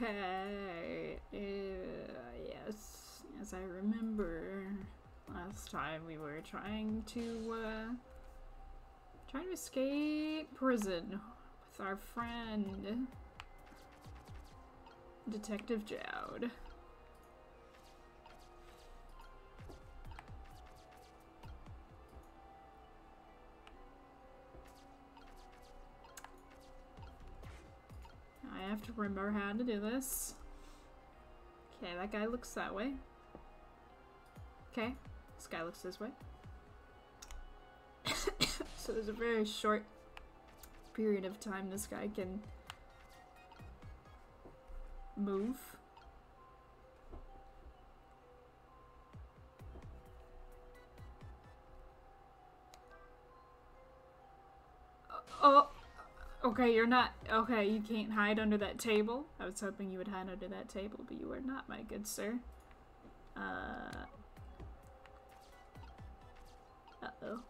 Okay. Yes. As I remember, last time we were trying to escape prison with our friend Detective Jowd. I have to remember how to do this. Okay, that guy looks that way. Okay, this guy looks this way. So there's a very short period of time this guy can move. Oh, okay, you're not, okay, you can't hide under that table. I was hoping you would hide under that table, but you are not, my good sir. Uh-oh.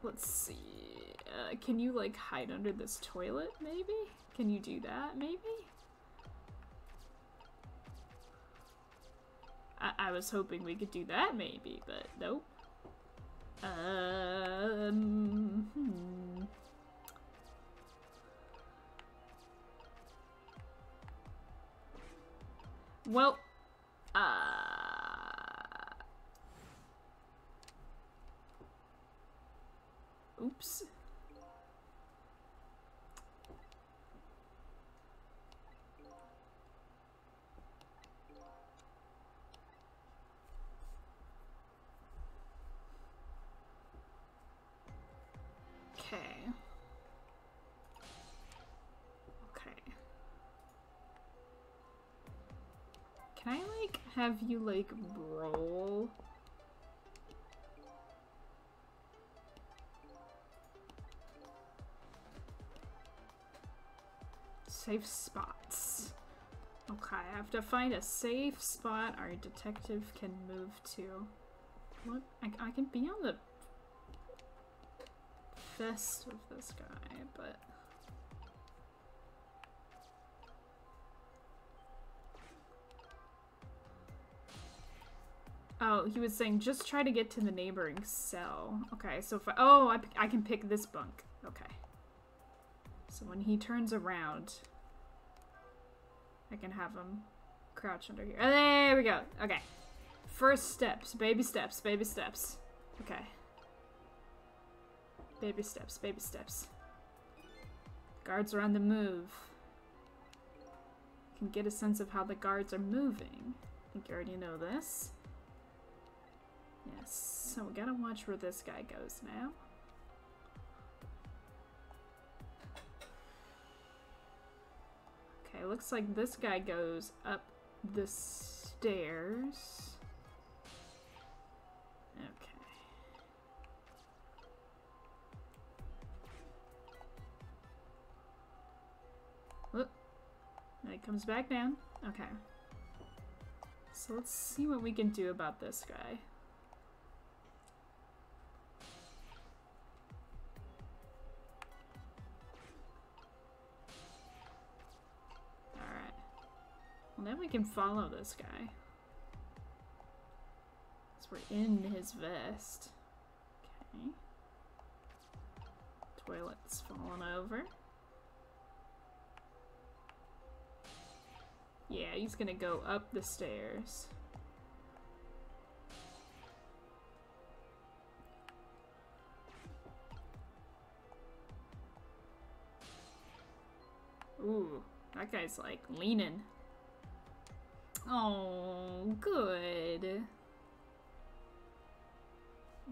Let's see. Can you, like, hide under this toilet, maybe? Can you do that, maybe? I was hoping we could do that, maybe, but nope. Well, oops. Okay. Okay. Can I, like, have you, like, roll? Safe spots. Okay, I have to find a safe spot our detective can move to. What? I can be on the vest of this guy, but... Oh, he was saying just try to get to the neighboring cell. Okay, so if I can pick this bunk. Okay. So when he turns around, I can have him crouch under here. There we go. Okay. First steps. Baby steps. Baby steps. Okay. Baby steps. Baby steps. Guards are on the move. You can get a sense of how the guards are moving. I think you already know this. Yes. So we gotta watch where this guy goes now. Okay, looks like this guy goes up the stairs. Okay. Whoop. And it comes back down. Okay. So let's see what we can do about this guy. Well, then we can follow this guy. Because we're in his vest. Okay. Toilet's fallen over. Yeah, he's gonna go up the stairs. Ooh, that guy's like leaning. Oh, good.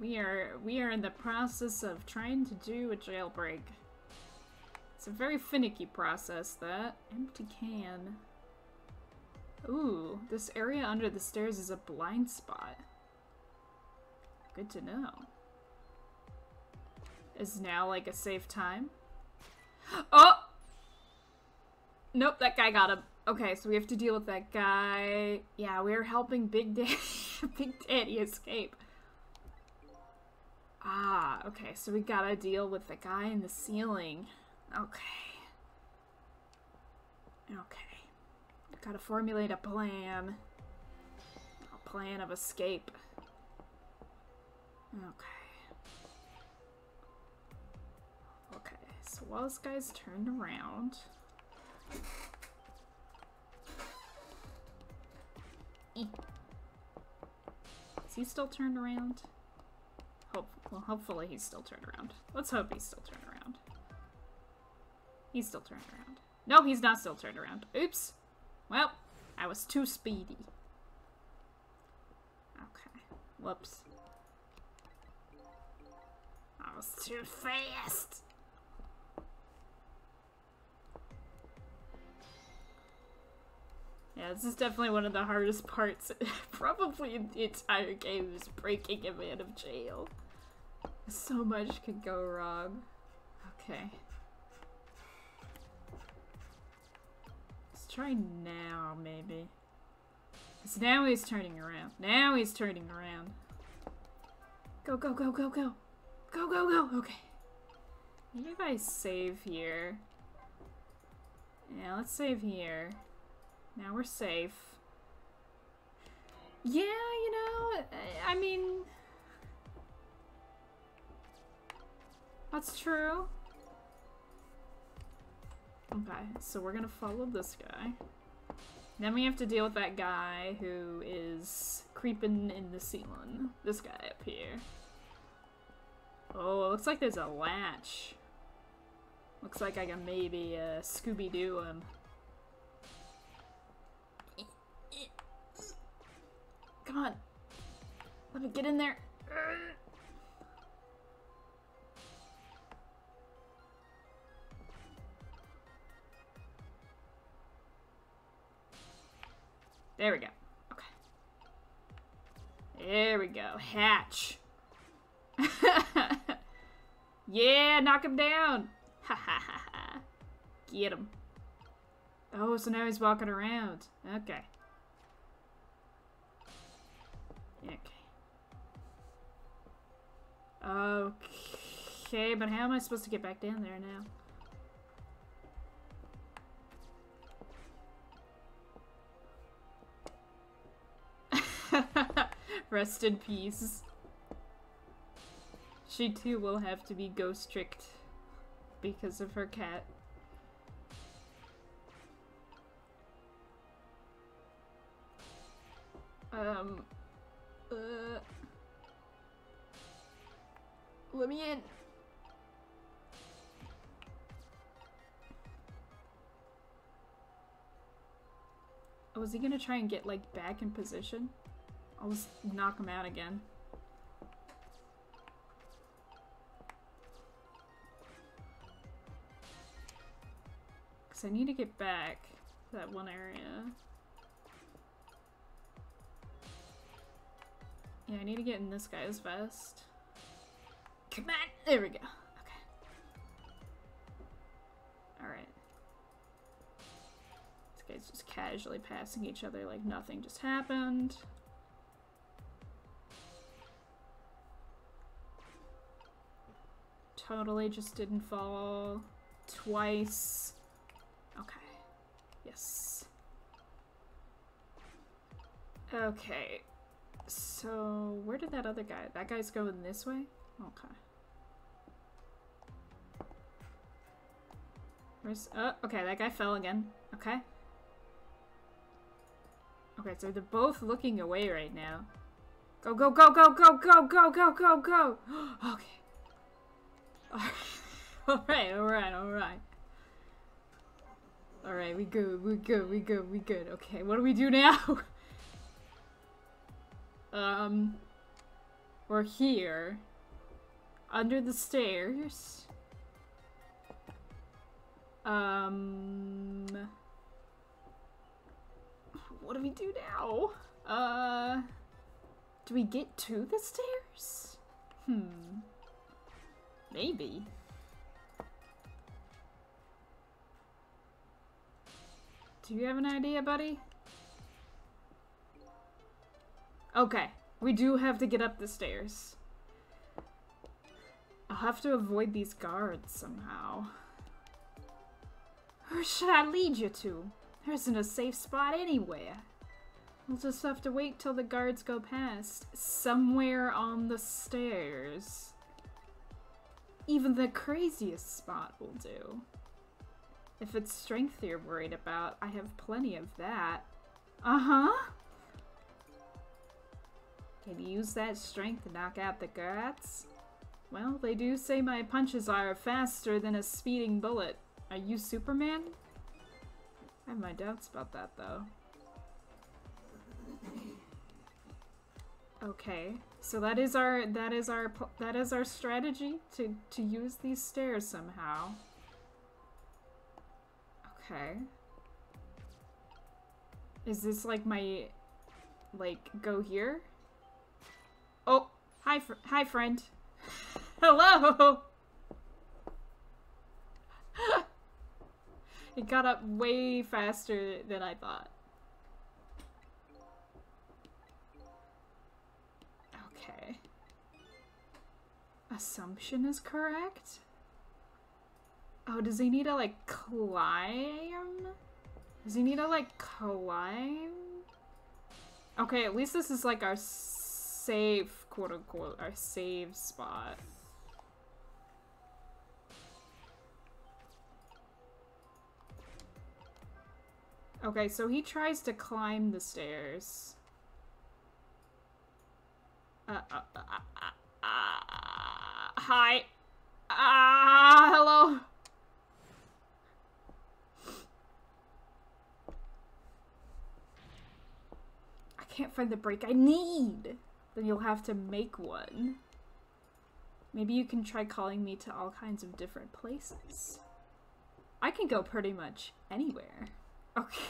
We are in the process of trying to do a jailbreak. It's a very finicky process, that. Empty can. Ooh, this area under the stairs is a blind spot. Good to know. Is now like a safe time? Oh! Nope, that guy got him. Okay, so we have to deal with that guy. Yeah, we're helping Big Daddy, Big Daddy escape. Ah, okay, so we gotta deal with the guy in the ceiling. Okay. Okay. Gotta formulate a plan. A plan of escape. Okay. Okay, so while this guy's turned around... Is he still turned around? Well, hopefully he's still turned around. Let's hope he's still turned around. He's still turned around. No, he's not still turned around. Oops. Well, I was too speedy. Okay. Whoops. I was too fast. Yeah, this is definitely one of the hardest parts probably in the entire game, is breaking a man of jail. So much could go wrong. Okay. Let's try now, maybe. Because now he's turning around. Now he's turning around. Go, go, go, go, go. Go, go, go. Okay. Maybe if I save here. Yeah, let's save here. Now we're safe. Yeah, you know, I mean... That's true. Okay, so we're gonna follow this guy. Then we have to deal with that guy who is creeping in the ceiling. This guy up here. Oh, it looks like there's a latch. Looks like I can maybe Scooby-Doo him. Come on. Let me get in there. There we go. Okay. There we go. Hatch. Yeah, knock him down. Ha ha ha ha. Get him. Oh, so now he's walking around. Okay. Okay, but how am I supposed to get back down there now? Rest in peace. She too will have to be ghost tricked because of her cat. Let me in. Oh, is he gonna try and get, like, back in position? I'll just knock him out again. Because I need to get back to that one area. Yeah, I need to get in this guy's vest. Come on! There we go. Okay. Alright. These guys just casually passing each other like nothing just happened. Totally just didn't fall twice. Okay. Yes. Okay. So, where did that other guy? That guy's going this way? Okay. Where's... Oh, okay, that guy fell again. Okay. Okay, so they're both looking away right now. Go, go, go, go, go, go, go, go, go, go! Okay. Alright, alright, alright. Alright, we good, we good, we good, we good. Okay, what do we do now? We're here. Under the stairs. What do we do now? Do we get to the stairs? Maybe. Do you have an idea, buddy? Okay, we do have to get up the stairs. have to avoid these guards somehow. Where should I lead you to? There isn't a safe spot anywhere. We'll just have to wait till the guards go past. Somewhere on the stairs. Even the craziest spot will do. If it's strength you're worried about, I have plenty of that. Uh-huh. Can you use that strength to knock out the guards? Well, they do say my punches are faster than a speeding bullet. Are you Superman? I have my doubts about that, though. Okay, so that is our strategy to use these stairs somehow. Okay. Is this like my go here? Oh, hi friend. Hello. It got up way faster than I thought. Okay. Assumption is correct? Oh, does he need to like climb? Does he need to like climb? Okay, at least this is like our safe, quote unquote, our save spot. Okay, so he tries to climb the stairs. Hi. Hello. I can't find the break I need. Then you'll have to make one. Maybe you can try calling me to all kinds of different places. I can go pretty much anywhere. Okay.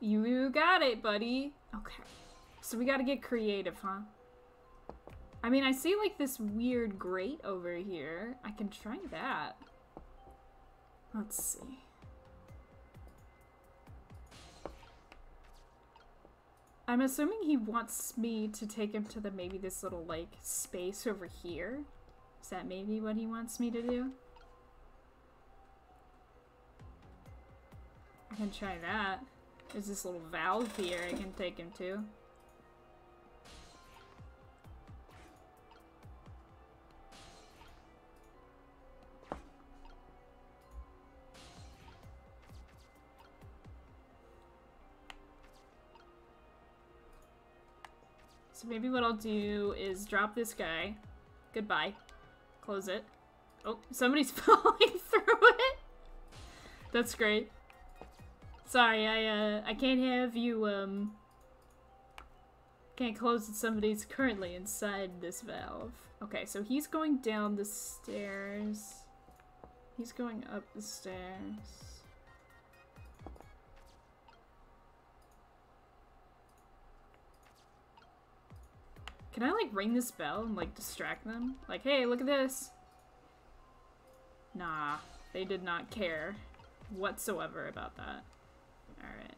You got it, buddy. Okay. So we gotta get creative, huh? I mean, I see like this weird grate over here. I can try that. Let's see. I'm assuming he wants me to take him to maybe this little like space over here. Is that maybe what he wants me to do? I can try that. There's this little valve here I can take him to. So maybe what I'll do is drop this guy. Goodbye. Close it. Oh, somebody's falling through it. That's great. Sorry, I can't have you, can't close it. Somebody's currently inside this valve. Okay, so he's going down the stairs. He's going up the stairs. Can I, like, ring this bell and, like, distract them? Like, hey, look at this. Nah, they did not care whatsoever about that. Alright.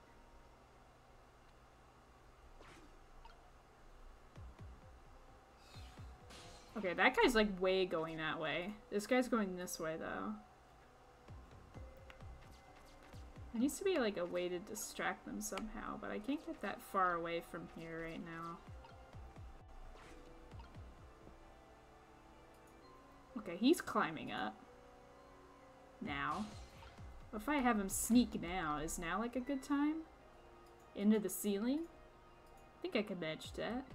Okay, that guy's, like, way going that way. This guy's going this way, though. There needs to be, like, a way to distract them somehow, but I can't get that far away from here right now. Okay, he's climbing up. Now. If I have him sneak now, is now like a good time? Into the ceiling? I think I can manage that.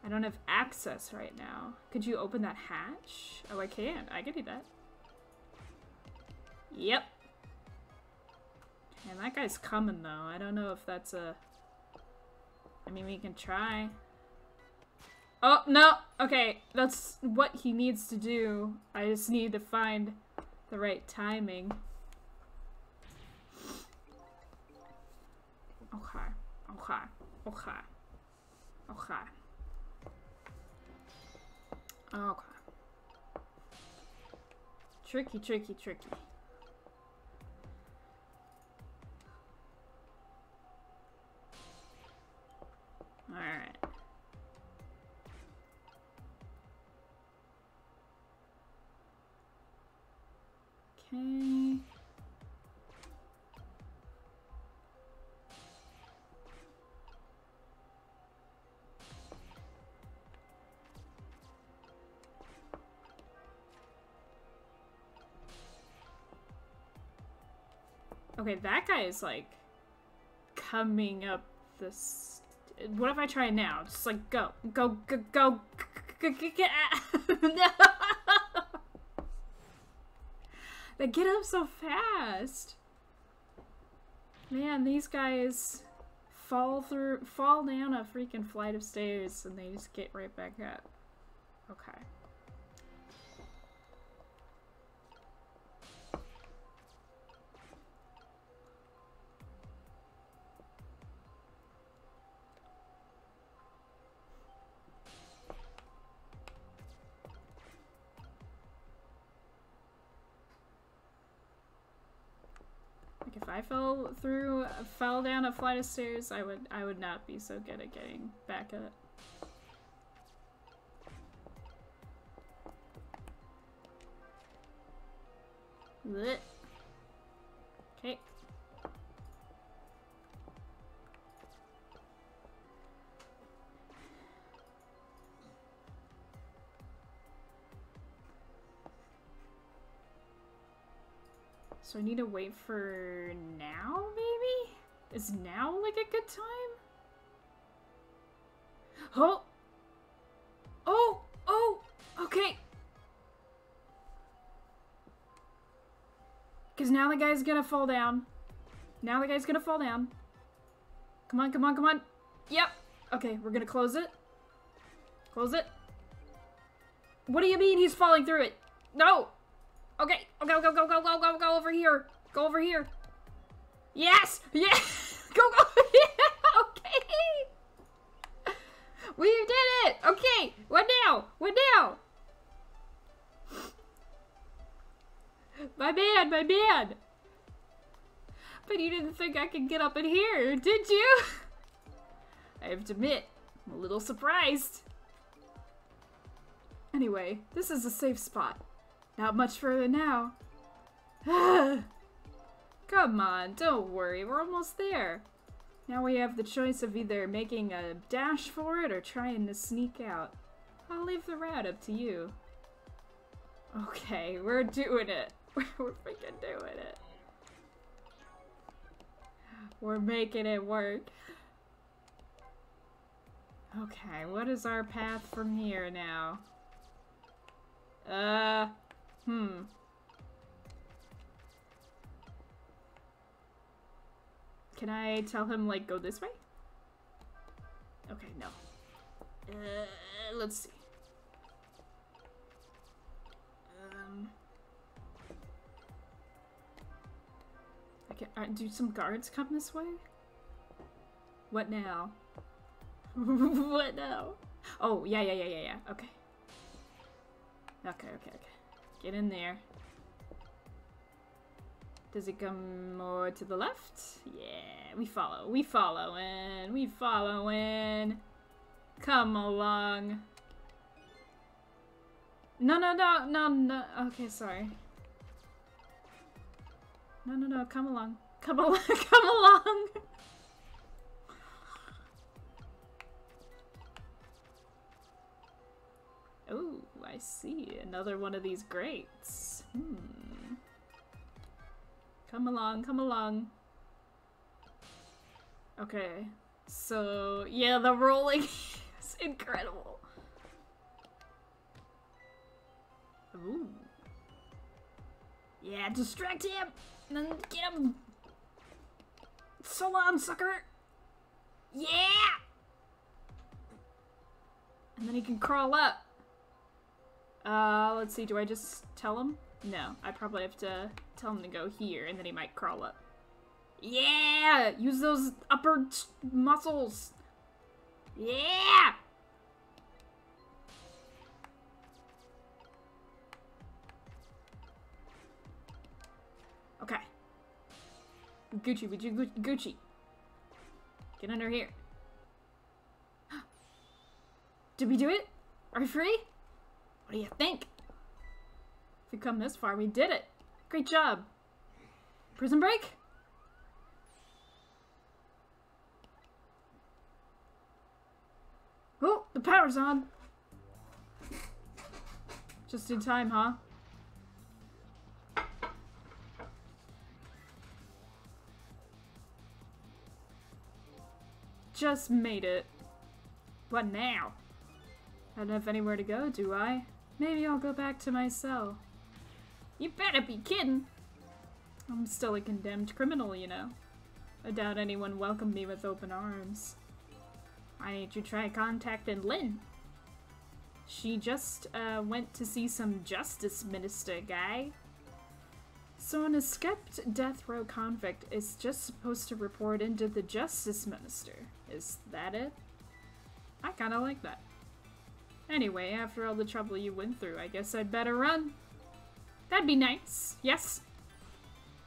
I don't have access right now. Could you open that hatch? Oh, I can. I can do that. Yep. And that guy's coming though. I don't know if that's a... I mean, we can try. Oh, no! Okay, that's what he needs to do. I just need to find the right timing. Okay, okay, okay, okay. Okay. Tricky, tricky, tricky. Okay, that guy is like coming up this. What if I try it now? Just like go. No. They get up so fast. Man, these guys fall down a freaking flight of stairs and they just get right back up. Okay. Like if I fell down a flight of stairs, I would not be so good at getting back up. Blech. Okay. So I need to wait for now, maybe? Is now like a good time? Oh! Oh! Oh! Okay! Because now the guy's gonna fall down. Now the guy's gonna fall down. Come on, come on, come on! Yep! Okay, we're gonna close it. Close it. What do you mean he's falling through it? No! Okay, go over here. Go over here. Yes! Yes! Go! Okay! We did it! Okay, what now? What now? My bad. But you didn't think I could get up in here, did you? I have to admit, I'm a little surprised. Anyway, this is a safe spot. Not much further now. Come on, don't worry, we're almost there. Now we have the choice of either making a dash for it or trying to sneak out. I'll leave the route up to you. Okay, we're doing it. We're freaking doing it. We're making it work. Okay, what is our path from here now? Can I tell him, like, go this way? Okay, no. Let's see. Do some guards come this way? What now? What now? Oh, yeah. Okay. Okay. Get in there. Does it come more to the left? Yeah, we following. Come along. No. Okay, sorry. No, come along. Come along. Oh, I see. Another one of these grates. Come along. Okay. So, yeah, the rolling is incredible. Ooh. Yeah, distract him! And then get him! So long, sucker! Yeah! And then he can crawl up. Let's see, do I just tell him? No, I probably have to tell him to go here, and then he might crawl up. Yeah! Use those upper muscles! Yeah! Okay. Gucci. Get under here. Did we do it? Are we free? What do you think? If we come this far, we did it. Great job. Prison break? Oh, the power's on. Just in time, huh? just made it. What now? I don't have anywhere to go, do I? Maybe I'll go back to my cell. You better be kidding! I'm still a condemned criminal, you know. I doubt anyone welcomed me with open arms. I need to try contacting Lynn. She just went to see some justice minister guy. So an escaped death row convict is just supposed to report into the justice minister. Is that it? I kinda like that. Anyway, after all the trouble you went through, I guess I'd better run. That'd be nice, yes?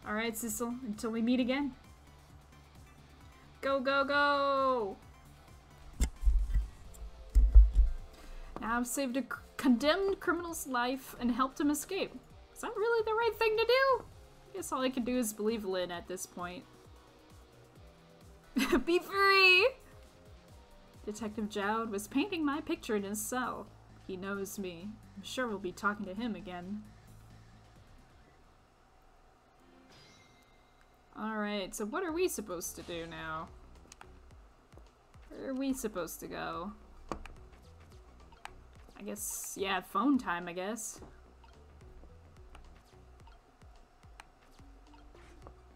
Alright, Sissle, until we meet again. Go, go, go! Now I've saved a condemned criminal's life and helped him escape. Is that really the right thing to do? I guess all I can do is believe Lynn at this point. Be free! Detective Jowd was painting my picture in his cell. He knows me. I'm sure we'll be talking to him again. Alright, so what are we supposed to do now? Where are we supposed to go? I guess, yeah, phone time, I guess.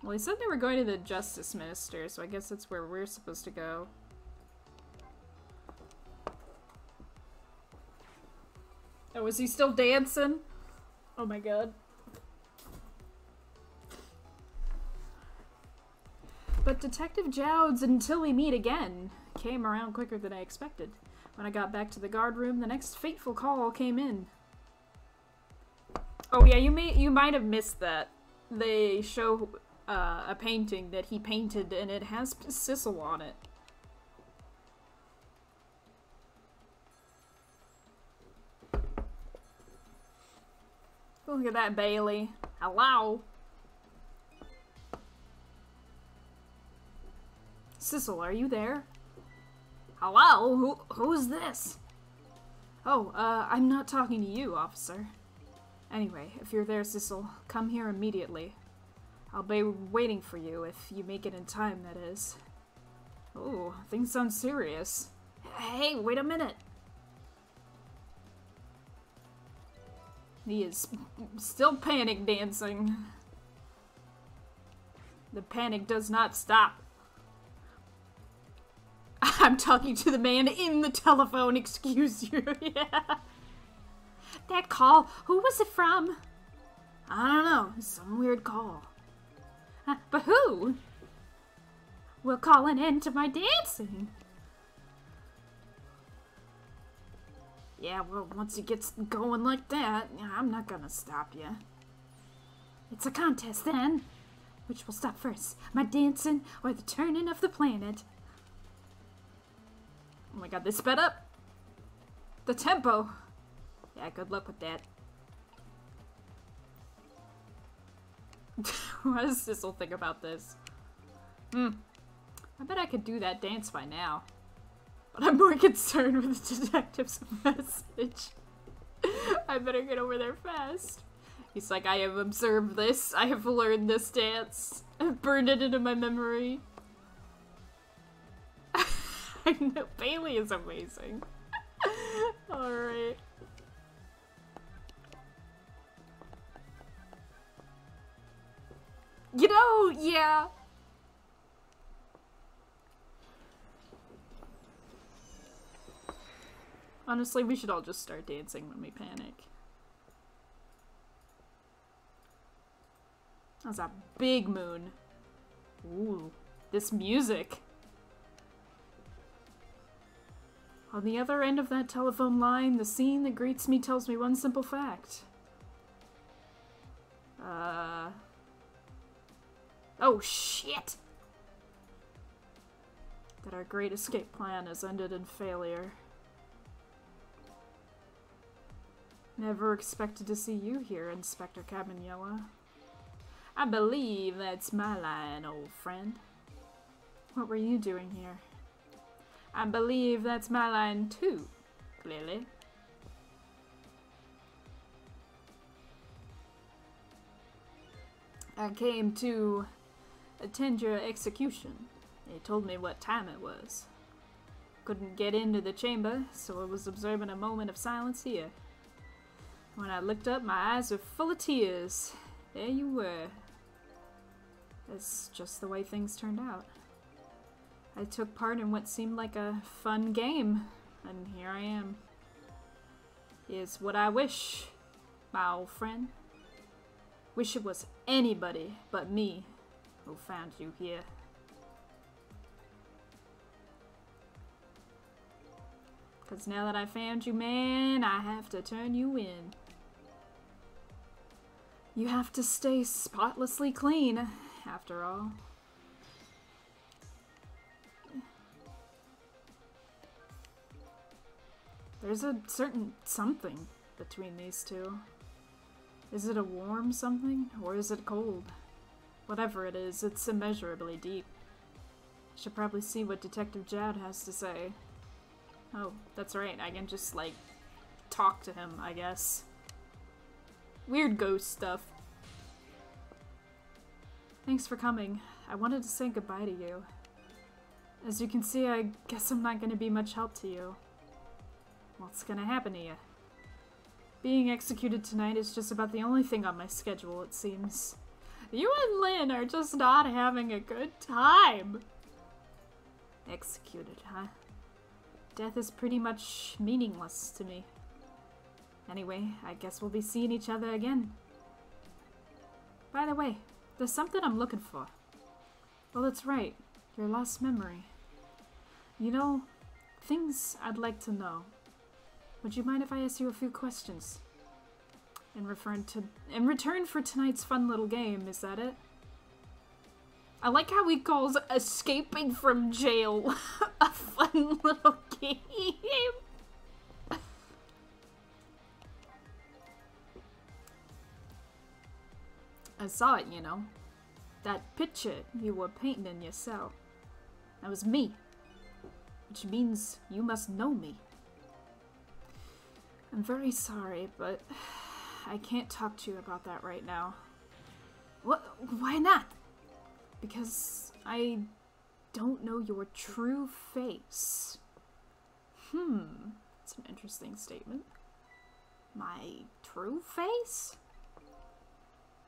Well, he said they were going to the Justice Minister, so I guess that's where we're supposed to go. Oh, is he still dancing? Oh my god. But Detective Jowd's "until we meet again" came around quicker than I expected. When I got back to the guard room, the next fateful call came in. Oh yeah, you might have missed that. They show a painting that he painted, and it has Sissle on it. Look at that, Bailey. Hello? Sissle, are you there? Hello? Who's this? Oh, I'm not talking to you, officer. Anyway, if you're there, Sissle, come here immediately. I'll be waiting for you, if you make it in time, that is. Oh, things sound serious. Hey, wait a minute! He is still panic dancing. The panic does not stop. I'm talking to the man in the telephone, excuse you. Yeah. That call, who was it from? I don't know, some weird call. But who? We'll call an end to my dancing. Yeah, well, once it gets going like that, I'm not gonna stop you. It's a contest then. Which will stop first, my dancing or the turning of the planet? Oh my god, they sped up! The tempo! Yeah, good luck with that. What does Sissle think about this? I bet I could do that dance by now. But I'm more concerned with the detective's message. I better get over there fast. He's like, I have observed this. I have learned this dance. I've burned it into my memory. I know, Bailey is amazing. Alright. You know, yeah. Honestly, we should all just start dancing when we panic. That's a big moon. Ooh, this music. On the other end of that telephone line, the scene that greets me tells me one simple fact. Oh shit! That our great escape plan has ended in failure. Never expected to see you here, Inspector Cabanela. I believe that's my line, old friend. What were you doing here? I believe that's my line too, clearly. I came to attend your execution. They told me what time it was. couldn't get into the chamber, so I was observing a moment of silence here. When I looked up, my eyes were full of tears. There you were. That's just the way things turned out. I took part in what seemed like a fun game, and here I am. Here's what I wish, my old friend. Wish it was anybody but me who found you here. Because now that I found you, man, I have to turn you in. You have to stay spotlessly clean, after all. There's a certain something between these two. Is it a warm something, or is it cold? Whatever it is, it's immeasurably deep. I should probably see what Detective Jad has to say. Oh, that's right, I can just, like, talk to him, I guess. Weird ghost stuff. Thanks for coming. I wanted to say goodbye to you. As you can see, I guess I'm not gonna be much help to you. What's gonna happen to you? Being executed tonight is just about the only thing on my schedule, it seems. You and Lynn are just not having a good time. Executed, huh? Death is pretty much meaningless to me. Anyway, I guess we'll be seeing each other again. By the way, there's something I'm looking for. Well, that's right. Your lost memory. You know, things I'd like to know. Would you mind if I ask you a few questions? In return for tonight's fun little game, is that it? I like how he calls escaping from jail a fun little game. I saw it, you know. That picture you were painting in your cell. That was me. Which means you must know me. I'm very sorry, but I can't talk to you about that right now. What? Why not? Because I don't know your true face. That's an interesting statement. My true face?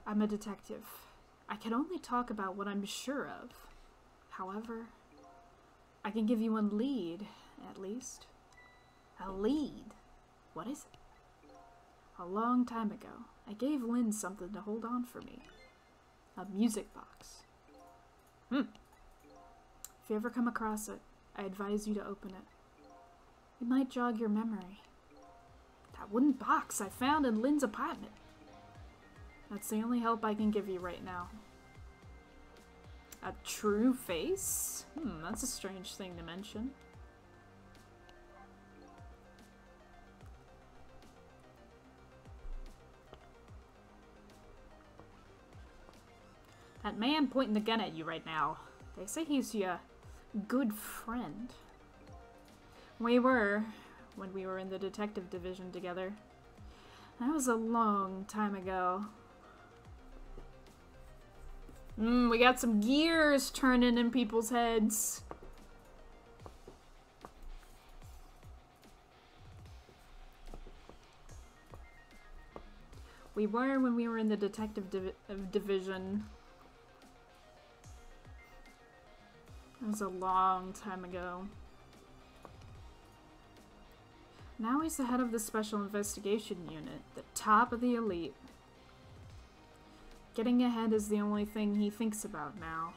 I'm a detective. I can only talk about what I'm sure of. However, I can give you a lead, at least. A lead? What is it? A long time ago, I gave Lynn something to hold on for me. A music box. If you ever come across it, I advise you to open it. It might jog your memory. That wooden box I found in Lynn's apartment. That's the only help I can give you right now. A true face? That's a strange thing to mention. That man pointing the gun at you right now. They say he's your good friend. We were, when we were in the detective division together. That was a long time ago. We got some gears turning in people's heads. We were when we were in the detective division. That was a long time ago. Now he's the head of the Special Investigation Unit, the top of the elite. Getting ahead is the only thing he thinks about now.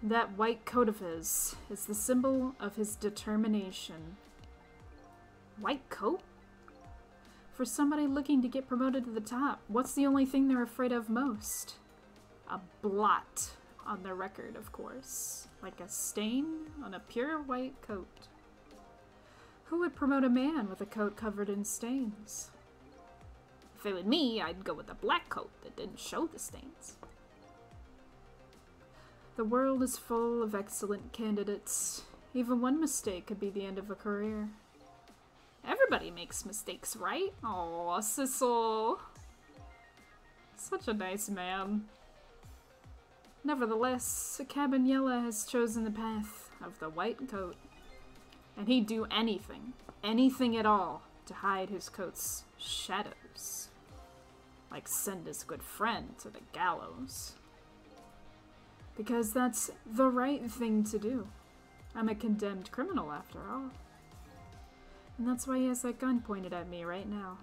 That white coat of his is the symbol of his determination. White coat? For somebody looking to get promoted to the top, what's the only thing they're afraid of most? A blot on their record, of course. Like a stain on a pure white coat. Who would promote a man with a coat covered in stains? If it were me, I'd go with a black coat that didn't show the stains. The world is full of excellent candidates. Even one mistake could be the end of a career. Everybody makes mistakes, right? Aw, Sissle. Such a nice man. Nevertheless, Cabanela has chosen the path of the white coat. And he'd do anything, anything at all, to hide his coat's shadows. Like send his good friend to the gallows. Because that's the right thing to do. I'm a condemned criminal after all. And that's why he has that gun pointed at me right now.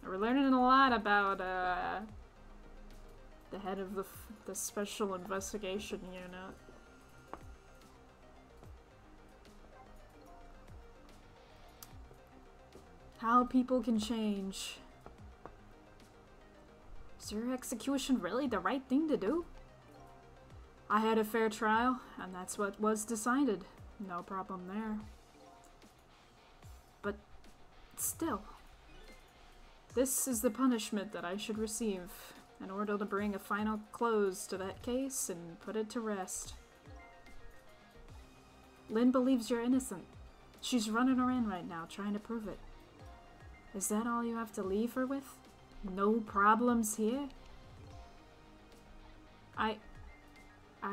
We're learning a lot about, the head of the Special Investigation Unit. How people can change. Is your execution really the right thing to do? I had a fair trial, and that's what was decided. No problem there. But still, this is the punishment that I should receive in order to bring a final close to that case and put it to rest. Lynn believes you're innocent. She's running around right now trying to prove it. Is that all you have to leave her with? No problems here? I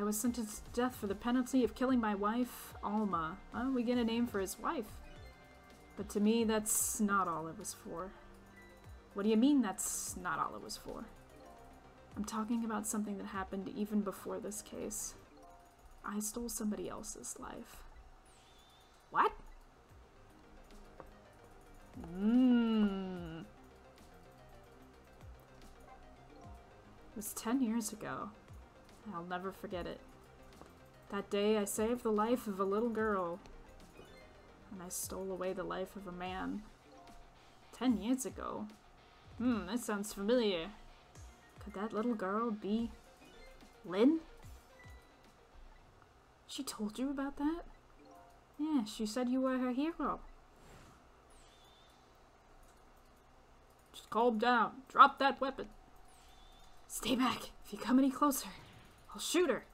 was sentenced to death for the penalty of killing my wife, Alma. Well, we get a name for his wife. But to me, that's not all it was for. What do you mean that's not all it was for? I'm talking about something that happened even before this case. I stole somebody else's life. What? It was 10 years ago. I'll never forget it. That day I saved the life of a little girl. And I stole away the life of a man. 10 years ago? That sounds familiar. Could that little girl be Lynn? She told you about that? Yeah, she said you were her hero. Just calm down. Drop that weapon. Stay back. If you come any closer, I'll shoot her.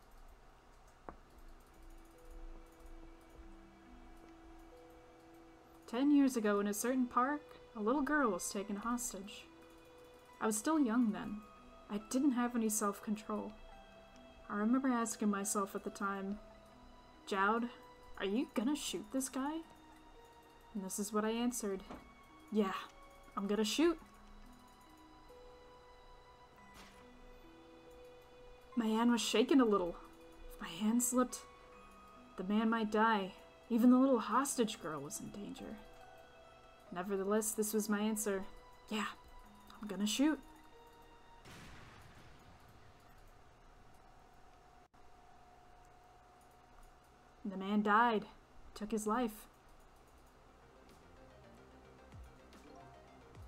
"10 years ago in a certain park, a little girl was taken hostage. I was still young then. I didn't have any self-control. I remember asking myself at the time, Jowd, are you gonna shoot this guy? And this is what I answered. Yeah, I'm gonna shoot. My hand was shaking a little. If my hand slipped, the man might die. Even the little hostage girl was in danger. Nevertheless, this was my answer. Yeah, I'm gonna shoot. And the man died. Took his life.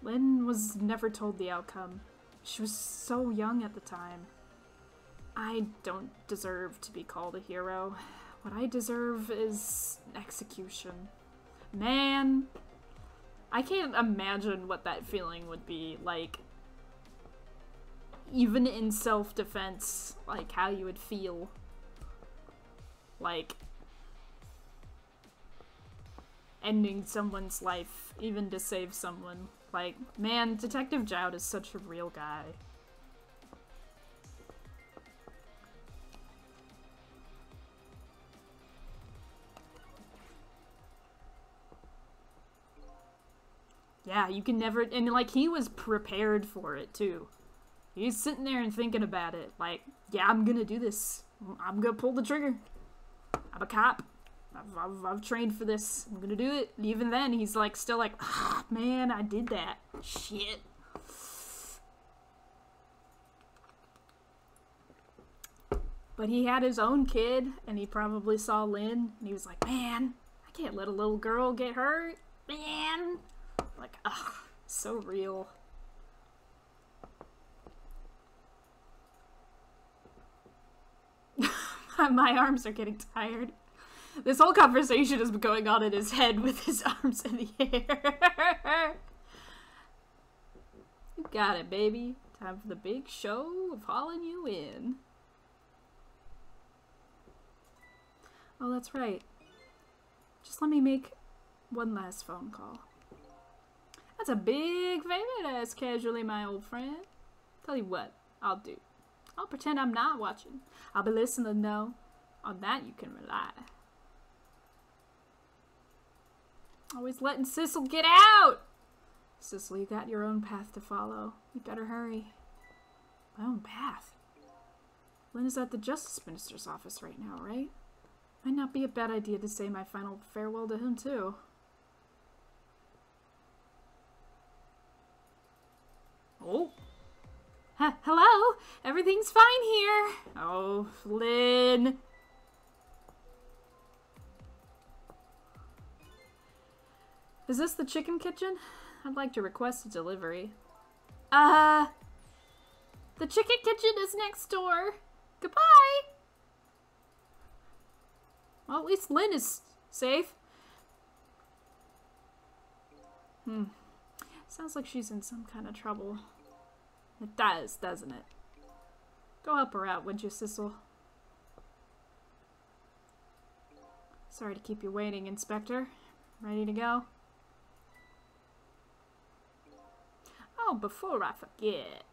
Lynn was never told the outcome. She was so young at the time. I don't deserve to be called a hero. What I deserve is execution. Man, I can't imagine what that feeling would be like. Even in self-defense, like how you would feel. Like ending someone's life, even to save someone. Like, man, Detective Jowd is such a real guy. Yeah, you can never, and like, he was prepared for it too. He's sitting there and thinking about it, like, yeah, I'm gonna do this. I'm gonna pull the trigger. I'm a cop. I've trained for this. I'm gonna do it. And even then, he's like, still like, ah, man, I did that. Shit. But he had his own kid, and he probably saw Lynn, and he was like, man, I can't let a little girl get hurt. Man. Like, ugh, so real. My arms are getting tired. This whole conversation has been going on in his head with his arms in the air. You got it, baby. Time for the big show of hauling you in. Oh, that's right. Just let me make one last phone call. That's a big favor to ask casually, my old friend. Tell you what I'll do. I'll pretend I'm not watching. I'll be listening, though. On that you can rely. Always letting Sissle get out! Sissle, you got your own path to follow. You better hurry. My own path? Lynn is at the Justice Minister's office right now, right? Might not be a bad idea to say my final farewell to him, too. Oh. Hello? Everything's fine here. Oh, Lynn. Is this the chicken kitchen? I'd like to request a delivery. The chicken kitchen is next door. Goodbye. Well, at least Lynn is safe. Sounds like she's in some kind of trouble. It does, doesn't it? Go help her out, would you, Sissle? Sorry to keep you waiting, Inspector. Ready to go? Oh, before I forget.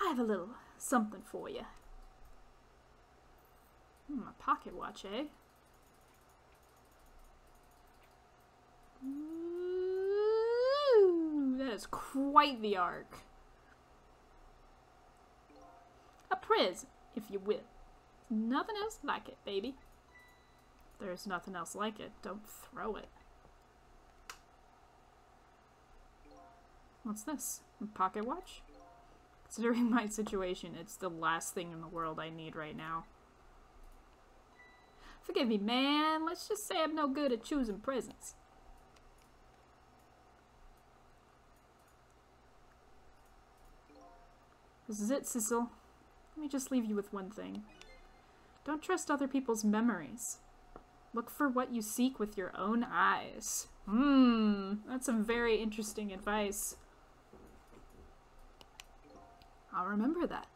I have a little something for you. A pocket watch, eh? Ooh, that is quite the arc. A priz, if you will. Nothing else like it, baby. There's nothing else like it. Don't throw it. What's this? A pocket watch? Considering my situation, it's the last thing in the world I need right now. Forgive me, man. Let's just say I'm no good at choosing presents. This is it, Sissle. Let me just leave you with one thing. Don't trust other people's memories. Look for what you seek with your own eyes. That's some very interesting advice. I'll remember that.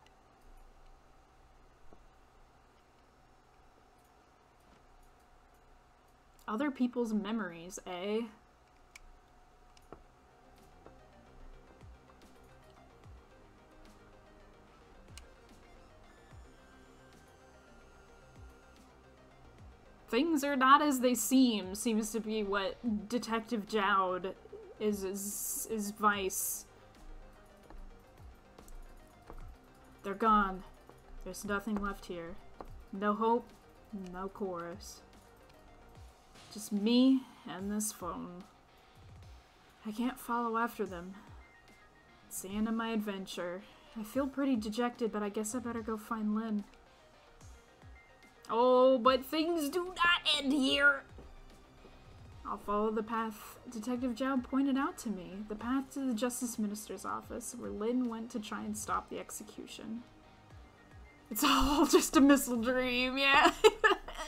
Other people's memories, eh? Things are not as they seem, seems to be what Detective Jowd is vice. They're gone. There's nothing left here. No hope, no chorus. Just me and this phone. I can't follow after them. It's the end of my adventure. I feel pretty dejected, but I guess I better go find Lynn. Oh, but things do not end here! I'll follow the path Detective Jowd pointed out to me. The path to the Justice Minister's office, where Lynn went to try and stop the execution. It's all just a missile dream, yeah.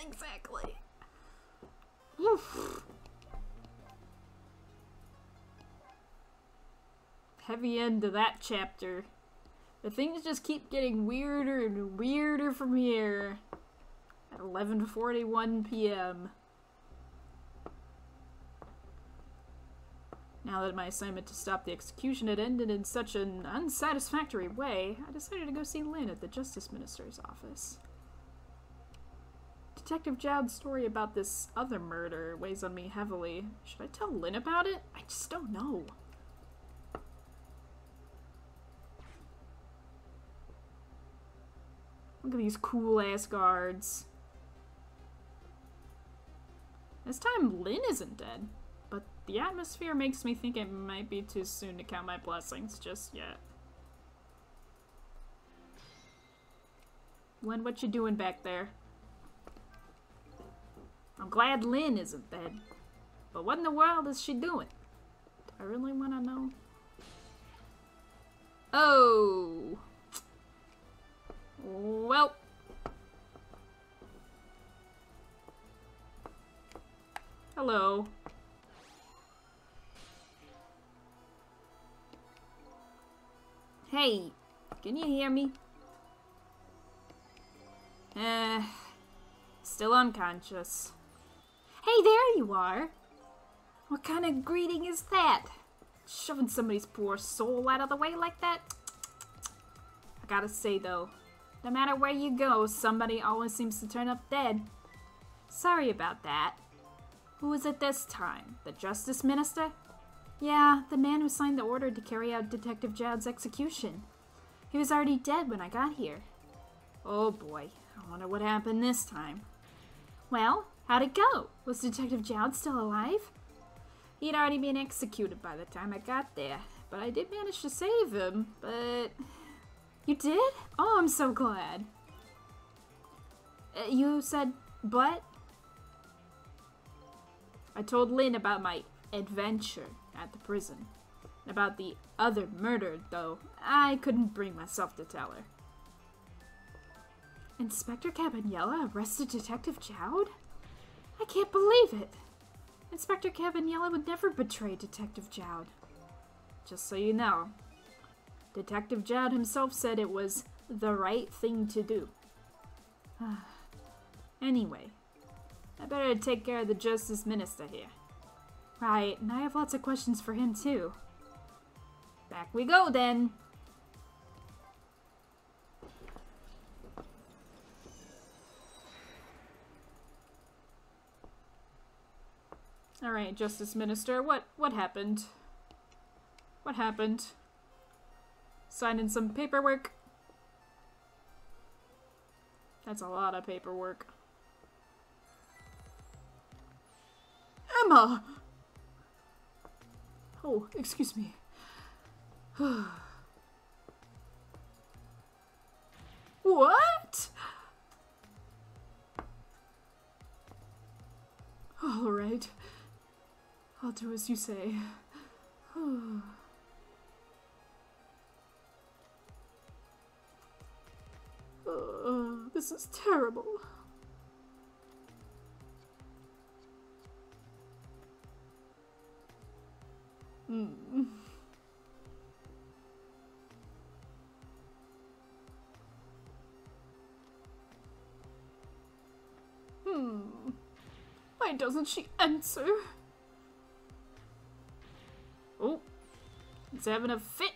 Exactly. Oof. Heavy end to that chapter. The things just keep getting weirder and weirder from here. At 11:41 p.m. Now that my assignment to stop the execution had ended in such an unsatisfactory way, I decided to go see Lynn at the Justice Minister's office. Detective Jowd's story about this other murder weighs on me heavily. Should I tell Lynn about it? I just don't know. Look at these cool-ass guards. This time, Lynn isn't dead, but the atmosphere makes me think it might be too soon to count my blessings just yet. Lynn, what you doing back there? I'm glad Lynn isn't dead, but what in the world is she doing? Do I really want to know? Oh! Well... Hello. Hey, can you hear me? Still unconscious. Hey, there you are. What kind of greeting is that? Shoving somebody's poor soul out of the way like that? I gotta say though, No matter where you go, somebody always seems to turn up dead. Sorry about that. Who was it this time? The Justice Minister? Yeah, the man who signed the order to carry out Detective Jowd's execution. He was already dead when I got here. Oh boy, I wonder what happened this time. Well, how'd it go? Was Detective Jowd still alive? He'd already been executed by the time I got there, but I did manage to save him, but... You did? Oh, I'm so glad. You said, but? I told Lynn about my adventure at the prison. About the other murder, though, I couldn't bring myself to tell her. Inspector Cabanela arrested Detective Jowd? I can't believe it! Inspector Cabanela would never betray Detective Jowd. Just so you know, Detective Jowd himself said it was the right thing to do. Anyway, I better take care of the Justice Minister here. Right, and I have lots of questions for him too. Back we go then! Alright, Justice Minister, what happened? What happened? Signing some paperwork? That's a lot of paperwork. Emma! Oh, excuse me. What? All right. I'll do as you say. This is terrible. Why doesn't she answer? Oh, he's having a fit.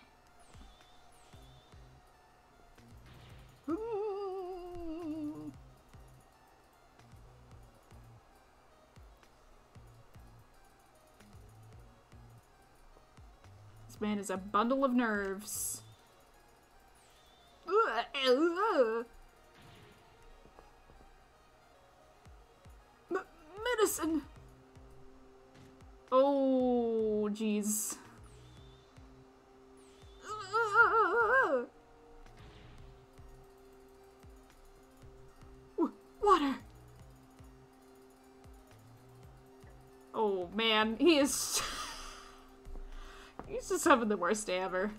This man is a bundle of nerves. Medicine. Oh, jeez. Water. Oh man, he is. He's just having the worst day ever.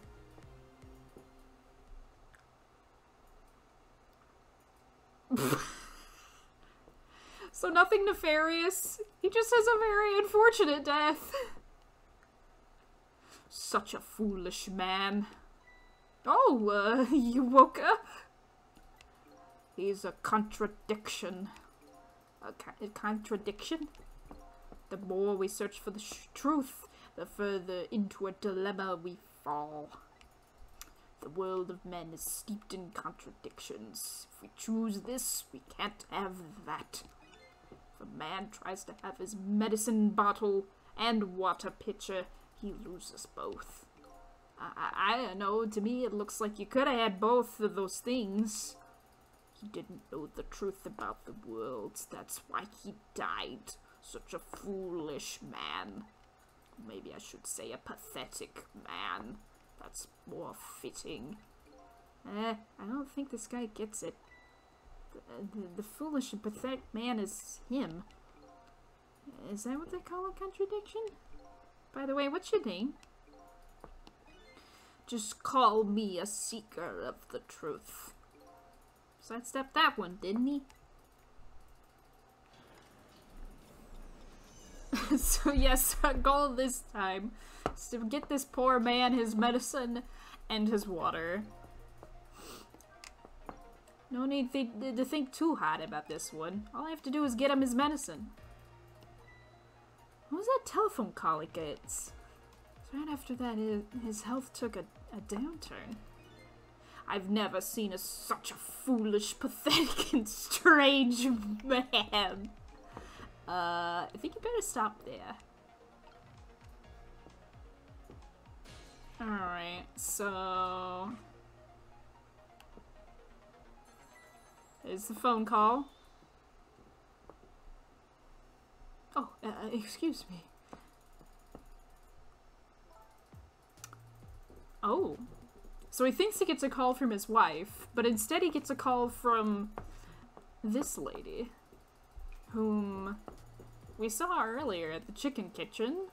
So nothing nefarious. He just has a very unfortunate death. Such a foolish man. Oh, you woke up? He's a contradiction. A contradiction? The more we search for the truth, the further into a dilemma we fall. The world of men is steeped in contradictions. If we choose this, we can't have that. If a man tries to have his medicine bottle and water pitcher, he loses both. I don't know, to me it looks like you could have had both of those things. He didn't know the truth about the world, that's why he died. Such a foolish man. Maybe I should say a pathetic man. That's more fitting. I don't think this guy gets it. The foolish and pathetic man is him. Is that what they call a contradiction? By the way, what's your name? Just call me a seeker of the truth. Sidestepped that one, didn't he? So yes, our goal this time is to get this poor man his medicine and his water. No need to think too hard about this one. All I have to do is get him his medicine. What was that telephone call he gets? Right after that, his health took a downturn. I've never seen such a foolish, pathetic, and strange man. I think you better stop there. Alright, so... There's the phone call. Oh, excuse me. Oh. So he thinks he gets a call from his wife, but instead he gets a call from this lady, whom we saw earlier at the chicken kitchen.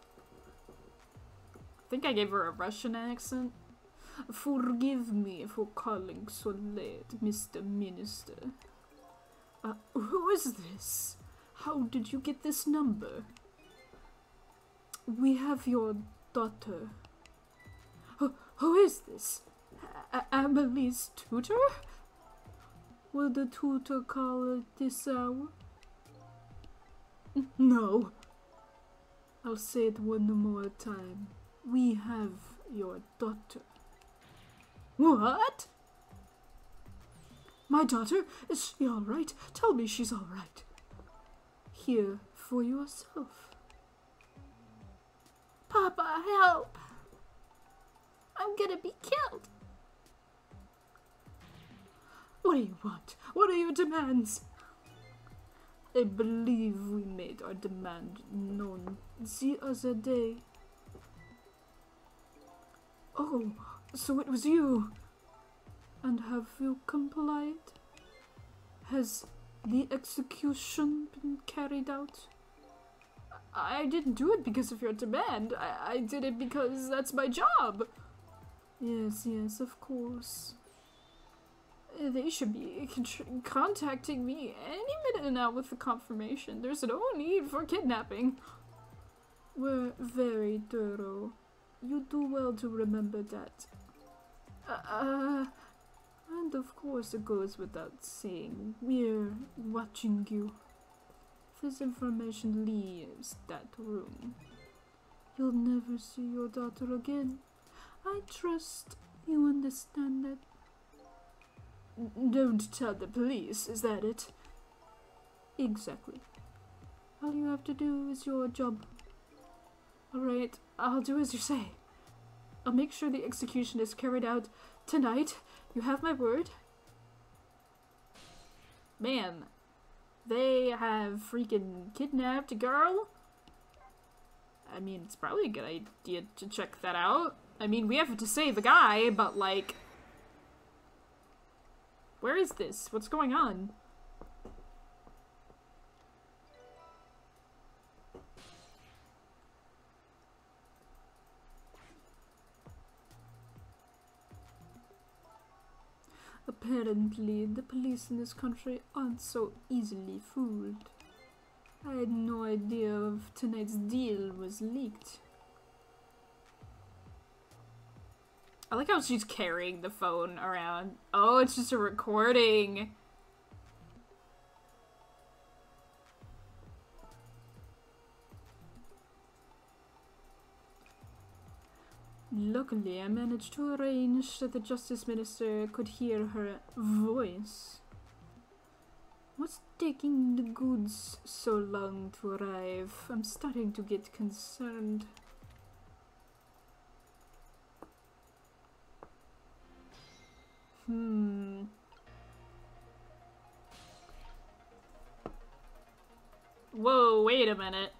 I think I gave her a Russian accent. Forgive me for calling so late, Mr. Minister. Who is this? How did you get this number? We have your daughter. Who is this? Emily's tutor? Will the tutor call at this hour? No. I'll say it one more time. We have your daughter. What? My daughter? Is she alright? Tell me she's alright. Hear for yourself. Papa, help! I'm gonna be killed. What do you want? What are your demands? I believe we made our demand known the other day. Oh, so it was you. And have you complied? Has the execution been carried out? I didn't do it because of your demand. I did it because that's my job. Yes, yes, of course. They should be contacting me any minute now with the confirmation. There's no need for kidnapping. We're very thorough. You do well to remember that. And of course it goes without saying, we're watching you. If this information leaves that room, you'll never see your daughter again. I trust you understand that. Don't tell the police, is that it? Exactly. All you have to do is your job. Alright, I'll do as you say. I'll make sure the execution is carried out tonight. You have my word. Man, they have freaking kidnapped a girl? I mean, it's probably a good idea to check that out. I mean, we have to save the guy, but like... Where is this? What's going on? Apparently, the police in this country aren't so easily fooled. I had no idea of tonight's deal was leaked. I like how she's carrying the phone around. Oh, it's just a recording. Luckily, I managed to arrange that the Justice Minister could hear her voice. What's taking the goods so long to arrive? I'm starting to get concerned. Whoa, wait a minute.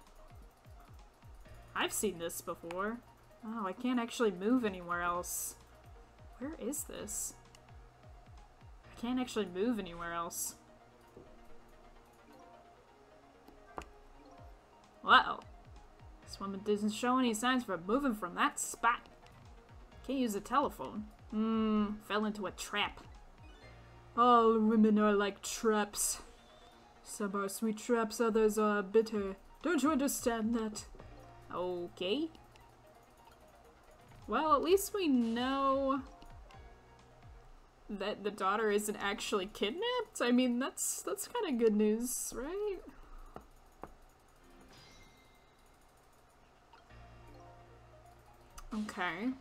I've seen this before. Oh, I can't actually move anywhere else. Where is this? I can't actually move anywhere else. Wow. This woman doesn't show any signs for moving from that spot. Can't use the telephone. Fell into a trap. All women are like traps. Some are sweet traps, others are bitter. Don't you understand that? Okay. Well, at least we know that the daughter isn't actually kidnapped. I mean, that's kind of good news, right? Okay.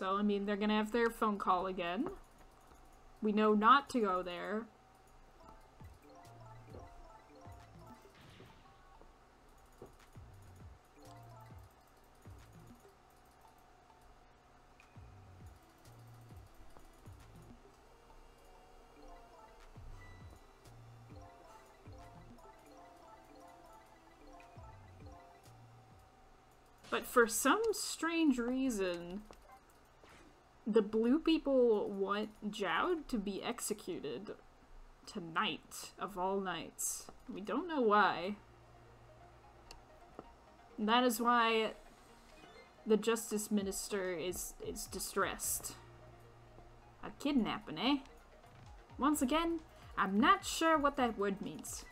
So, I mean, they're gonna have their phone call again. We know not to go there. But for some strange reason, the blue people want Jowd to be executed tonight, of all nights. We don't know why. And that is why the Justice Minister is distressed. A kidnapping, eh? Once again, I'm not sure what that word means,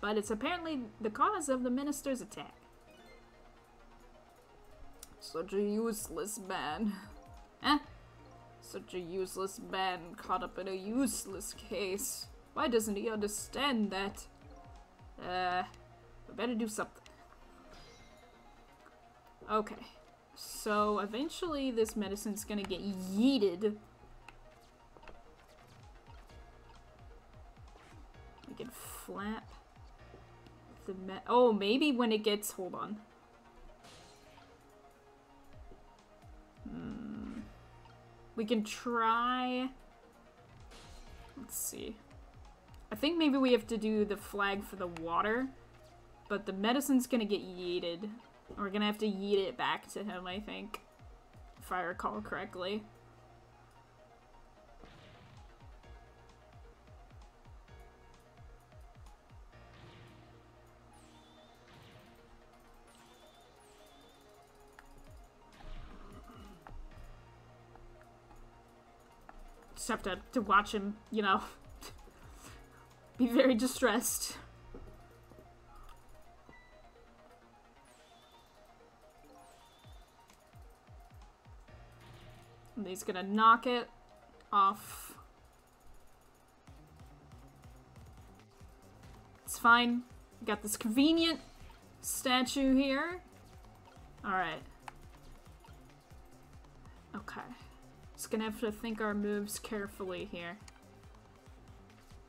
but it's apparently the cause of the Minister's attack. Such a useless man. Eh? Such a useless man caught up in a useless case. Why doesn't he understand that? We better do something. Okay. So, eventually this medicine's gonna get yeeted. We can flap the oh, maybe when it gets... Hold on. We can try... Let's see. I think maybe we have to do the flag for the water, but the medicine's gonna get yeeted. We're gonna have to yeet it back to him, I think, if I recall correctly. Just have to watch him, you know, be very distressed. And he's gonna knock it off. It's fine. We got this convenient statue here. Alright. Okay. Just gonna have to think our moves carefully here.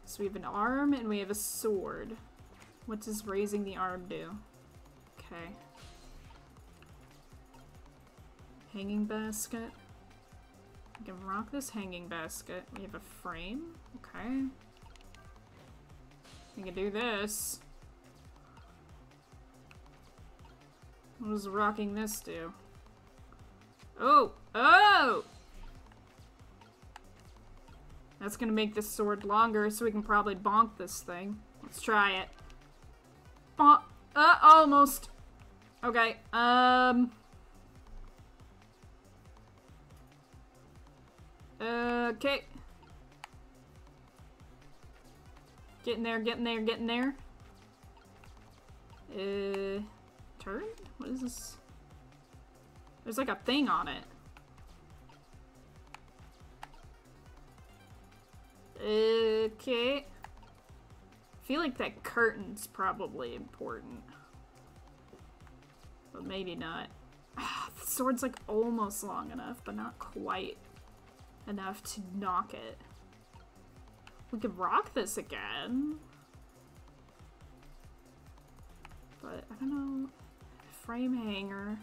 So we have an arm and we have a sword. What does raising the arm do? Okay. Hanging basket. We can rock this hanging basket. We have a frame. Okay. We can do this. What does rocking this do? Oh! Oh! That's gonna make this sword longer, so we can probably bonk this thing. Let's try it. Bonk. Almost. Okay, okay. Getting there, getting there, getting there. Turn? What is this? There's like a thing on it. Okay. I feel like that curtain's probably important. But maybe not. The sword's like almost long enough, but not quite enough to knock it. We could rock this again. But I don't know. Frame hanger.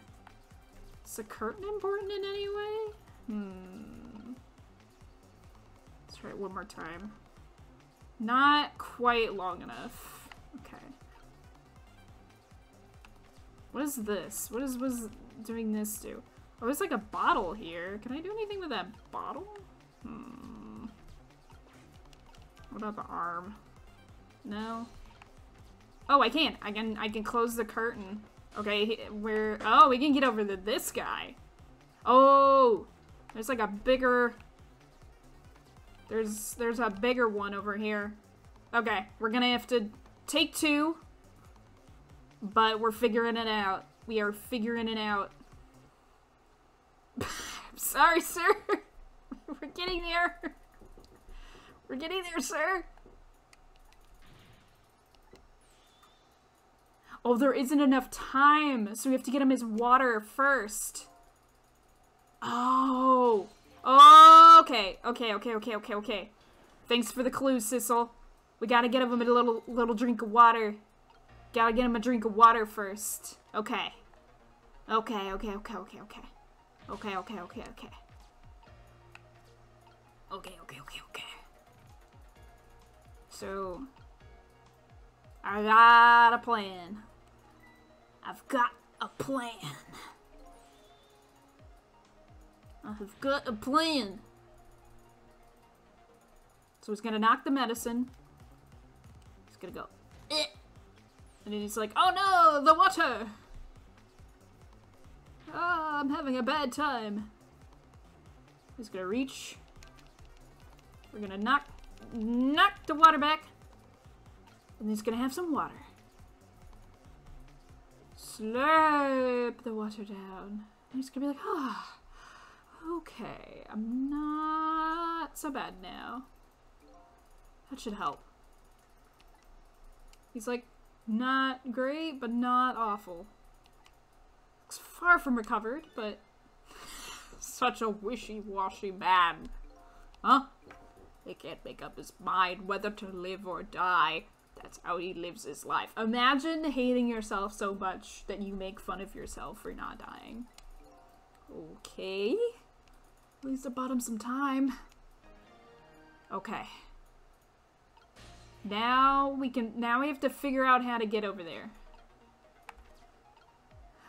Is the curtain important in any way? Let's try it one more time. Not quite long enough. Okay. What is this? What is doing this do? Oh, there's like a bottle here. Can I do anything with that bottle? What about the arm? No. Oh, I can. I can close the curtain. Okay, where? Oh, we can get over to this guy. Oh, there's like a bigger. There's a bigger one over here. Okay, we're gonna have to take two, but we're figuring it out. We are figuring it out. I'm sorry, sir. We're getting there. We're getting there, sir. Oh, there isn't enough time, so we have to get him his water first. Oh! Okay. Okay. Thanks for the clue, Sissle. We gotta get him a little drink of water. Gotta get him a drink of water first. Okay. Okay. So, I got a plan. I've got a plan. So he's gonna knock the medicine. He's gonna go, eh. And then he's like, oh no, the water! Ah, I'm having a bad time. He's gonna reach. We're gonna knock the water back. And he's gonna have some water. Slurp the water down. And he's gonna be like, ah, okay, I'm not so bad now. That should help. He's like, not great, but not awful. Looks far from recovered, but such a wishy-washy man. Huh? He can't make up his mind whether to live or die. That's how he lives his life. Imagine hating yourself so much that you make fun of yourself for not dying. Okay. At least I bought him some time. Okay. Now we have to figure out how to get over there.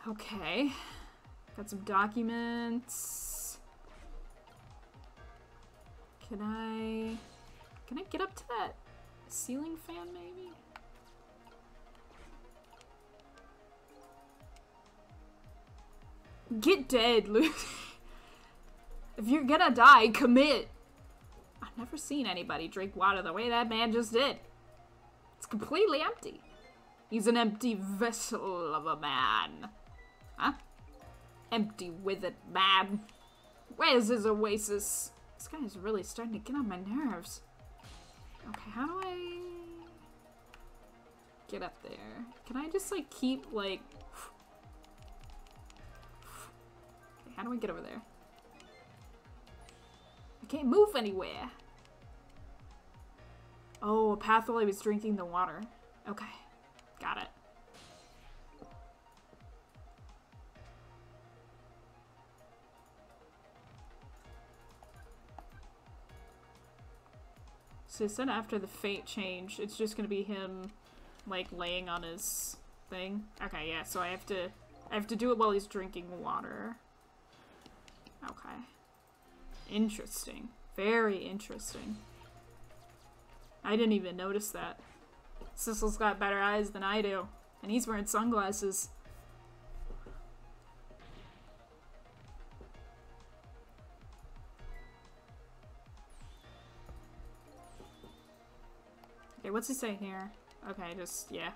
Okay. Got some documents. Can I get up to that ceiling fan, maybe? Get dead, Luke. If you're gonna die, commit. I've never seen anybody drink water the way that man just did. It's completely empty. He's an empty vessel of a man. Huh? Empty withered man. Where's his oasis? This guy is really starting to get on my nerves. Okay, how do I get up there? Can I just like keep like... Okay, how do I get over there? I can't move anywhere. Oh, a path while I was drinking the water. Okay, got it. So it said after the fate change, it's just gonna be him, like, laying on his thing. Okay, yeah, so I have to do it while he's drinking water. Okay. Interesting. Very interesting. I didn't even notice that. Sissle's got better eyes than I do. And he's wearing sunglasses. Okay, what's he say here? Okay, just, yeah.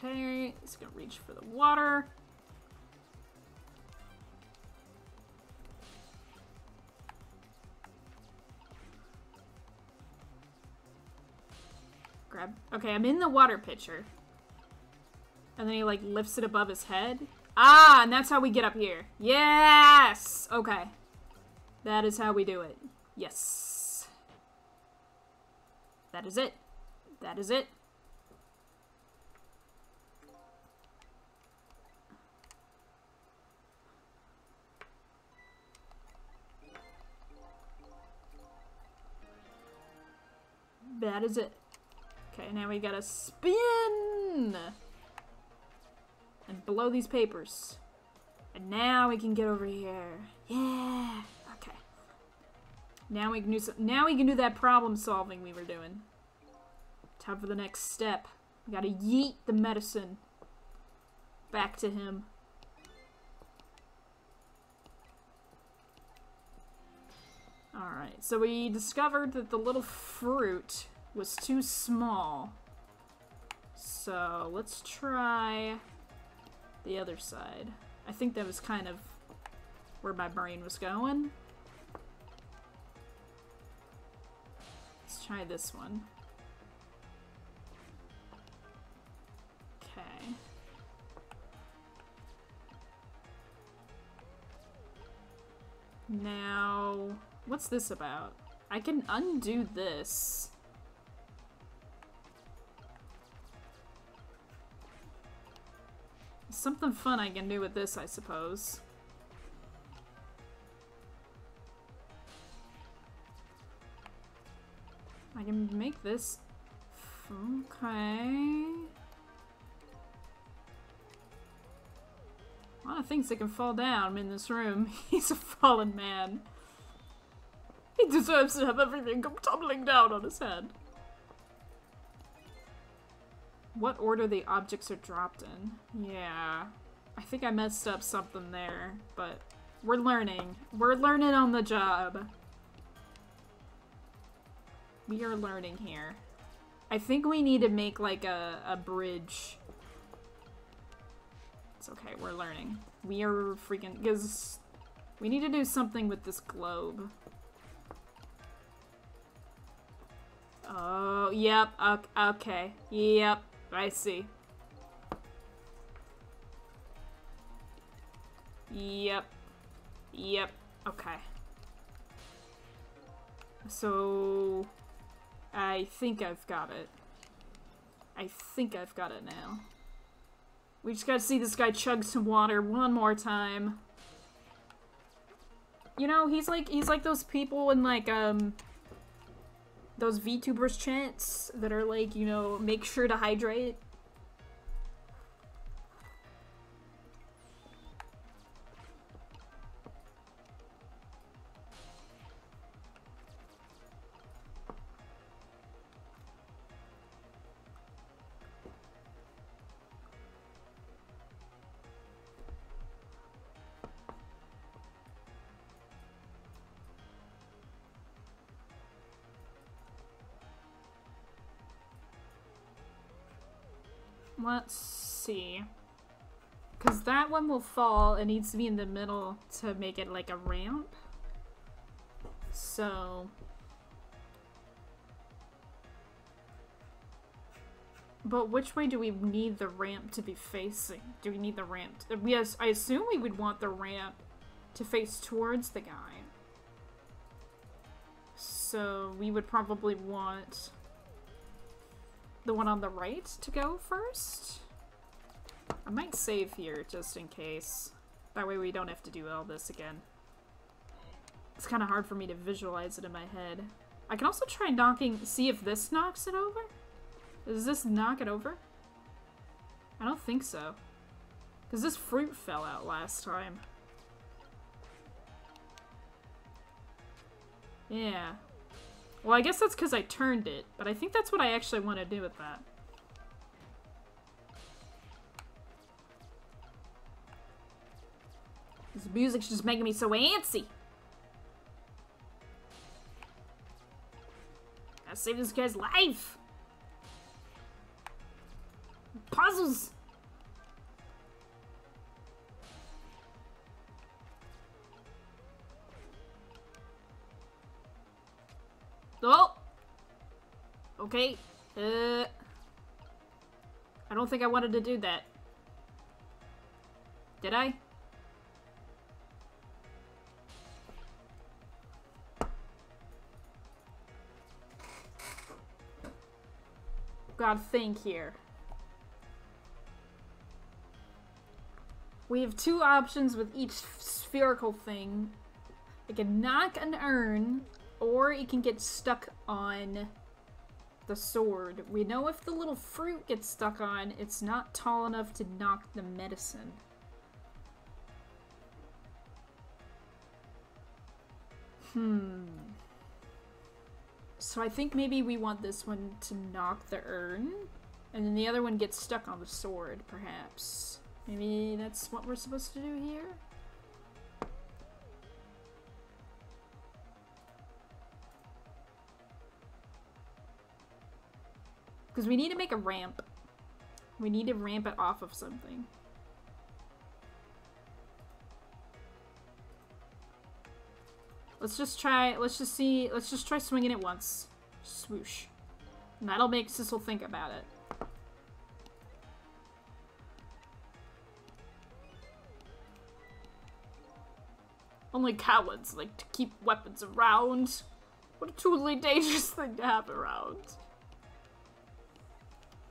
Okay, he's gonna reach for the water. Grab. Okay, I'm in the water pitcher. And then he like lifts it above his head. Ah, and that's how we get up here. Yes! Okay. That is how we do it. Yes. That is it. That is it. That is it. Okay, now we gotta spin! And blow these papers. And now we can get over here. Yeah! Okay. Now we can do that problem solving we were doing. Time for the next step. We gotta yeet the medicine back to him. Alright, so we discovered that the little fruit was too small. So let's try the other side. I think that was kind of where my brain was going. Let's try this one. Okay. Now, what's this about? I can undo this. Something fun I can do with this, I suppose. I can make this... Okay... A lot of things that can fall down in this room. He's a fallen man. He deserves to have everything come tumbling down on his head. What order the objects are dropped in? Yeah. I think I messed up something there, but we're learning. We're learning on the job. We are learning here. I think we need to make like a bridge. It's okay, we're learning. We are freaking... because we need to do something with this globe. Oh, yep, okay. Yep, I see. Yep. Yep, okay. So... I think I've got it. I think I've got it now. We just gotta see this guy chug some water one more time. You know, he's like those people in like, those VTubers chants that are like, you know, make sure to hydrate. Let's see. Because that one will fall. It needs to be in the middle to make it like a ramp. So... But which way do we need the ramp to be facing? Do we need the ramp? Yes, I assume we would want the ramp to face towards the guy. So we would probably want the one on the right to go first. I might save here just in case. That way we don't have to do all this again. It's kind of hard for me to visualize it in my head. I can also try knocking, see if this knocks it over. Does this knock it over? I don't think so. Because this fruit fell out last time. Yeah. Well, I guess that's because I turned it, but I think that's what I actually want to do with that. This music's just making me so antsy. Gotta save this guy's life. Puzzles. Oh! Okay. I don't think I wanted to do that. Did I? Gotta think here. We have two options with each spherical thing. It can knock an urn, or it can get stuck on the sword. We know if the little fruit gets stuck on, it's not tall enough to knock the medicine. So I think maybe we want this one to knock the urn, and then the other one gets stuck on the sword, perhaps. Maybe that's what we're supposed to do here? Because we need to make a ramp. We need to ramp it off of something. Let's just try swinging it once. Swoosh. And that'll make Sissle think about it. Only cowards like to keep weapons around. What a totally dangerous thing to have around.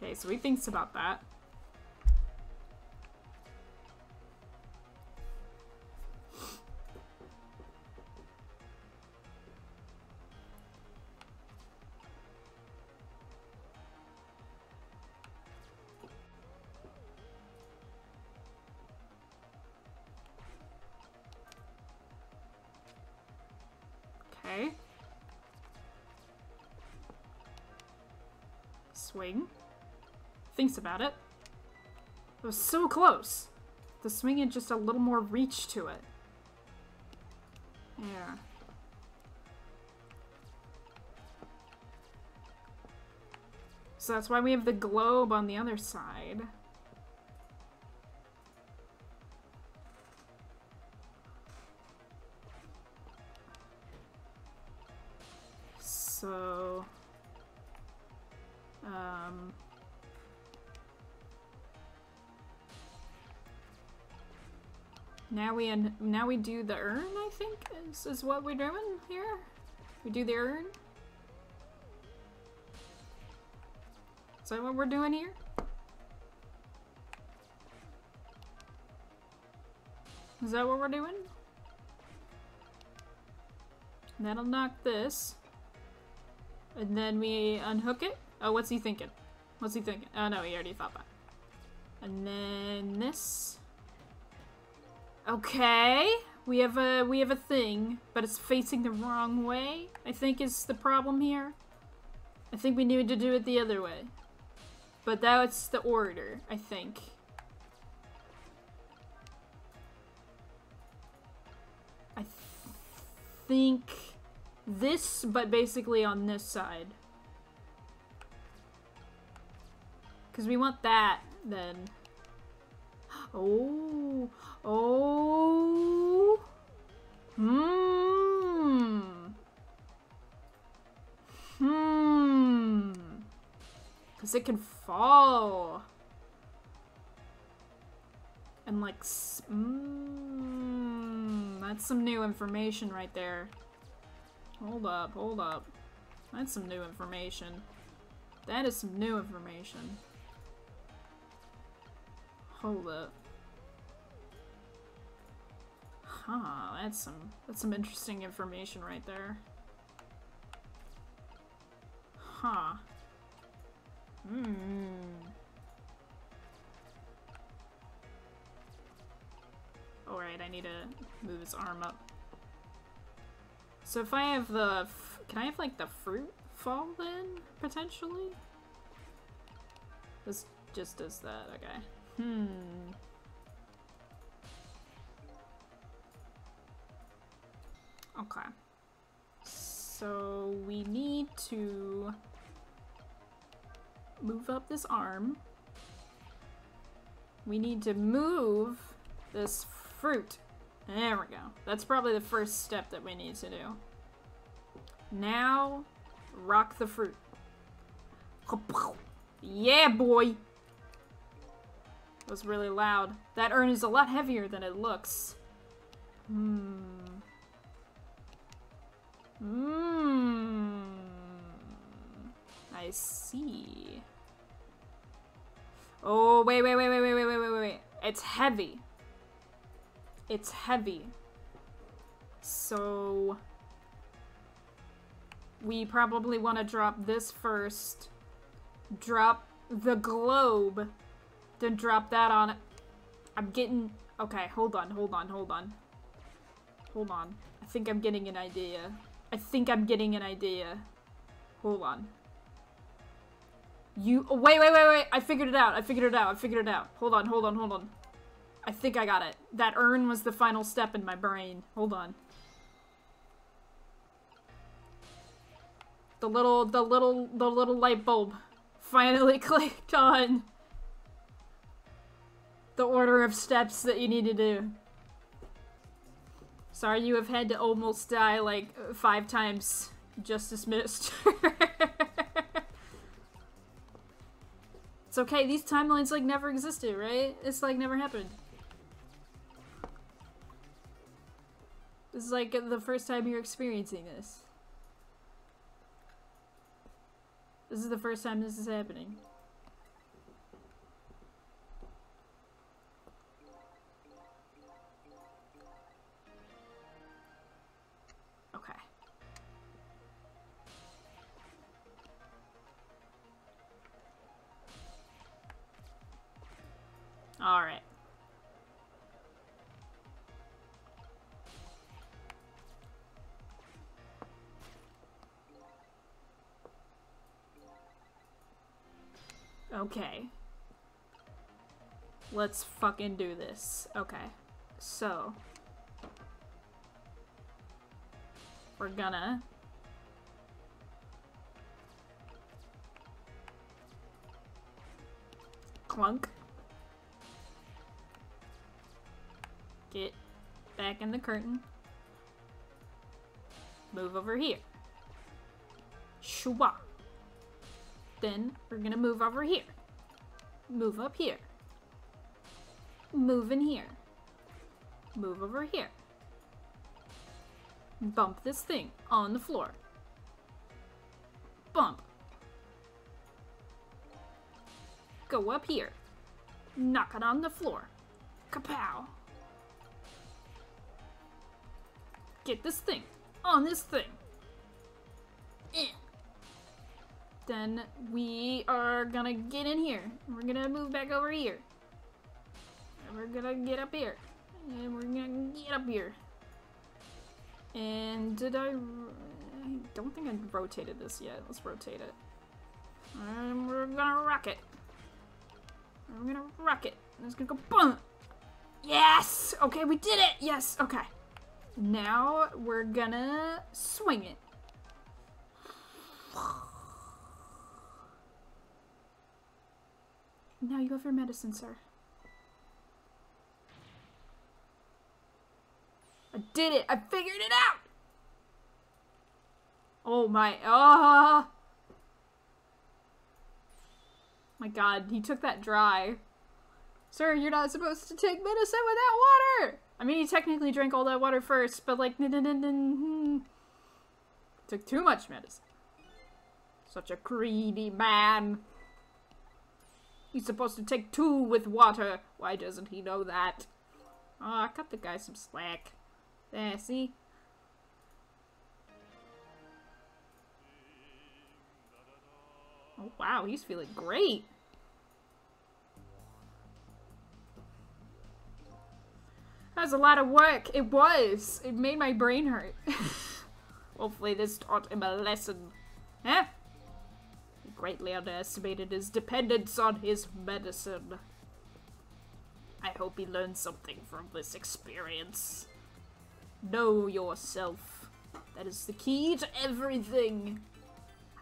Okay, so he thinks about that. Okay. Swing. Thinks about it. It was so close. The swing had just a little more reach to it. Yeah. So that's why we have the globe on the other side. So, now we do the urn, I think, is what we're doing here. We do the urn. Is that what we're doing here? Is that what we're doing? That'll knock this. And then we unhook it. Oh, what's he thinking? What's he thinking? Oh no, he already thought that. And then this. Okay, we have a thing, but it's facing the wrong way, I think is the problem here. I think we need to do it the other way. But that's the order, I think. I think this, but basically on this side. Because we want that, then. Oh. Oh. Because it can fall. And like, that's some new information right there. Hold up, hold up. That's some new information. That is some new information. Hold up. Huh, that's some interesting information right there. Huh. Alright, I need to move his arm up. So if I have the... Can I have, like, the fruit fall then, potentially? This just does that, okay. Okay. So we need to move up this arm. We need to move this fruit. There we go. That's probably the first step that we need to do. Now, rock the fruit. Yeah, boy! That was really loud. That urn is a lot heavier than it looks. I see. Oh, wait. It's heavy. It's heavy. So we probably want to drop this first. Drop the globe. Then drop that on it. I'm getting... Okay, hold on. I think I'm getting an idea. Hold on. Wait. I figured it out. Hold on. I think I got it. That urn was the final step in my brain. Hold on. The little light bulb finally clicked on. the order of steps that you need to do. Sorry you have had to almost die like 5 times. Justice Minister. It's okay, these timelines like never existed, right? It's like never happened. This is like the first time you're experiencing this. This is the first time this is happening. Okay. All right. Okay. Let's fucking do this. Okay. So. We're gonna. Clunk. Get back in the curtain. Move over here. Shwa. Then we're gonna move over here. Move up here. Move in here. Move over here. Bump this thing on the floor. Bump. Go up here. Knock it on the floor. Kapow. Get this thing on this thing. Then we are gonna get in here. We're gonna move back over here. And we're gonna get up here. And we're gonna get up here. And did I don't think I rotated this yet. Let's rotate it. And we're gonna rock it. And we're gonna rock it. And it's gonna go boom. Yes! Okay, we did it! Yes, okay. Now we're gonna swing it. Now you have your medicine, sir. I did it! I figured it out! Oh my, my god, he took that dry. Sir, you're not supposed to take medicine without water! I mean, he technically drank all that water first, but like, took too much medicine. Such a greedy man. He's supposed to take 2 with water. Why doesn't he know that? Oh, cut the guy some slack. There, see? Oh, wow, he's feeling great. That was a lot of work. It was. It made my brain hurt. Hopefully this taught him a lesson. Huh? He greatly underestimated his dependence on his medicine. I hope he learned something from this experience. Know yourself. That is the key to everything.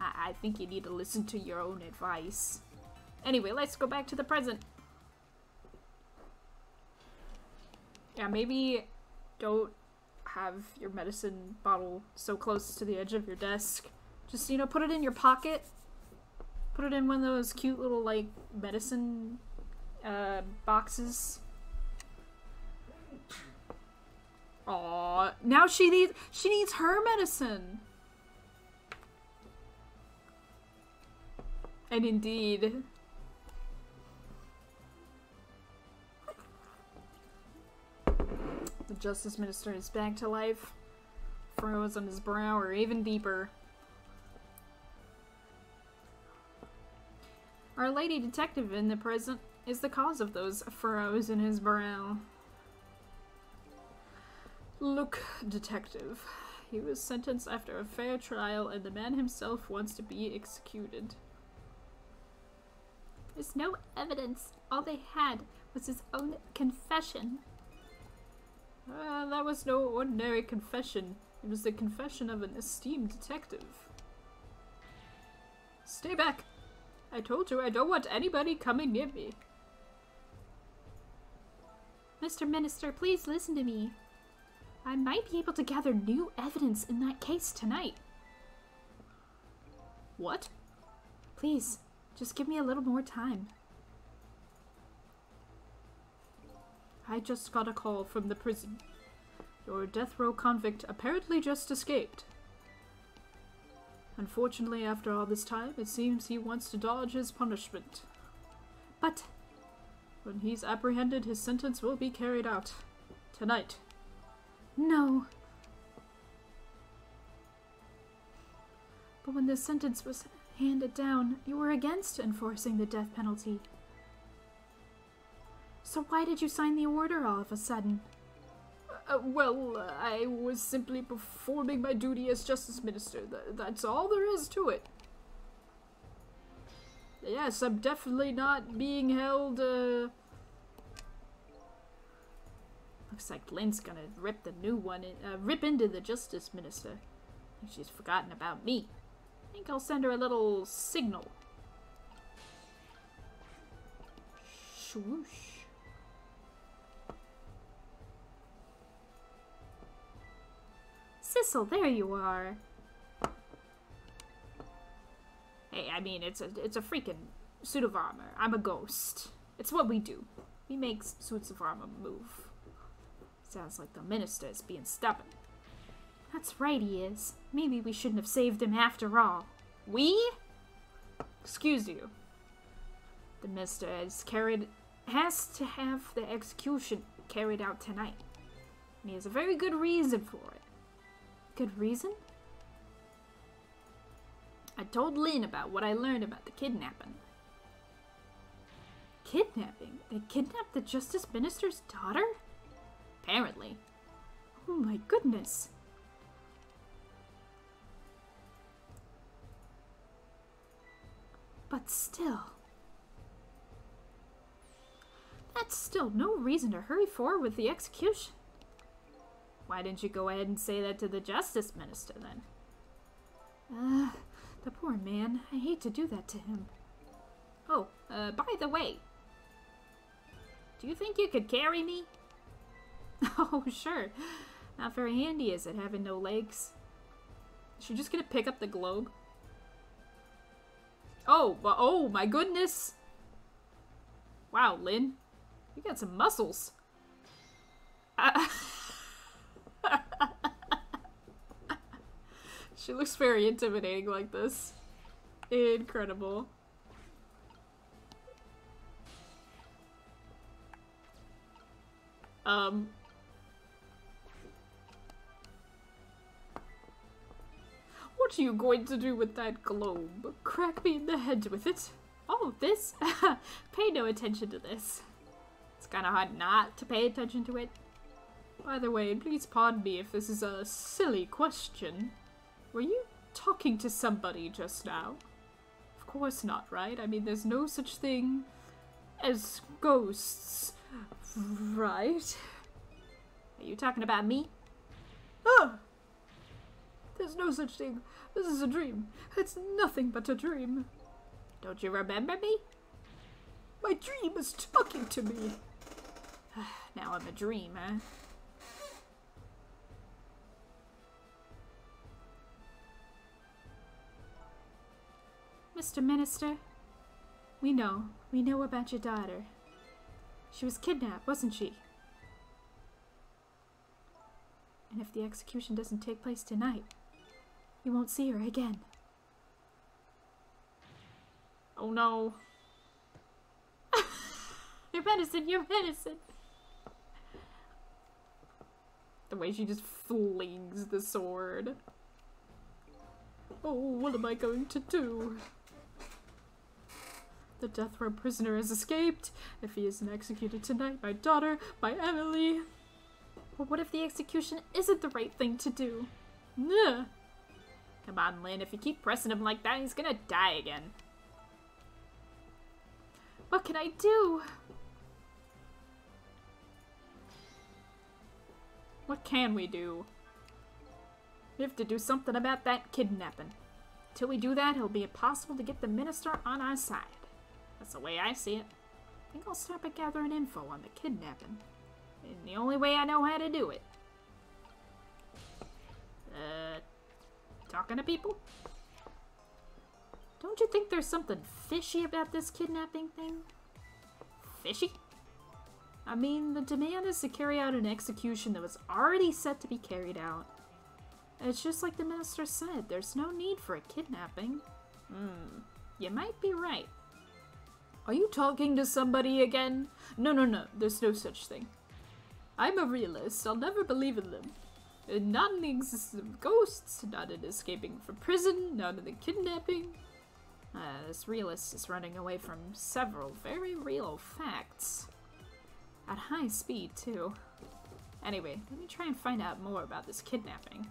I think you need to listen to your own advice. Anyway, let's go back to the present. Yeah, maybe don't have your medicine bottle so close to the edge of your desk. Just, you know, put it in your pocket. Put it in one of those cute little, like, medicine boxes. Aww, now she needs her medicine. And indeed. The Justice Minister is back to life. Furrows on his brow are even deeper. Our lady detective in the present is the cause of those furrows in his brow. Look, detective. He was sentenced after a fair trial and the man himself wants to be executed. There's no evidence. All they had was his own confession. That was no ordinary confession. It was the confession of an esteemed detective. Stay back! I told you I don't want anybody coming near me. Mr. Minister, please listen to me. I might be able to gather new evidence in that case tonight. What? Please, just give me a little more time. I just got a call from the prison. Your death row convict apparently just escaped. Unfortunately, after all this time, it seems he wants to dodge his punishment. But when he's apprehended, his sentence will be carried out. Tonight. No. But when the sentence was handed down, you were against enforcing the death penalty. So why did you sign the order all of a sudden? I was simply performing my duty as Justice Minister. That's all there is to it. Yes, I'm definitely not being held, Looks like Lynn's gonna rip the new one, rip into the Justice Minister. I think she's forgotten about me. I think I'll send her a little signal. Swoosh. Sissle, there you are. Hey, I mean, it's a freaking suit of armor. I'm a ghost. It's what we do. We make suits of armor move. Sounds like the minister is being stubborn. That's right, he is. Maybe we shouldn't have saved him after all. We? Excuse you. The minister has to have the execution carried out tonight. And he has a very good reason for it. Good reason? I told Lynn about what I learned about the kidnapping. Kidnapping? They kidnapped the Justice Minister's daughter? Apparently. Oh my goodness. But still. That's still no reason to hurry forward with the execution. Why didn't you go ahead and say that to the Justice Minister then? The poor man. I hate to do that to him. Oh, by the way. Do you think you could carry me? Oh, sure. Not very handy, is it, having no legs? Is she just gonna pick up the globe? Oh my goodness! Wow, Lynn. You got some muscles. She looks very intimidating like this. Incredible. What are you going to do with that globe? Crack me in the head with it? Oh, this? Pay no attention to this. It's kind of hard not to pay attention to it. By the way, please pardon me if this is a silly question. Were you talking to somebody just now? Of course not, right? I mean, there's no such thing as ghosts, right? Are you talking about me? Ah! There's no such thing. This is a dream. It's nothing but a dream. Don't you remember me? My dream is talking to me. Now I'm a dream, huh? Mr. Minister, we know about your daughter. She was kidnapped, wasn't she? And if the execution doesn't take place tonight, you won't see her again. Oh no. You're medicine, you're medicine. The way she just flings the sword. Oh, what am I going to do? The death row prisoner has escaped. If he isn't executed tonight, my daughter, my Emily. But what if the execution isn't the right thing to do? Ugh. Come on, Lynn. If you keep pressing him like that, he's gonna die again. What can I do? What can we do? We have to do something about that kidnapping. Till we do that, it'll be impossible to get the minister on our side. That's the way I see it. I think I'll start by gathering info on the kidnapping. And the only way I know how to do it. Talking to people? Don't you think there's something fishy about this kidnapping thing? Fishy? I mean, the demand is to carry out an execution that was already set to be carried out. It's just like the minister said, there's no need for a kidnapping. You might be right. Are you talking to somebody again? No, there's no such thing. I'm a realist, I'll never believe in them. Not in the existence of ghosts, not in escaping from prison, not in the kidnapping. This realist is running away from several very real facts. At high speed, too. Anyway, let me try and find out more about this kidnapping.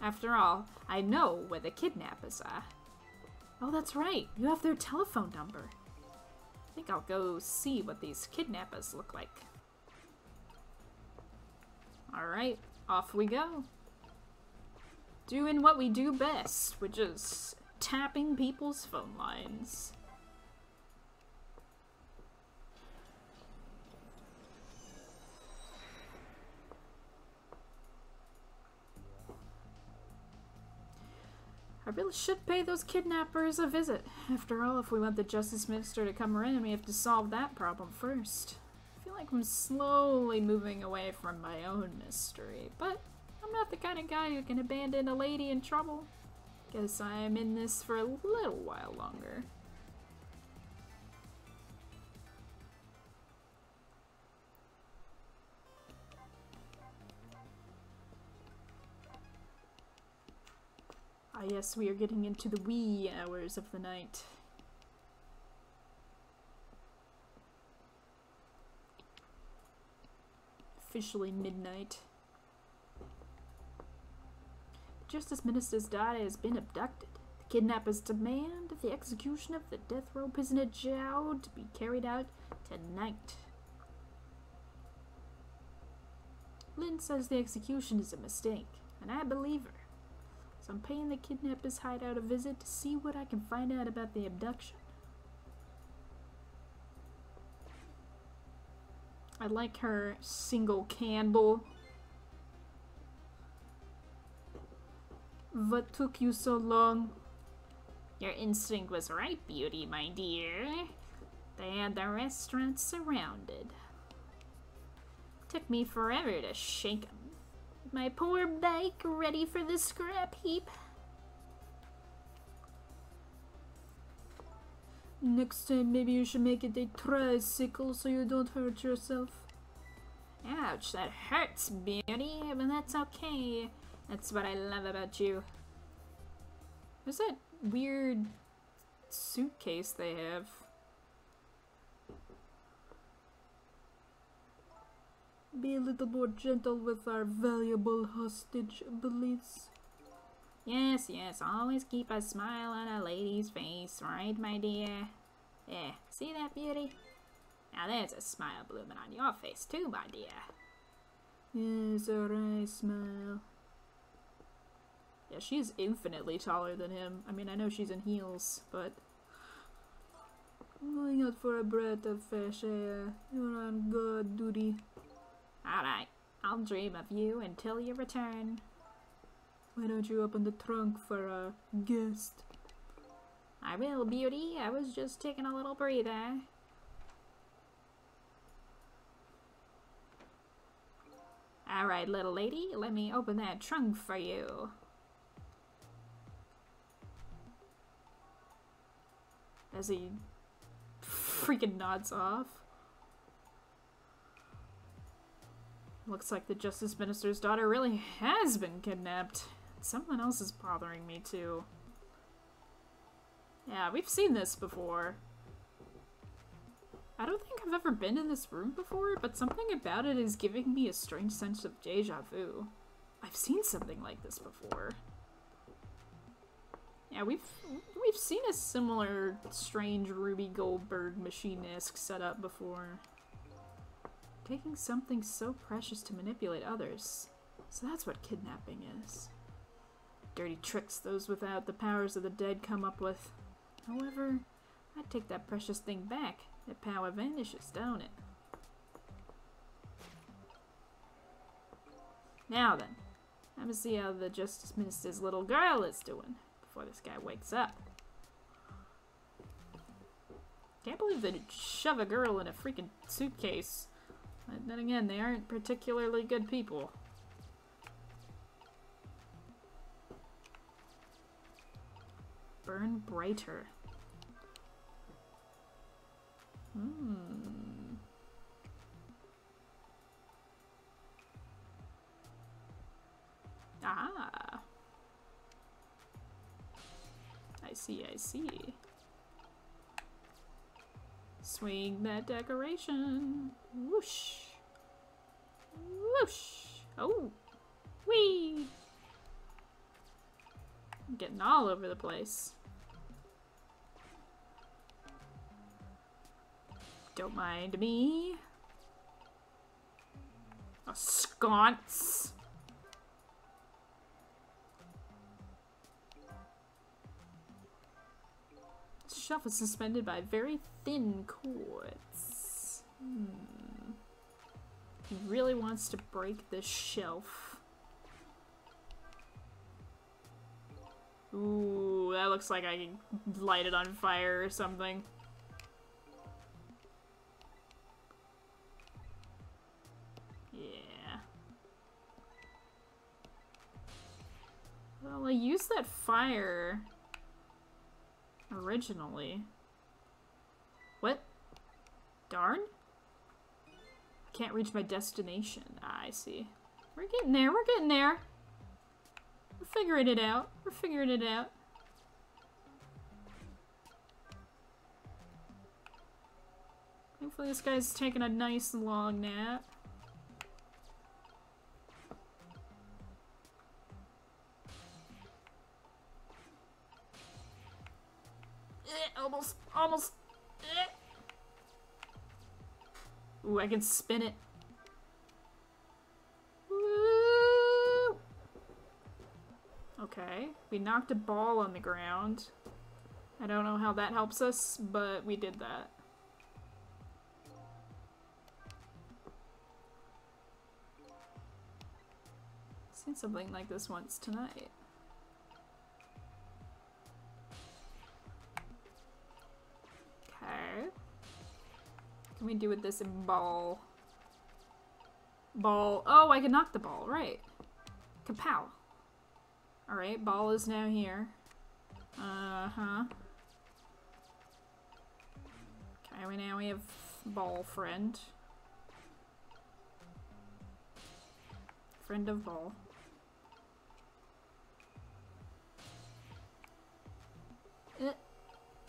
After all, I know where the kidnappers are. Oh, that's right, you have their telephone number. I think I'll go see what these kidnappers look like. Alright, off we go. Doing what we do best, which is tapping people's phone lines. I really should pay those kidnappers a visit. After all, if we want the Justice Minister to come around, we have to solve that problem first. I feel like I'm slowly moving away from my own mystery, but I'm not the kind of guy who can abandon a lady in trouble. Guess I'm in this for a little while longer. Ah yes, we are getting into the wee hours of the night. Officially midnight. The Justice Minister's daughter has been abducted. The kidnappers demand the execution of the death row prisoner Zhao to be carried out tonight. Lin says the execution is a mistake, and I believe her. So I'm paying the kidnappers' hideout a visit to see what I can find out about the abduction. I like her single candle. What took you so long? Your instinct was right, Beauty, my dear. They had the restaurant surrounded. Took me forever to shake 'em. My poor bike ready for the scrap heap. Next time, maybe you should make it a tricycle so you don't hurt yourself. Ouch, that hurts, Beauty, but that's okay. That's what I love about you. What's that weird suitcase they have? Be a little more gentle with our valuable hostage, please. Yes, always keep a smile on a lady's face, right, my dear? Yeah, see that, Beauty? Now there's a smile blooming on your face too, my dear. Yes, alright, smile. Yeah, she's infinitely taller than him. I mean, I know she's in heels, but... I'm going out for a breath of fresh air. You're on guard duty. Alright, I'll dream of you until you return. Why don't you open the trunk for our guest? I will, Beauty. I was just taking a little breather. Alright, little lady, let me open that trunk for you. As he freaking nods off. Looks like the Justice Minister's daughter really has been kidnapped. Someone else is bothering me too. Yeah, we've seen this before. I don't think I've ever been in this room before, but something about it is giving me a strange sense of deja vu. I've seen something like this before. Yeah, we've seen a similar strange Ruby Goldberg machine-esque setup before. Taking something so precious to manipulate others. So that's what kidnapping is. Dirty tricks those without the powers of the dead come up with. However, I'd take that precious thing back. That power vanishes, don't it? Now then, I'm gonna see how the Justice Minister's little girl is doing before this guy wakes up. Can't believe they shove a girl in a freaking suitcase. But then again, they aren't particularly good people. Burn brighter. Ah. I see, I see. Swing that decoration. Whoosh. Whoosh. Oh. Whee. I'm getting all over the place. Don't mind me. A sconce. This shelf is suspended by very thin cords. He really wants to break this shelf. Ooh, that looks like I can light it on fire or something. Yeah. Well, I used that fire originally. What? Darn? Can't reach my destination. Ah, I see. We're getting there, we're getting there. We're figuring it out. We're figuring it out. Hopefully this guy's taking a nice long nap. Almost. Ooh, I can spin it. Woo! Okay, we knocked a ball on the ground. I don't know how that helps us, but we did that. I've seen something like this once tonight. Okay. What can we do with this ball? Ball. Oh, I can knock the ball, right. Kapow. Alright, ball is now here. Uh-huh. Okay, now we have ball friend. Friend of ball.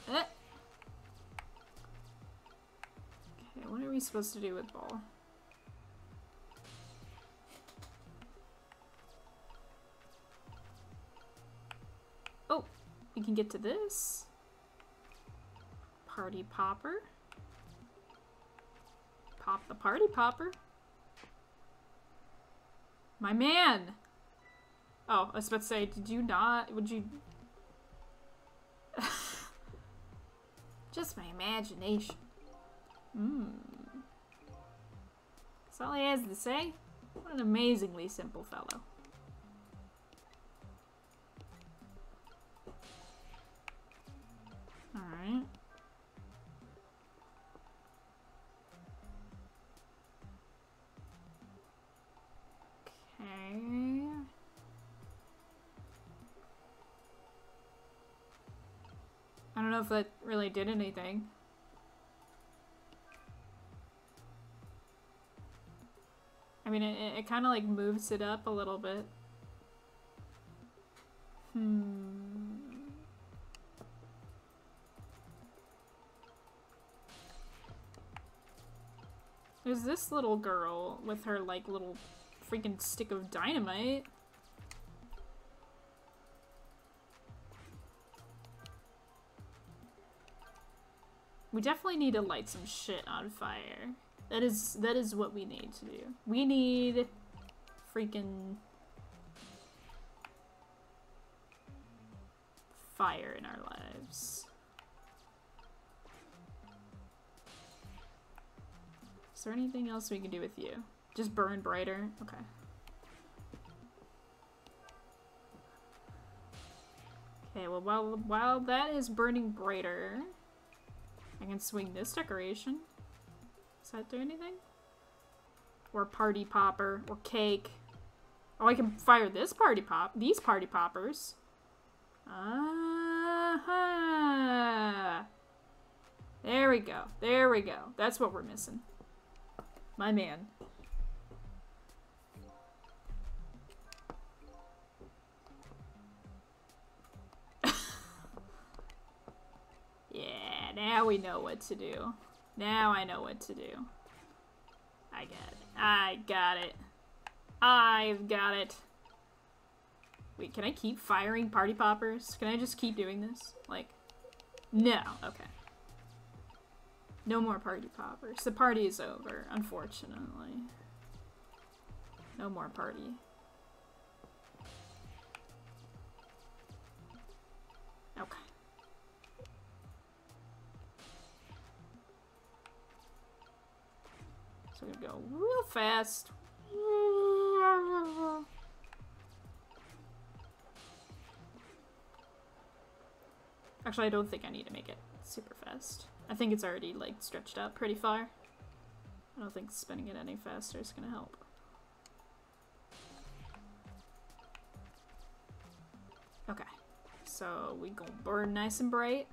Okay, what are we supposed to do with ball? Oh, we can get to this. Party popper. Pop the party popper. My man! Oh, I was about to say, did you not? Would you... Just my imagination. That's all he has to say. What an amazingly simple fellow. Alright. Okay. I don't know if that really did anything. I mean, it kind of like moves it up a little bit. There's this little girl with her like little freaking stick of dynamite. We definitely need to light some shit on fire. That is what we need to do. We need freaking fire in our lives. Is there anything else we can do with you? Just burn brighter? Okay. Okay, well, while that is burning brighter, I can swing this decoration. Does that do anything? Or party popper, or cake. Oh, I can fire this these party poppers. There we go. There we go. That's what we're missing. My man. Yeah, now we know what to do. Now I know what to do. I got it. I got it. I've got it. Wait, can I keep firing party poppers? Can I just keep doing this? Like, no. Okay. No more party poppers. The party is over, unfortunately. No more party. Okay. So we're gonna go real fast. Actually, I don't think I need to make it super fast. I think it's already, like, stretched out pretty far. I don't think spinning it any faster is gonna help. Okay. So we gonna burn nice and bright.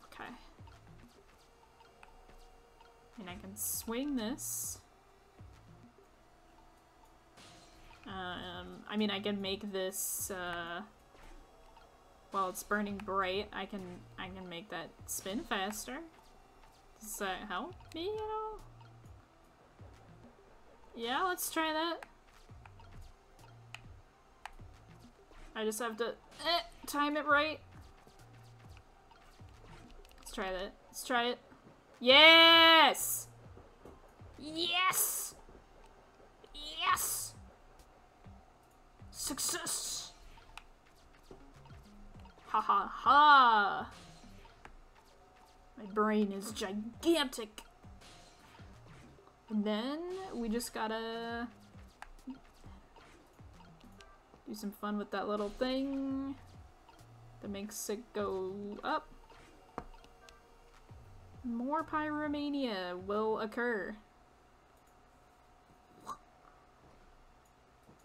Okay. And I can swing this. I mean, I can make this, while it's burning bright, I can make that spin faster. Does that help me at all? Yeah, let's try that. I just have to time it right. Let's try that. Let's try it. Yes! Yes! Yes! Success! Ha ha ha! My brain is gigantic. And then we just gotta do some fun with that little thing that makes it go up. More pyromania will occur.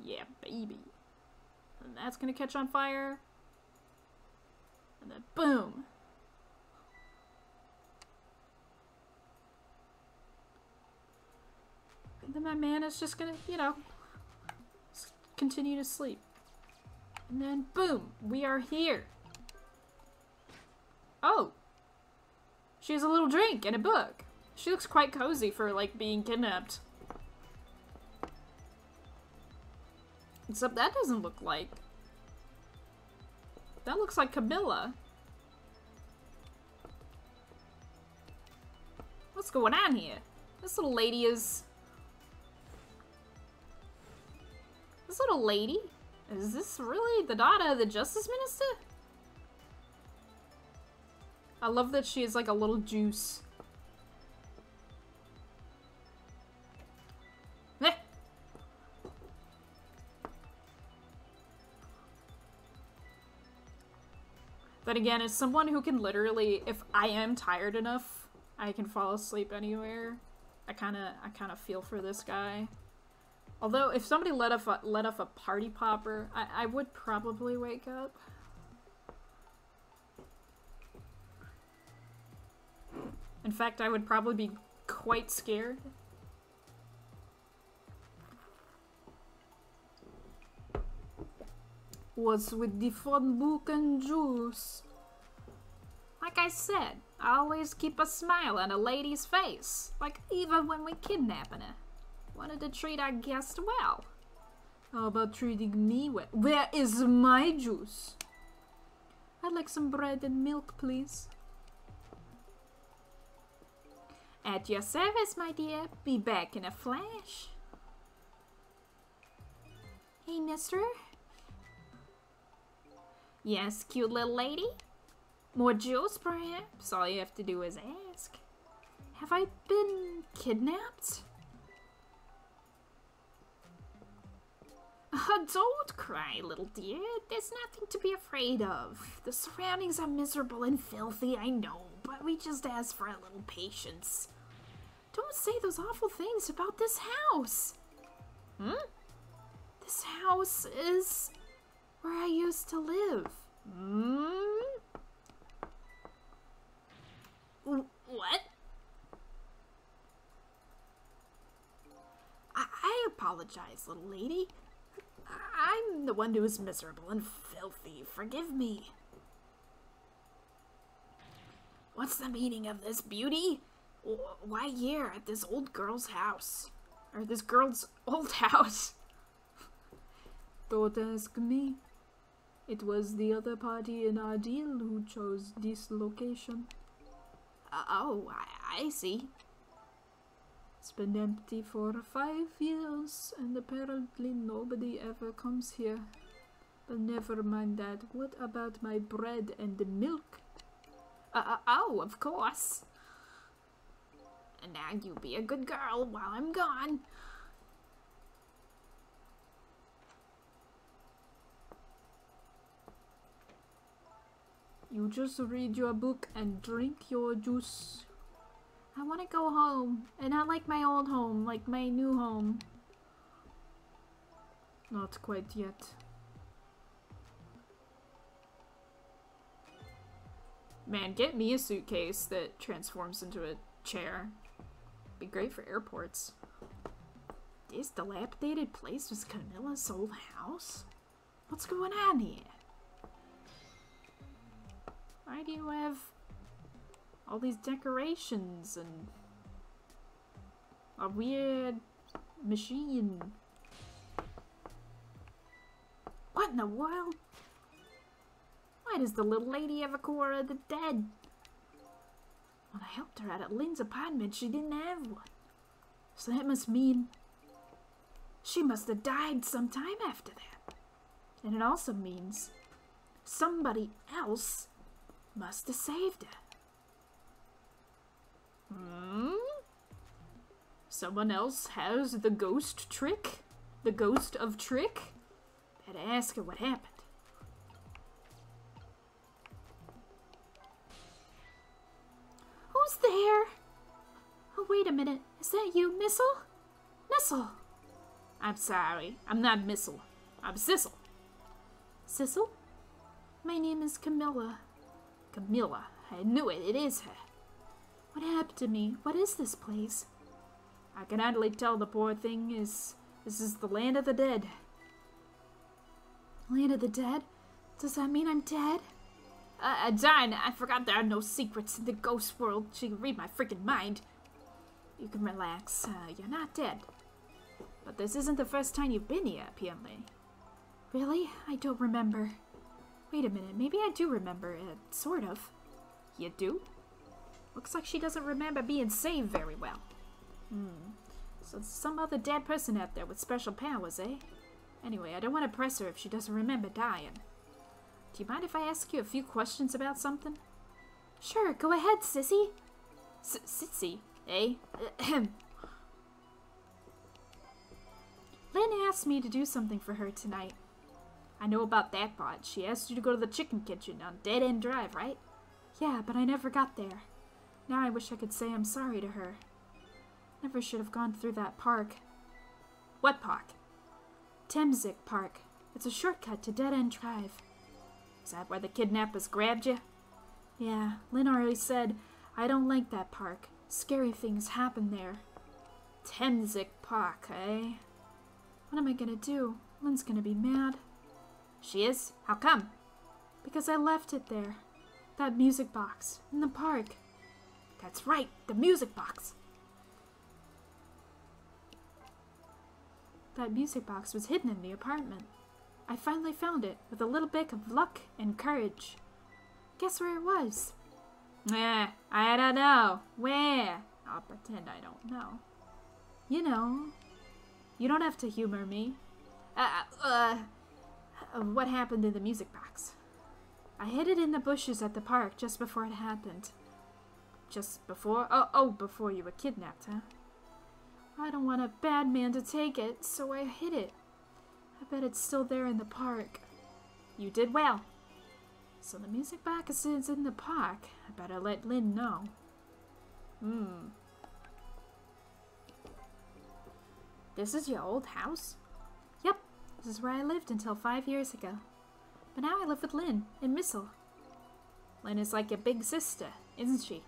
Yeah, baby. And that's gonna catch on fire. And then boom! And then my man is just gonna, you know, continue to sleep. And then boom! We are here! Oh! She has a little drink and a book. She looks quite cozy for, like, being kidnapped. Except that doesn't look like... That looks like Camilla. What's going on here? This little lady is... This little lady? Is this really the daughter of the Justice Minister? I love that she is like a little juice. Eh. But again, as someone who can literally, if I am tired enough, I can fall asleep anywhere. I kind of feel for this guy. Although, if somebody let off a party popper, I would probably wake up. In fact, I would probably be quite scared. What's with the fun book and juice? Like I said, I always keep a smile on a lady's face. Like, even when we're kidnapping her. Wanted to treat our guest well. How about treating me well? Where is my juice? I'd like some bread and milk, please. At your service, my dear. Be back in a flash. Hey, mister. Yes, cute little lady? More juice, perhaps? All you have to do is ask. Have I been kidnapped? Don't cry, little dear. There's nothing to be afraid of. The surroundings are miserable and filthy, I know, but we just ask for a little patience. Don't say those awful things about this house. Hmm? This house is where I used to live. Hmm? What? I apologize, little lady. I'm the one who is miserable and filthy. Forgive me. What's the meaning of this, beauty? Why here at this old girl's house? Or this girl's old house? Don't ask me. It was the other party in our deal who chose this location. Oh, I see. It's been empty for 5 years, and apparently nobody ever comes here. But never mind that. What about my bread and the milk? Oh, of course. And now you be a good girl while I'm gone. You just read your book and drink your juice. I want to go home, and not like my old home, like my new home. Not quite yet. Man, get me a suitcase that transforms into a chair. Be great for airports. This dilapidated place was Camilla's old house? What's going on here? Why do you have all these decorations and a weird machine? What in the world? Why does the little lady have a core of the dead? When I helped her out at Lynn's apartment, she didn't have one. So that must mean she must have died sometime after that. And it also means somebody else must have saved her. Someone else has the ghost trick? The ghost of trick? Better ask her what happened. Who's there? Oh, wait a minute. Is that you, Missile? Missile! I'm sorry. I'm not Missile. I'm Sissle. Sissle? My name is Camilla. Camilla. I knew it. It is her. What happened to me? What is this place? I can hardly tell, the poor thing. This is the land of the dead. Land of the dead? Does that mean I'm dead? Darn, I forgot there are no secrets in the ghost world. She can read my freaking mind. You can relax. You're not dead. But this isn't the first time you've been here, apparently. Really? I don't remember. Wait a minute, maybe I do remember. Sort of. You do? Looks like she doesn't remember being saved very well. So there's some other dead person out there with special powers, eh? Anyway, I don't want to press her if she doesn't remember dying. Do you mind if I ask you a few questions about something? Sure, go ahead, sissy. Sissy, eh? Lynn asked me to do something for her tonight. I know about that part. She asked you to go to the chicken kitchen on Dead End Drive, right? Yeah, but I never got there. Now I wish I could say I'm sorry to her. Never should have gone through that park. What park? Temzik Park. It's a shortcut to Dead End Drive. Is that where the kidnappers grabbed you? Yeah, Lynn already said, I don't like that park. Scary things happen there. Temzik Park, eh? What am I gonna do? Lynn's gonna be mad. She is? How come? Because I left it there. That music box. In the park. That's right, the music box. That music box was hidden in the apartment. I finally found it, with a little bit of luck and courage. Guess where it was? I don't know. Where? I'll pretend I don't know. You know. You don't have to humor me. What happened in the music box? I hid it in the bushes at the park just before it happened. Just before? Before you were kidnapped, huh? I don't want a bad man to take it, so I hid it. I bet it's still there in the park. You did well. So the music box is in the park. I better let Lynn know. This is your old house? Yep, this is where I lived until 5 years ago. But now I live with Lynn in Sissle. Lynn is like your big sister, isn't she?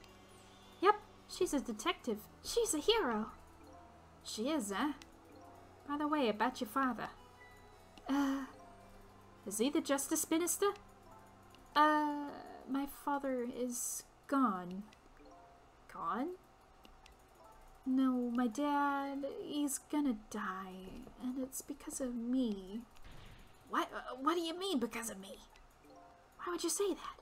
Yep, she's a detective. She's a hero. She is, eh? By the way, about your father. Is he the Justice Minister? My father is gone. Gone? No, my dad, he's gonna die, and it's because of me. What do you mean, because of me? Why would you say that?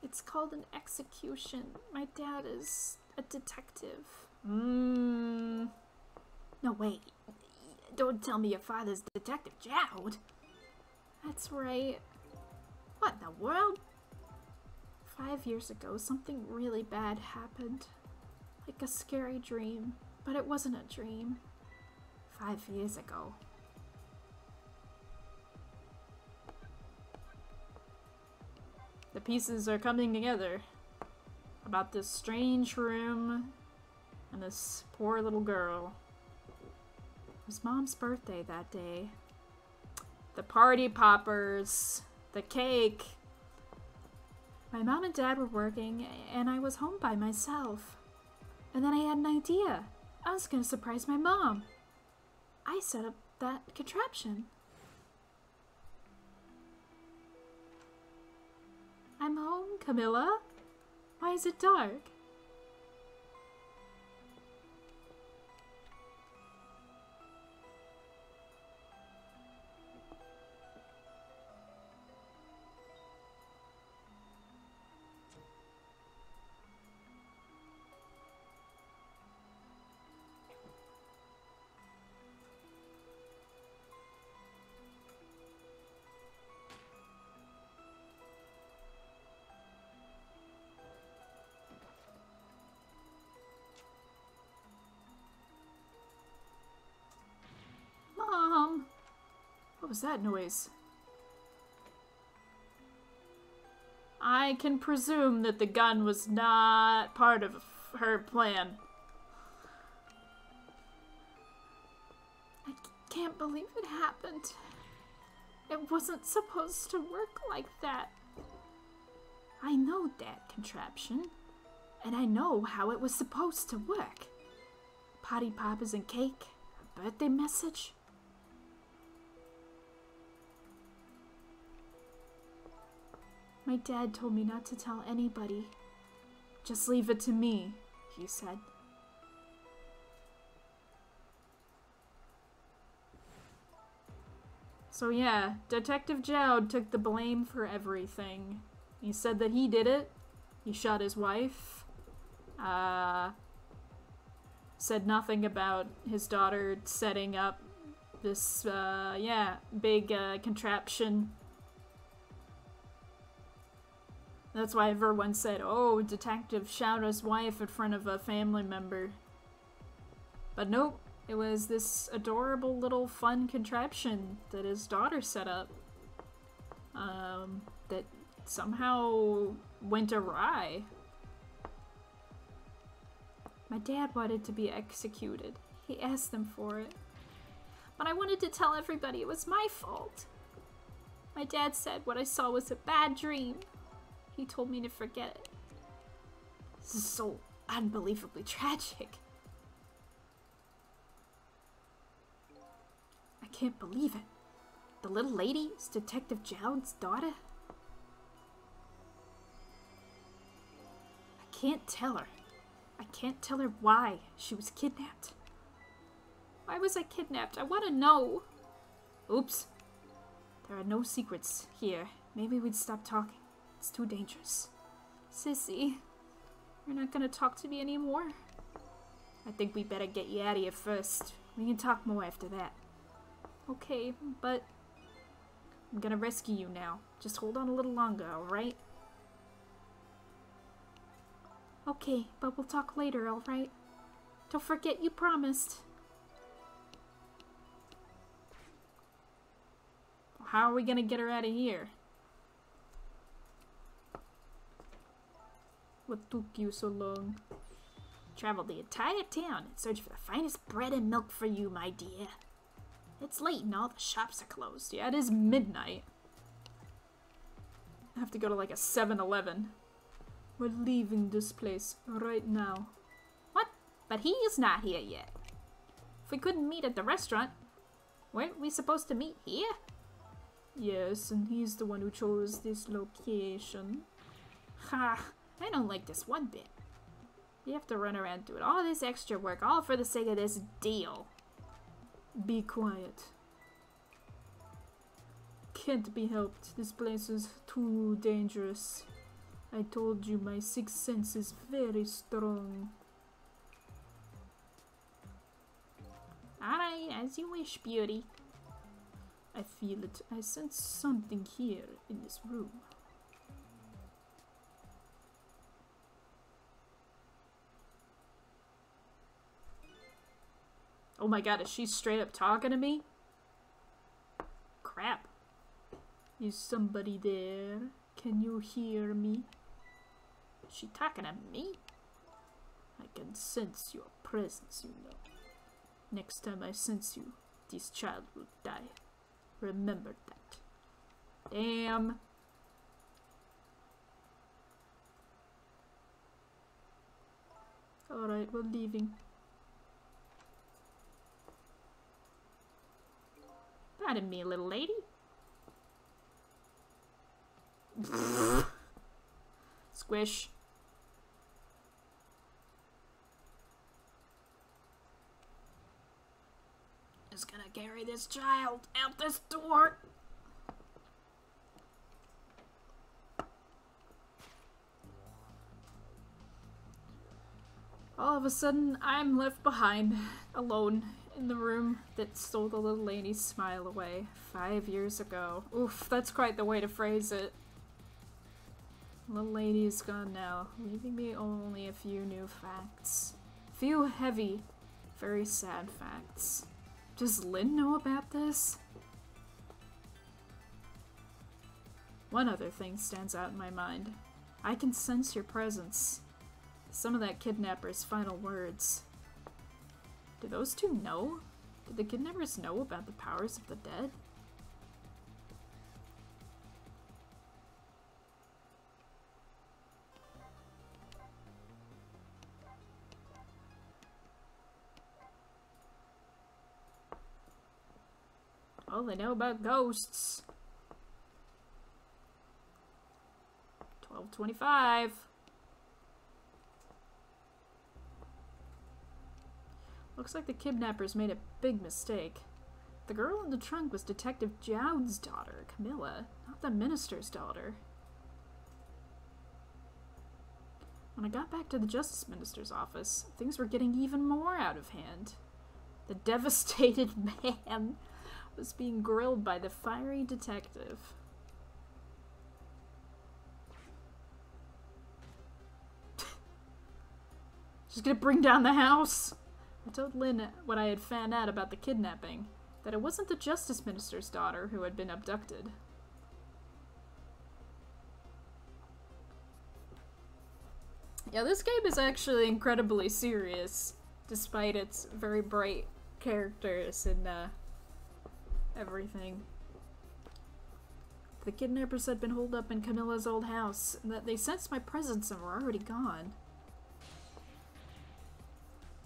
It's called an execution. My dad is a detective. No, wait. Don't tell me your father's Detective Jowd. That's right. What in the world? 5 years ago, something really bad happened. Like a scary dream. But it wasn't a dream. 5 years ago. The pieces are coming together. About this strange room and this poor little girl. It was Mom's birthday that day. The party poppers, the cake. My mom and dad were working, and I was home by myself. And then I had an idea. I was gonna surprise my mom. I set up that contraption. I'm home, Camilla. Why is it dark? Mom! What was that noise? I can presume that the gun was not part of her plan. I can't believe it happened. It wasn't supposed to work like that. I know that contraption, and I know how it was supposed to work. Party poppers and cake, a birthday message. My dad told me not to tell anybody. Just leave it to me, he said. So yeah, Detective Jowd took the blame for everything. He said that he did it. He shot his wife. Said nothing about his daughter setting up this, big contraption. That's why everyone said, oh, Detective shot his wife in front of a family member. But nope, it was this adorable little fun contraption that his daughter set up. That somehow went awry. My dad wanted to be executed. He asked them for it. But I wanted to tell everybody it was my fault. My dad said what I saw was a bad dream. He told me to forget it. This is so unbelievably tragic. I can't believe it. The little lady is Detective Jowd's daughter? I can't tell her. I can't tell her why she was kidnapped. Why was I kidnapped? I want to know. Oops. There are no secrets here. Maybe we'd stop talking. It's too dangerous. Sissy, you're not gonna talk to me anymore? I think we better get you out of here first. We can talk more after that. Okay, but I'm gonna rescue you now. Just hold on a little longer, alright? Okay, but we'll talk later, alright? Don't forget you promised. How are we gonna get her out of here? What took you so long? Traveled the entire town in search for the finest bread and milk for you, my dear. It's late and all the shops are closed. Yeah, it is midnight. I have to go to like a 7-Eleven. We're leaving this place right now. What? But he is not here yet. If we couldn't meet at the restaurant, weren't we supposed to meet here? Yes, and he's the one who chose this location. Ha! I don't like this one bit. You have to run around doing all this extra work, all for the sake of this deal. Be quiet. Can't be helped. This place is too dangerous. I told you my sixth sense is very strong. Alright, as you wish, beauty. I feel it. I sense something here in this room. Oh my god, is she straight up talking to me? Crap. Is somebody there? Can you hear me? Is she talking to me? I can sense your presence, you know. Next time I sense you, this child will die. Remember that. Damn. Alright, we're leaving. Pardon me, little lady. Squish. Just gonna carry this child out this door. All of a sudden, I'm left behind, alone, in the room that stole the little lady's smile away 5 years ago. Oof, that's quite the way to phrase it. Little lady is gone now, leaving me only a few new facts. Few heavy, very sad facts. Does Lynn know about this? One other thing stands out in my mind. I can sense your presence. Some of that kidnapper's final words. Do those two know? Did the kidnappers know about the powers of the dead? Oh, they know about ghosts. 12:25. Looks like the kidnappers made a big mistake. The girl in the trunk was Detective Jowd's daughter, Camilla, not the minister's daughter. When I got back to the Justice Minister's office, things were getting even more out of hand. The devastated man was being grilled by the fiery detective. She's gonna bring down the house! I told Lynn what I had found out about the kidnapping, that it wasn't the Justice Minister's daughter who had been abducted. Yeah, this game is actually incredibly serious, despite its very bright characters and everything. The kidnappers had been holed up in Camilla's old house, and that they sensed my presence and were already gone.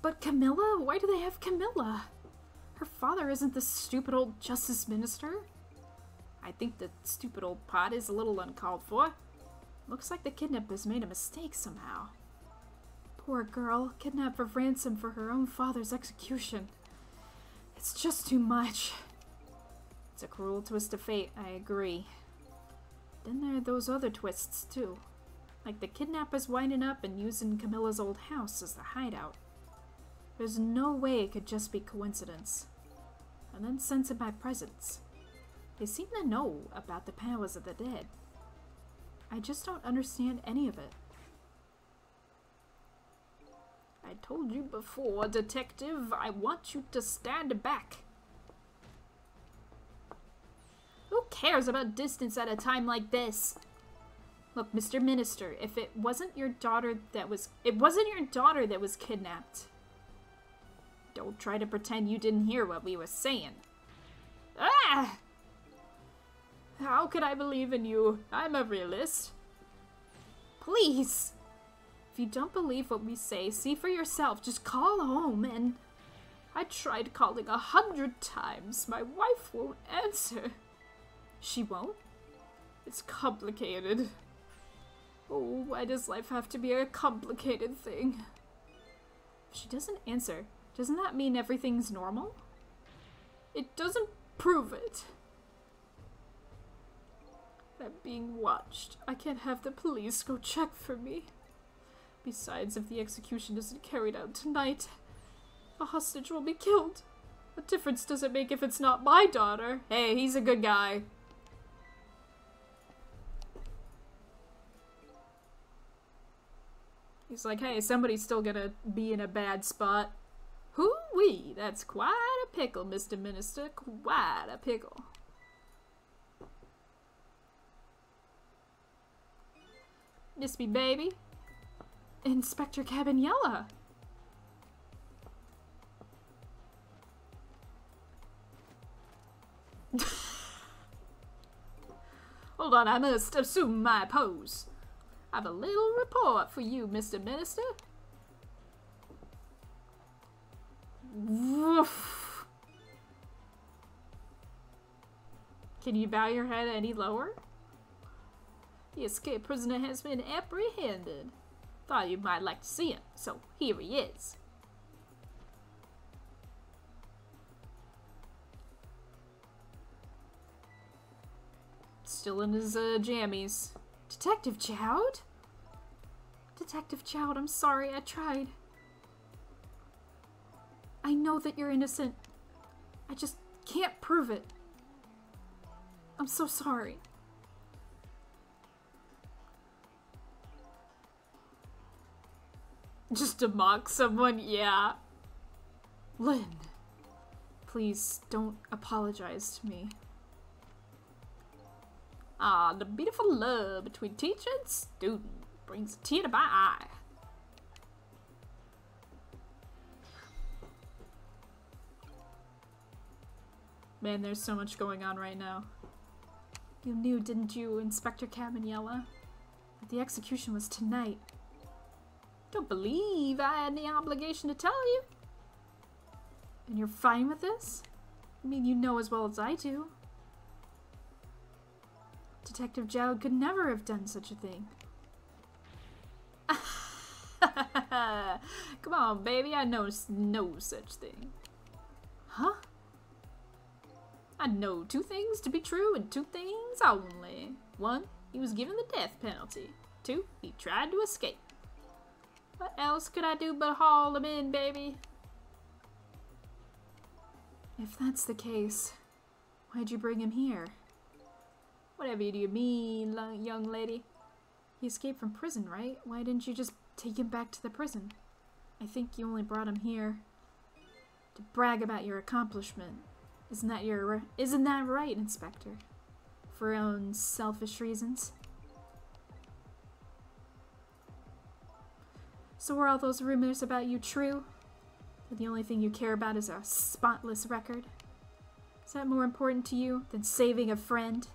But Camilla? Why do they have Camilla? Her father isn't the stupid old Justice Minister. I think the stupid old pot is a little uncalled for. Looks like the kidnappers made a mistake somehow. Poor girl, kidnapped for ransom for her own father's execution. It's just too much. It's a cruel twist of fate, I agree. Then there are those other twists, too. Like the kidnappers winding up and using Camilla's old house as the hideout. There's no way it could just be coincidence. And then sensing my presence. They seem to know about the powers of the dead. I just don't understand any of it. I told you before, Detective, I want you to stand back. Who cares about distance at a time like this? Look, Mr. Minister, if it wasn't your daughter that was kidnapped. Don't try to pretend you didn't hear what we were saying. Ah! How could I believe in you? I'm a realist. Please! If you don't believe what we say, see for yourself. Just call home and... I tried calling 100 times. My wife won't answer. She won't? It's complicated. Oh, why does life have to be a complicated thing? If she doesn't answer, doesn't that mean everything's normal? It doesn't prove it. I'm being watched. I can't have the police go check for me. Besides, if the execution isn't carried out tonight, a hostage will be killed. What difference does it make if it's not my daughter? Hey, he's a good guy. He's like, hey, somebody's still gonna be in a bad spot. Hoo-wee, that's quite a pickle, Mr. Minister. Quite a pickle. Miss me, baby. Inspector Cabaniella. Hold on, I must assume my pose. I have a little report for you, Mr. Minister. Woof. Can you bow your head any lower? The escaped prisoner has been apprehended. Thought you might like to see him, so here he is. Still in his jammies. Detective Chowd? Detective Chowd, I'm sorry, I tried. I know that you're innocent. I just can't prove it. I'm so sorry. Just to mock someone? Yeah. Lynn, please don't apologize to me. Ah, the beautiful love between teacher and student brings a tear to my eye. Man, there's so much going on right now. You knew, didn't you, Inspector Cabaniella? That the execution was tonight. Don't believe I had any obligation to tell you. And you're fine with this? I mean, you know as well as I do. Detective Jowd could never have done such a thing. Come on, baby, I know no such thing. Huh? I know two things to be true and two things only. One, he was given the death penalty. Two, he tried to escape. What else could I do but haul him in, baby? If that's the case, why'd you bring him here? Whatever do you mean, young lady? He escaped from prison, right? Why didn't you just take him back to the prison? I think you only brought him here to brag about your accomplishment. Isn't that right, Inspector? For your own selfish reasons? So were all those rumors about you true? Or the only thing you care about is a spotless record? Is that more important to you than saving a friend?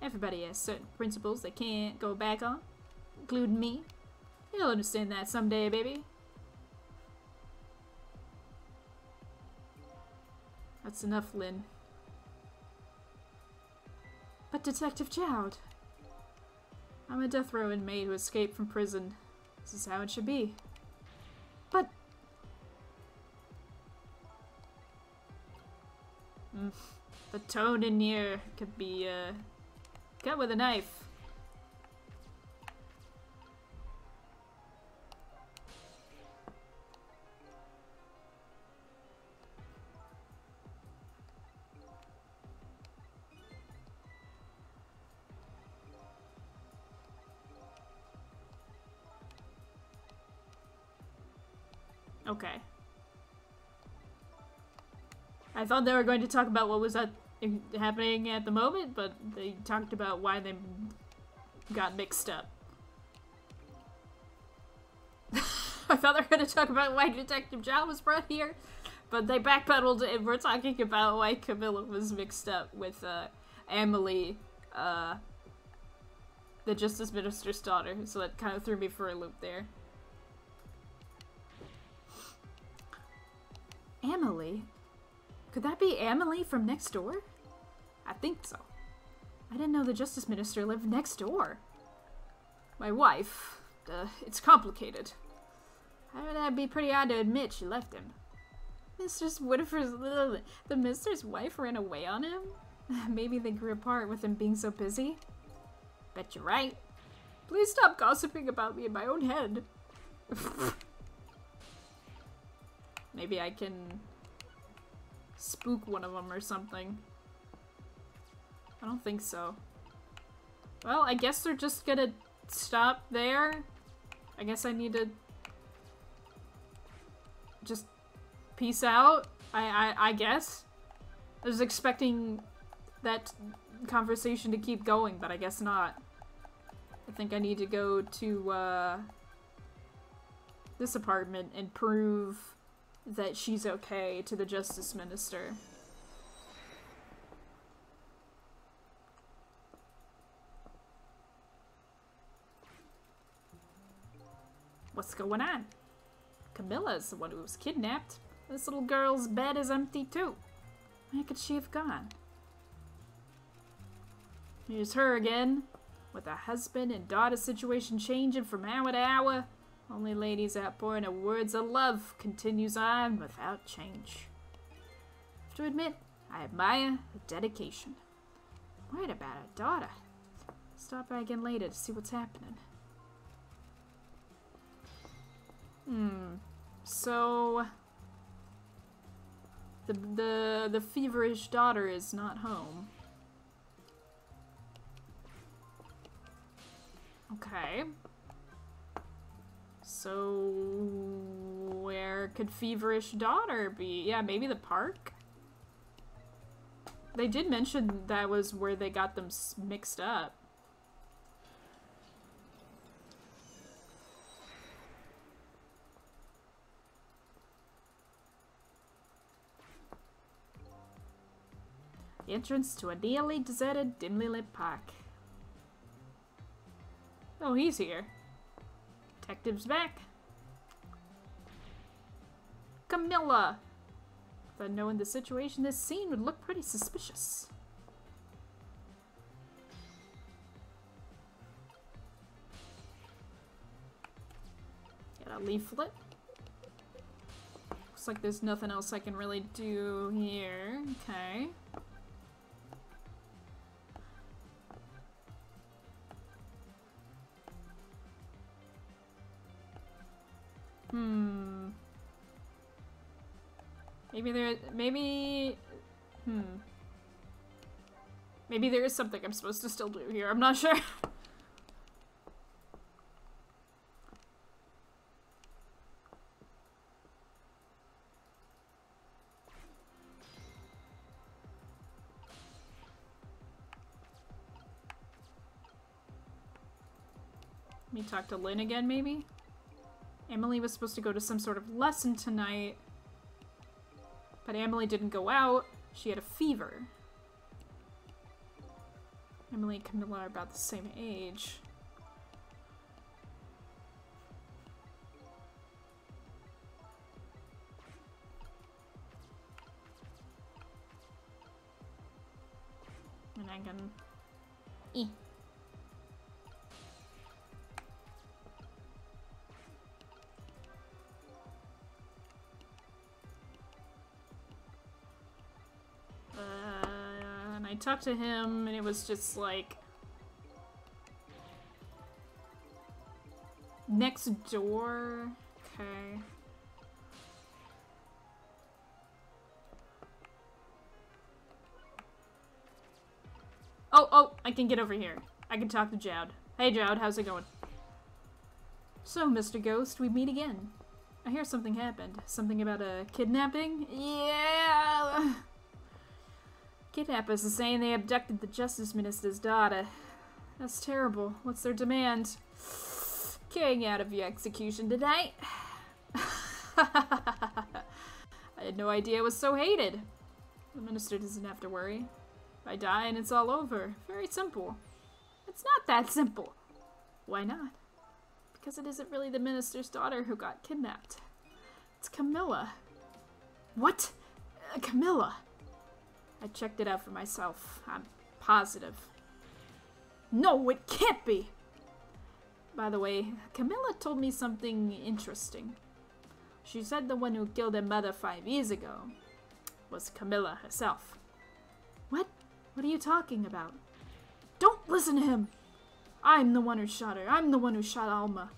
Everybody has certain principles they can't go back on, including me. You'll understand that someday, baby. That's enough, Lynn. But Detective Jowd, I'm a death row inmate who escaped from prison. This is how it should be. But... the tone in here could be, cut with a knife. Okay. I thought they were going to talk about what was happening at the moment, but they talked about why they got mixed up. I thought they were going to talk about why Detective John was brought here, but they backpedaled and we're talking about why Camilla was mixed up with Emily, the Justice Minister's daughter, so that kind of threw me for a loop there. Emily? Could that be Emily from next door? I think so. I didn't know the Justice Minister lived next door. My wife. It's complicated. That'd be pretty odd to admit she left him. The Minister's wife ran away on him? Maybe they grew apart with him being so busy? Bet you're right. Please stop gossiping about me in my own head. Maybe I can spook one of them or something. I don't think so. Well, I guess they're just gonna stop there. I guess I need to just peace out. I guess. I was expecting that conversation to keep going, but I guess not. I think I need to go to this apartment and prove that she's okay to the Justice Minister. What's going on? Camilla's the one who was kidnapped. This little girl's bed is empty too. Where could she have gone? Here's her again, with a husband and daughter situation changing from hour to hour. Only lady's outpouring of words of love continues on without change. I have to admit, I admire the dedication. Worried about her daughter. Stop by again later to see what's happening. So the feverish daughter is not home. Okay. So where could feverish daughter be? Yeah, maybe the park? They did mention that was where they got them mixed up. The entrance to a nearly deserted, dimly lit park. Oh, he's here. Detective's back. Camilla! Without knowing the situation, this scene would look pretty suspicious. Get a leaflet. Looks like there's nothing else I can really do here. Okay. Maybe there is something I'm supposed to still do here. I'm not sure. Let me talk to Lynn again, maybe? Emily was supposed to go to some sort of lesson tonight, but Emily didn't go out. She had a fever. Emily and Camilla are about the same age. And I can... and I talked to him, and it was just like... next door? Okay. Oh, I can get over here. I can talk to Jowd. Hey, Jowd, how's it going? So, Mr. Ghost, we meet again. I hear something happened. Something about a kidnapping? Yeah! Kidnappers are saying they abducted the Justice Minister's daughter. That's terrible. What's their demand? Carrying out of your execution tonight. I had no idea it was so hated. The minister doesn't have to worry. If I die and it's all over. Very simple. It's not that simple. Why not? Because it isn't really the minister's daughter who got kidnapped. It's Camilla. What? Camilla? I checked it out for myself. I'm positive. No, it can't be! By the way, Camilla told me something interesting. She said the one who killed her mother 5 years ago was Camilla herself. What? What are you talking about? Don't listen to him! I'm the one who shot her. I'm the one who shot Alma.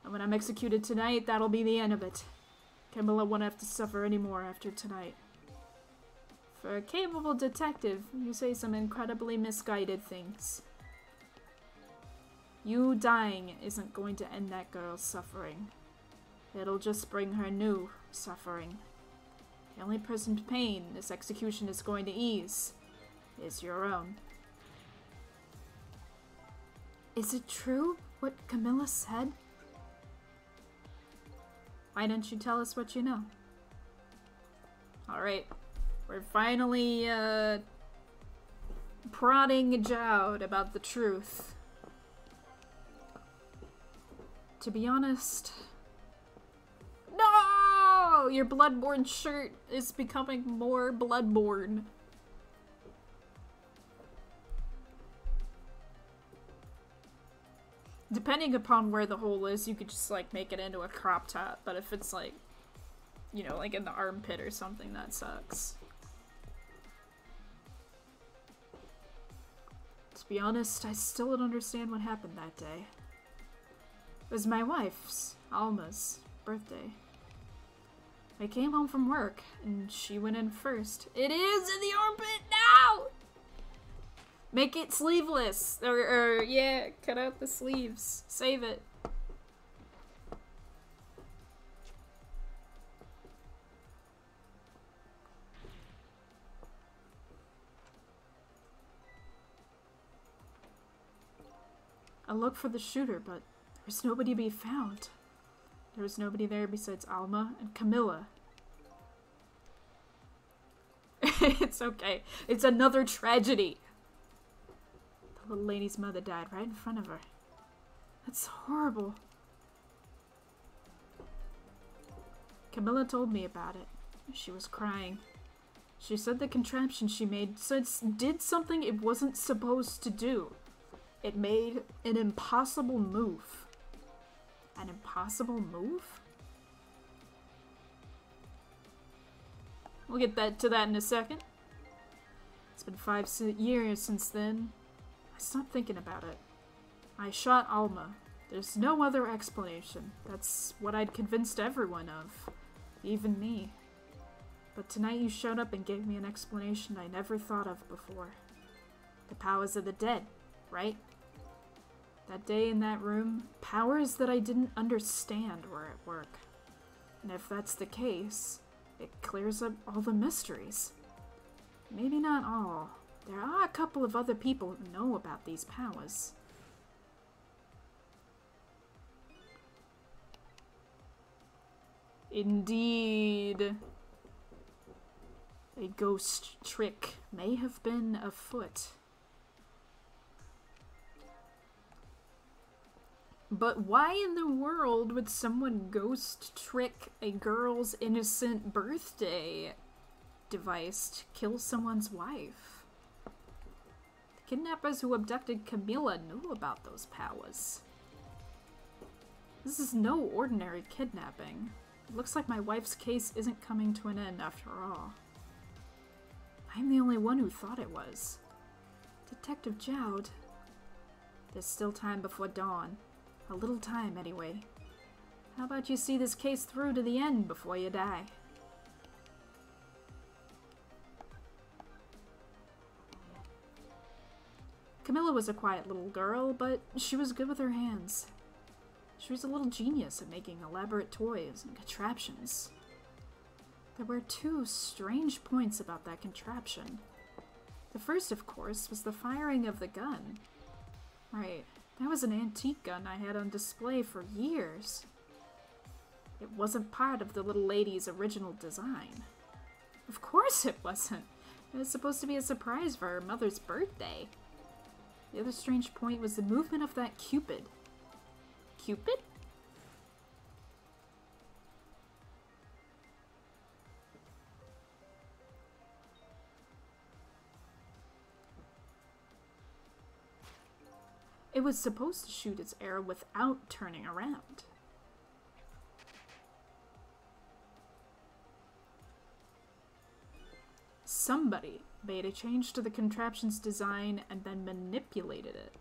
And when I'm executed tonight, that'll be the end of it. Camilla won't have to suffer anymore after tonight. For a capable detective, you say some incredibly misguided things. You dying isn't going to end that girl's suffering. It'll just bring her new suffering. The only person's pain this execution is going to ease is your own. Is it true what Camilla said? Why don't you tell us what you know? Alright. We're finally, prodding Jowd about the truth. To be honest... No! Your Bloodborne shirt is becoming more Bloodborne. Depending upon where the hole is, you could just, like, make it into a crop top. But if it's, like, you know, like in the armpit or something, that sucks. To be honest, I still don't understand what happened that day. It was my wife's, Alma's, birthday. I came home from work, and she went in first. It is in the armpit now! Make it sleeveless! Or yeah, cut out the sleeves. Save it. I looked for the shooter, but there was nobody to be found. There was nobody there besides Alma and Camilla. It's okay. It's another tragedy. The little lady's mother died right in front of her. That's horrible. Camilla told me about it. She was crying. She said the contraption she made did something it wasn't supposed to do. It made an impossible move. An impossible move? We'll get to that in a second. It's been 5 years since then. I stopped thinking about it. I shot Alma. There's no other explanation. That's what I'd convinced everyone of. Even me. But tonight you showed up and gave me an explanation I never thought of before. The powers of the dead, right? That day in that room, powers that I didn't understand were at work. And if that's the case, it clears up all the mysteries. Maybe not all. There are a couple of other people who know about these powers. Indeed. A ghost trick may have been afoot. But why in the world would someone ghost trick a girl's innocent birthday device to kill someone's wife? The kidnappers who abducted Camilla knew about those powers. This is no ordinary kidnapping. It looks like my wife's case isn't coming to an end after all. I'm the only one who thought it was. Detective Jowd. There's still time before dawn. A little time, anyway. How about you see this case through to the end before you die? Camilla was a quiet little girl, but she was good with her hands. She was a little genius at making elaborate toys and contraptions. There were two strange points about that contraption. The first, of course, was the firing of the gun. Right, that was an antique gun I had on display for years. It wasn't part of the little lady's original design. Of course it wasn't. It was supposed to be a surprise for her mother's birthday. The other strange point was the movement of that Cupid. Cupid? It was supposed to shoot its arrow without turning around. Somebody made a change to the contraption's design and then manipulated it.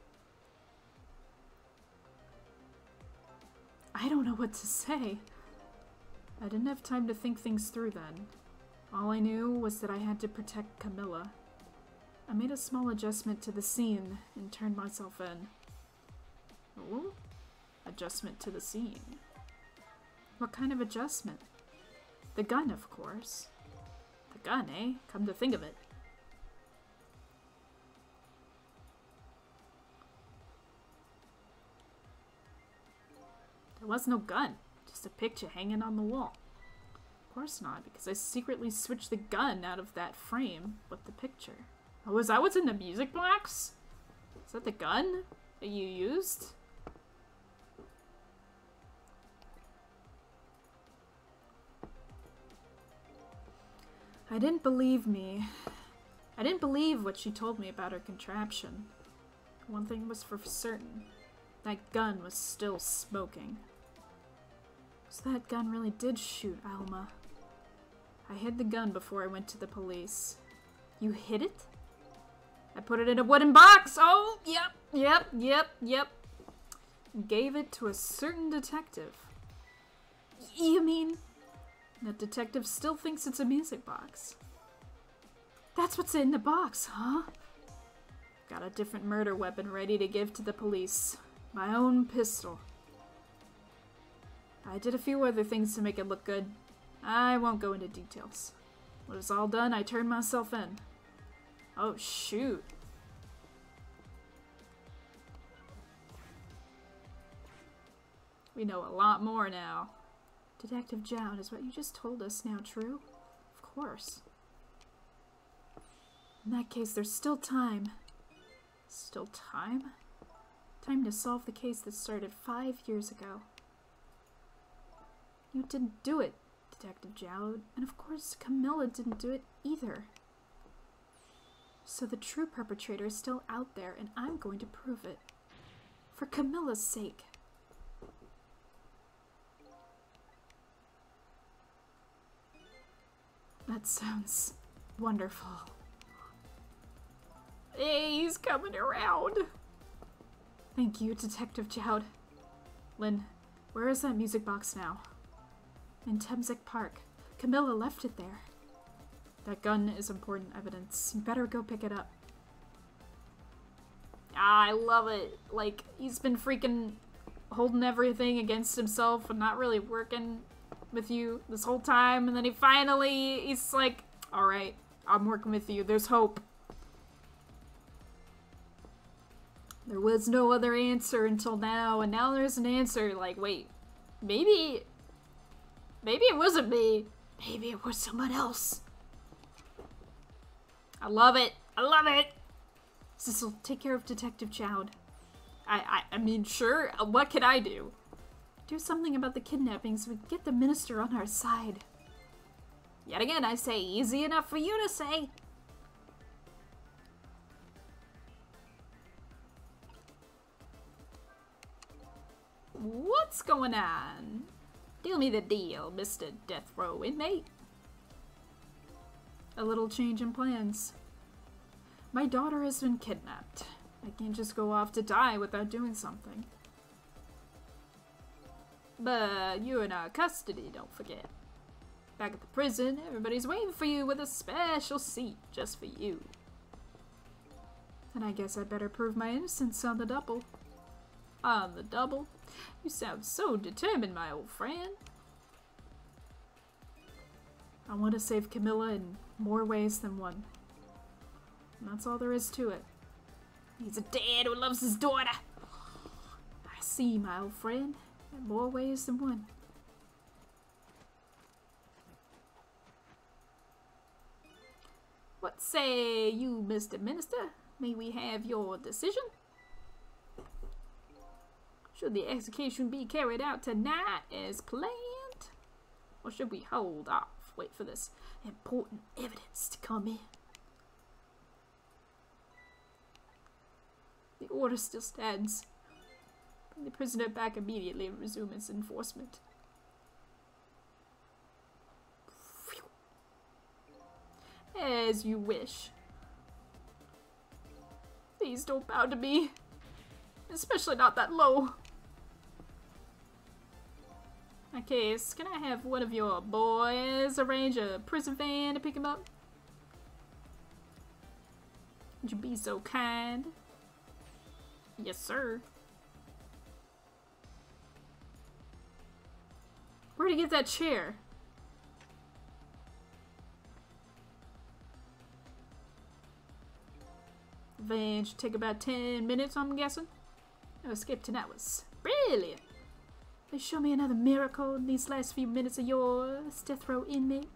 I don't know what to say. I didn't have time to think things through then. All I knew was that I had to protect Camilla. I made a small adjustment to the scene and turned myself in. Oh? Adjustment to the scene. What kind of adjustment? The gun, of course. The gun, eh? Come to think of it. There was no gun, just a picture hanging on the wall. Of course not, because I secretly switched the gun out of that frame with the picture. Oh, is that what's in the music box? Is that the gun that you used? I didn't believe me. I didn't believe what she told me about her contraption. One thing was for certain. That gun was still smoking. So that gun really did shoot Alma. I hid the gun before I went to the police. You hid it? I put it in a wooden box! Oh, yep. Gave it to a certain detective. You mean... That detective still thinks it's a music box. That's what's in the box, huh? Got a different murder weapon ready to give to the police. My own pistol. I did a few other things to make it look good. I won't go into details. When it was all done, I turned myself in. Oh, shoot. We know a lot more now. Detective Jown, is what you just told us now true? Of course. In that case, there's still time. Still time? Time to solve the case that started 5 years ago. You didn't do it, Detective Jown, and of course Camilla didn't do it either. So the true perpetrator is still out there, and I'm going to prove it. For Camilla's sake. That sounds wonderful. Hey, he's coming around. Thank you, Detective Jown. Lynn, where is that music box now? In Temsic Park. Camilla left it there. That gun is important evidence. You better go pick it up. Ah, I love it. Like, he's been freaking holding everything against himself and not really working with you this whole time, and then he's like, alright, I'm working with you, there's hope. There was no other answer until now, and now there's an answer. Like, wait, maybe it wasn't me. Maybe it was someone else. I love it. I love it. Sissle, take care of Detective Jown. I mean, sure, what can I do? Do something about the kidnapping so we can get the minister on our side. Yet again, I say, easy enough for you to say. What's going on? Deal me the deal, Mr. Death Row inmate. A little change in plans. My daughter has been kidnapped. I can't just go off to die without doing something. But you're in our custody, don't forget. Back at the prison, everybody's waiting for you with a special seat just for you. And I guess I better prove my innocence on the double. On the double? You sound so determined, my old friend. I want to save Camilla in more ways than one. And that's all there is to it. He's a dad who loves his daughter. I see, my old friend, in more ways than one. What say you, Mr. Minister? May we have your decision? Should the execution be carried out tonight as planned? Or should we hold off? Wait for this important evidence to come in. The order still stands. Bring the prisoner back immediately and resume its enforcement. As you wish. Please don't bow to me. Especially not that low. Okay, so can I have one of your boys arrange a prison van to pick him up? Would you be so kind? Yes, sir. Where'd he get that chair? Van should take about 10 minutes, I'm guessing. No escape tonight was brilliant. They show me another miracle in these last few minutes of yours, death row inmate.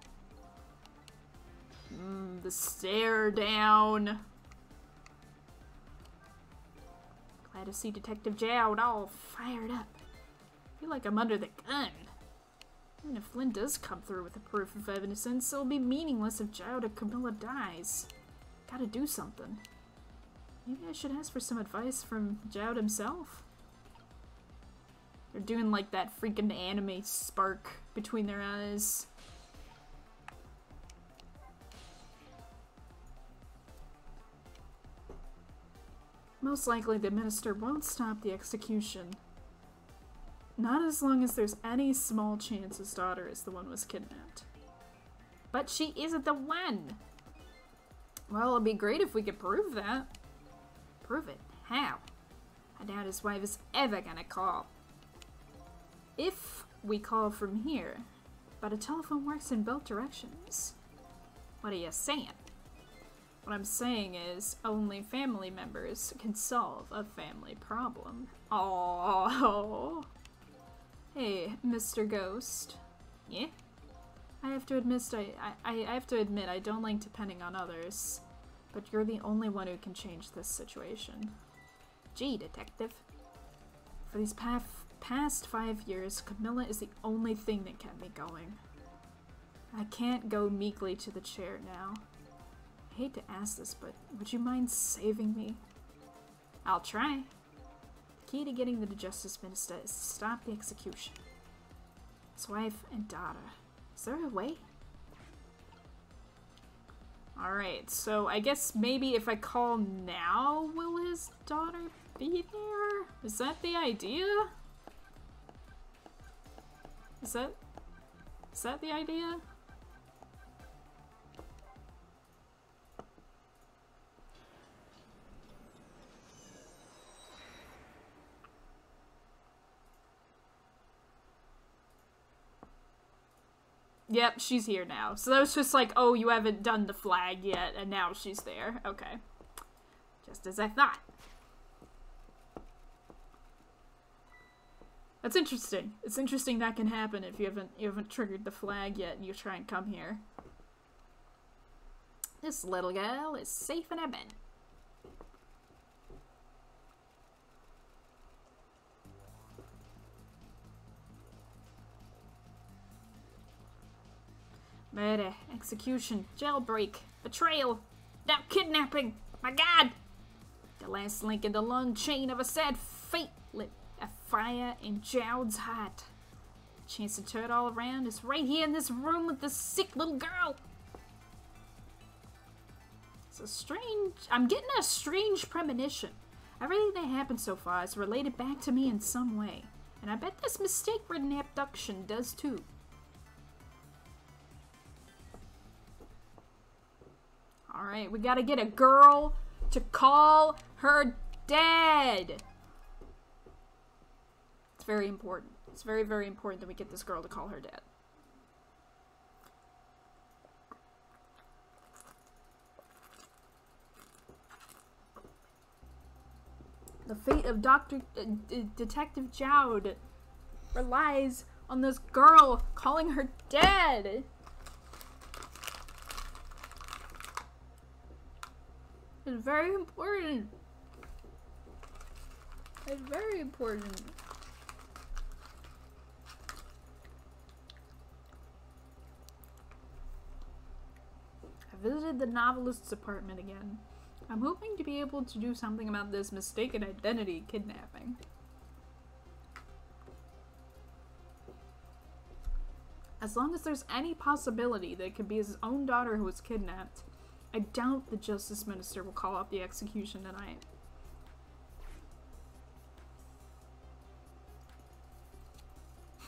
The stare down. Glad to see Detective Jowd all fired up. I feel like I'm under the gun. Even if Flynn does come through with a proof of innocence, it'll be meaningless if Jowd or Camilla dies. Gotta do something. Maybe I should ask for some advice from Jowd himself? They're doing like that freaking anime spark between their eyes. Most likely the minister won't stop the execution. Not as long as there's any small chance his daughter is the one who was kidnapped. But she isn't the one! Well, it'd be great if we could prove that. Prove it? How? I doubt his wife is ever gonna call. If we call from here, but a telephone works in both directions. What are you saying? What I'm saying is, only family members can solve a family problem. Oh. Hey, Mr. Ghost. Yeah? I have to admit I don't like depending on others, but you're the only one who can change this situation. Gee, detective. For these past 5 years, Camilla is the only thing that kept me going. I can't go meekly to the chair now. I hate to ask this, but would you mind saving me? I'll try. The key to getting the Justice Minister is to stop the execution. His wife and daughter. Is there a way? Alright, so I guess maybe if I call now, will his daughter be there? Is that the idea? Is that the idea? Yep, she's here now. So that was just like, oh, you haven't done the flag yet, and now she's there. Okay. Just as I thought. That's interesting. It's interesting that can happen if you haven't triggered the flag yet and you try and come here. This little girl is safe in her bed. Murder, execution, jailbreak, betrayal, now kidnapping. My God! The last link in the long chain of a sad fate lit a fire in Jowd's heart. The chance to turn it all around is right here in this room with this sick little girl. It's a strange... I'm getting a strange premonition. Everything that happened so far is related back to me in some way. And I bet this mistake-ridden abduction does too. Alright, we gotta get a girl to call her dad. very important. It's very, very important that we get this girl to call her dad. The fate of Detective Jowd relies on this girl calling her dad. It's very important. It's very important. I visited the novelist's apartment again. I'm hoping to be able to do something about this mistaken identity kidnapping. As long as there's any possibility that it could be his own daughter who was kidnapped, I doubt the Justice Minister will call off the execution tonight.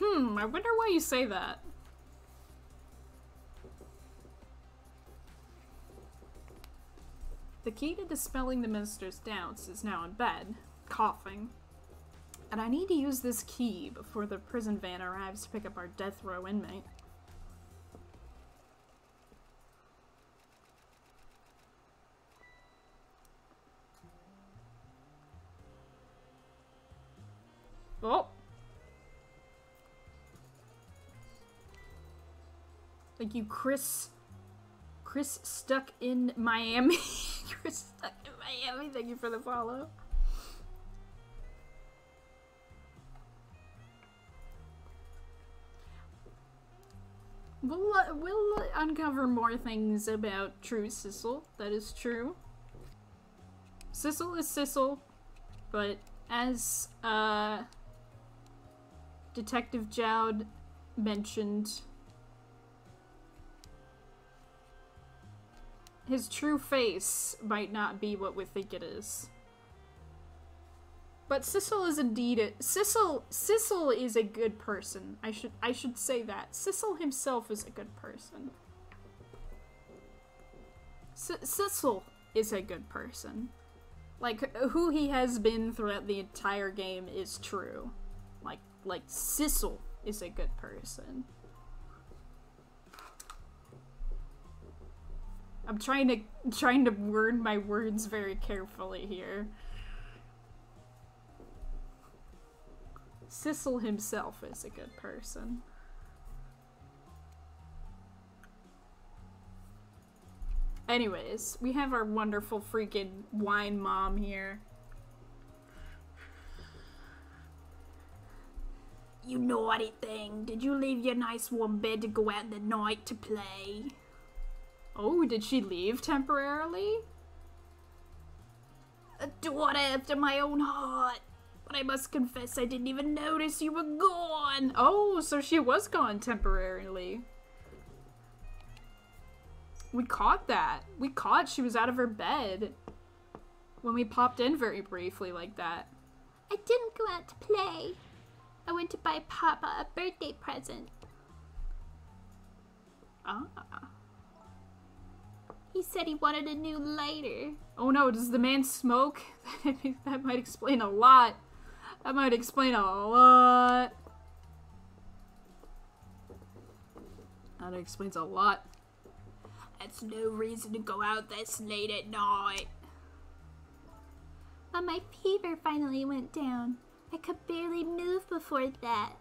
I wonder why you say that. The key to dispelling the minister's doubts is now in bed, coughing. And I need to use this key before the prison van arrives to pick up our death row inmate. Oh! Thank you, Chris. Chris stuck in Miami. Chris stuck in Miami. Thank you for the follow. We'll uncover more things about true Sissle. That is true. Sissle is Sissle, but as Detective Jowd mentioned, his true face might not be what we think it is. But Sissle is indeed Sissle is a good person. I should say that. Sissle himself is a good person. Sissle is a good person. Like, who he has been throughout the entire game is true. Like Sissle is a good person. I'm trying to word my words very carefully here. Sissle himself is a good person. Anyways, we have our wonderful freaking wine mom here. You naughty thing, did you leave your nice warm bed to go out in the night to play? Oh, did she leave temporarily? A daughter after my own heart. But I must confess I didn't even notice you were gone. Oh, so she was gone temporarily. We caught that. We caught she was out of her bed when we popped in very briefly like that. I didn't go out to play. I went to buy Papa a birthday present. Ah. He said he wanted a new lighter. Oh no, does the man smoke? That might explain a lot. That might explain a lot. That explains a lot. That's no reason to go out this late at night. But my fever finally went down. I could barely move before that.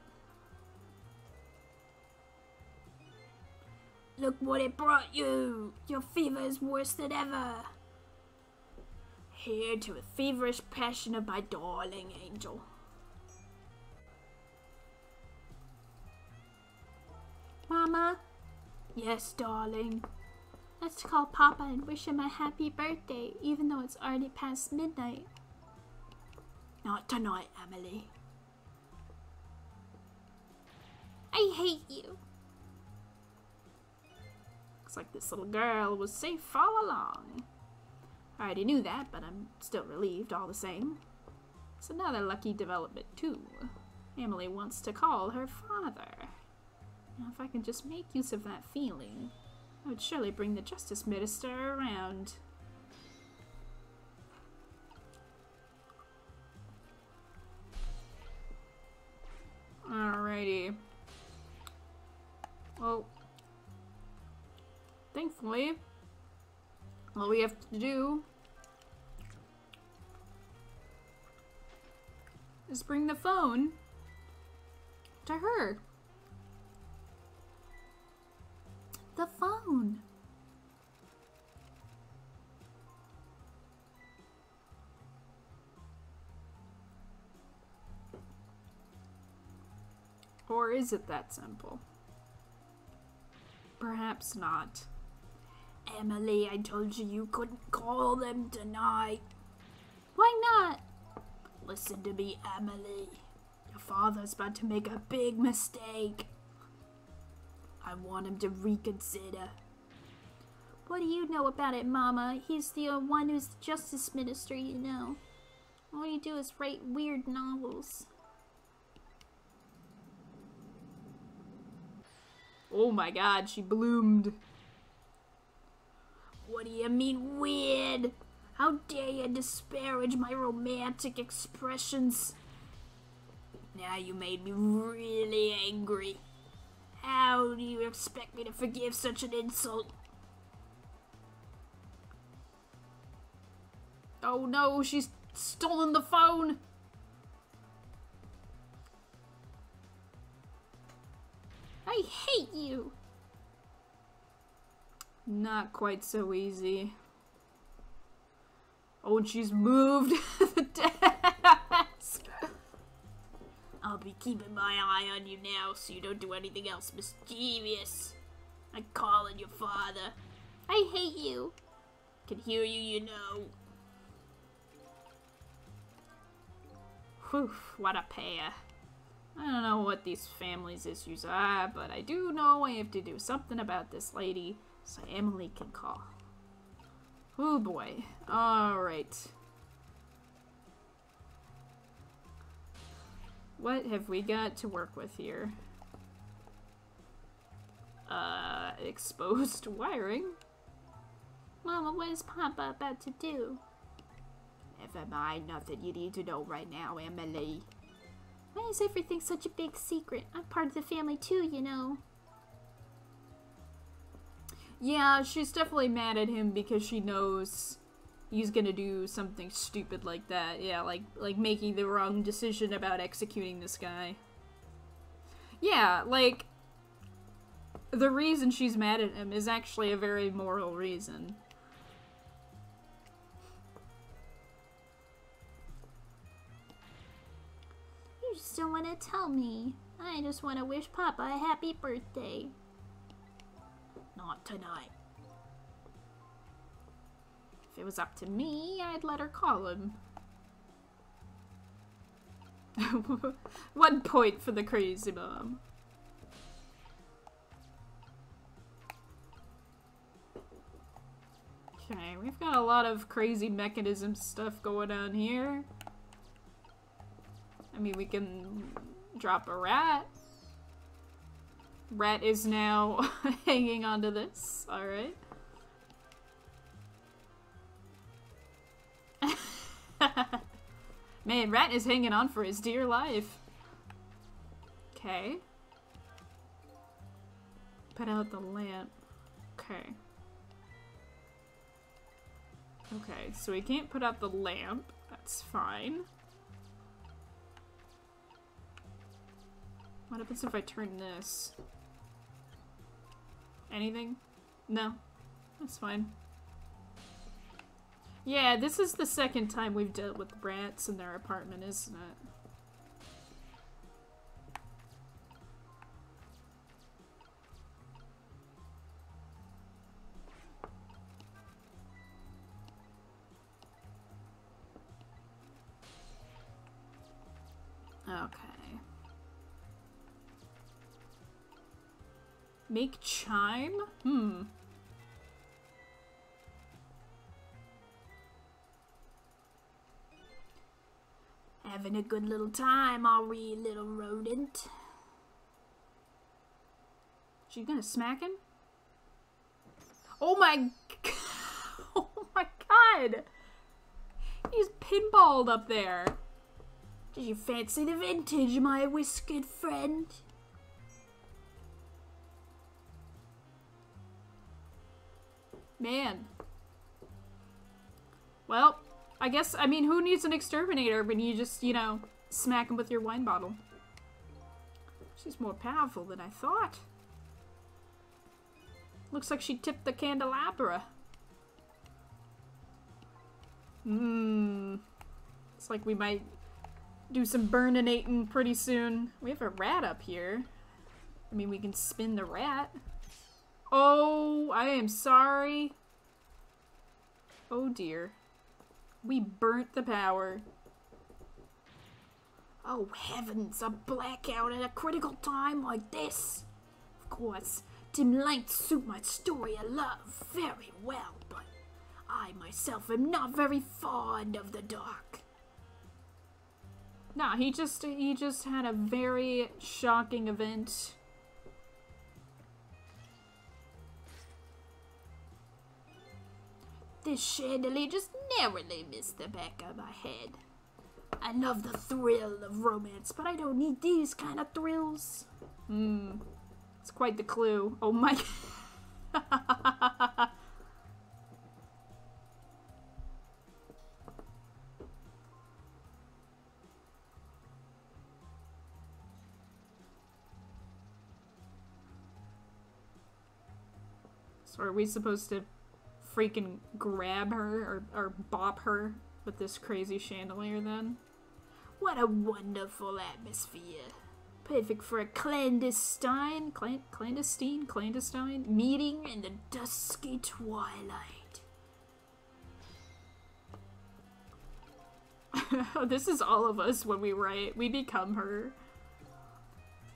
Look what it brought you! Your fever is worse than ever. Here to the feverish passion of my darling angel. Mama? Yes, darling. Let's call Papa and wish him a happy birthday, even though it's already past midnight. Not tonight, Emily. I hate you. Looks like this little girl was safe all along. I already knew that, but I'm still relieved all the same. It's another lucky development, too. Emily wants to call her father. Now, if I can just make use of that feeling, I would surely bring the Justice Minister around. Alrighty. Well, thankfully, all we have to do is bring the phone to her. The phone. Or is it that simple? Perhaps not. Emily, I told you you couldn't call them tonight. Why not? Listen to me, Emily. Your father's about to make a big mistake. I want him to reconsider. What do you know about it, Mama? He's the one who's the justice minister, you know. All you do is write weird novels. Oh my god, she bloomed. What do you mean weird? How dare you disparage my romantic expressions? Now you made me really angry. How do you expect me to forgive such an insult? Oh no, she's stolen the phone! I hate you! Not quite so easy. Oh, and she's moved the desk! I'll be keeping my eye on you now so you don't do anything else mischievous. I'm calling your father. I hate you. Can hear you, you know. Whew, what a pair. I don't know what these families' issues are, but I do know I have to do something about this lady so Emily can call. Oh boy. Alright. What have we got to work with here? Exposed wiring? Mama, what is Papa about to do? Never mind, nothing you need to know right now, Emily. Why is everything such a big secret? I'm part of the family too, you know. Yeah, she's definitely mad at him because she knows he's gonna do something stupid like that. Yeah, like making the wrong decision about executing this guy. Yeah, like, the reason she's mad at him is actually a very moral reason. You just don't want to tell me. I just want to wish Papa a happy birthday. Not tonight. If it was up to me, I'd let her call him. 1 point for the crazy mom. Okay, we've got a lot of crazy mechanism stuff going on here. I mean, we can drop a rat. Rat is now hanging onto this. Alright. Man, Rat is hanging on for his dear life. Okay. Put out the lamp. Okay. Okay, so we can't put out the lamp. That's fine. What happens if I turn this? Anything? No. That's fine. Yeah, this is the second time we've dealt with rats in their apartment, isn't it? Okay. Make chime? Having a good little time, are we, little rodent? She gonna smack him? Oh my... Oh my god! He's pinballed up there. Did you fancy the vintage, my whiskered friend? Man. Well, I guess, I mean, who needs an exterminator when you just, you know, smack him with your wine bottle? She's more powerful than I thought. Looks like she tipped the candelabra. It's like we might do some burninating pretty soon. We have a rat up here. I mean, we can spin the rat. Oh, I am sorry. Oh dear. We burnt the power. Oh heavens, a blackout at a critical time like this. Of course, dim lights suit my story of love very well, but I myself am not very fond of the dark. Nah, he just had a very shocking event. This chandelier just narrowly missed the back of my head. I love the thrill of romance, but I don't need these kind of thrills. It's quite the clue. Oh my... So are we supposed to freaking grab her or bop her with this crazy chandelier then? What a wonderful atmosphere. Perfect for a clandestine meeting in the dusky twilight. This is all of us when we write. We become her.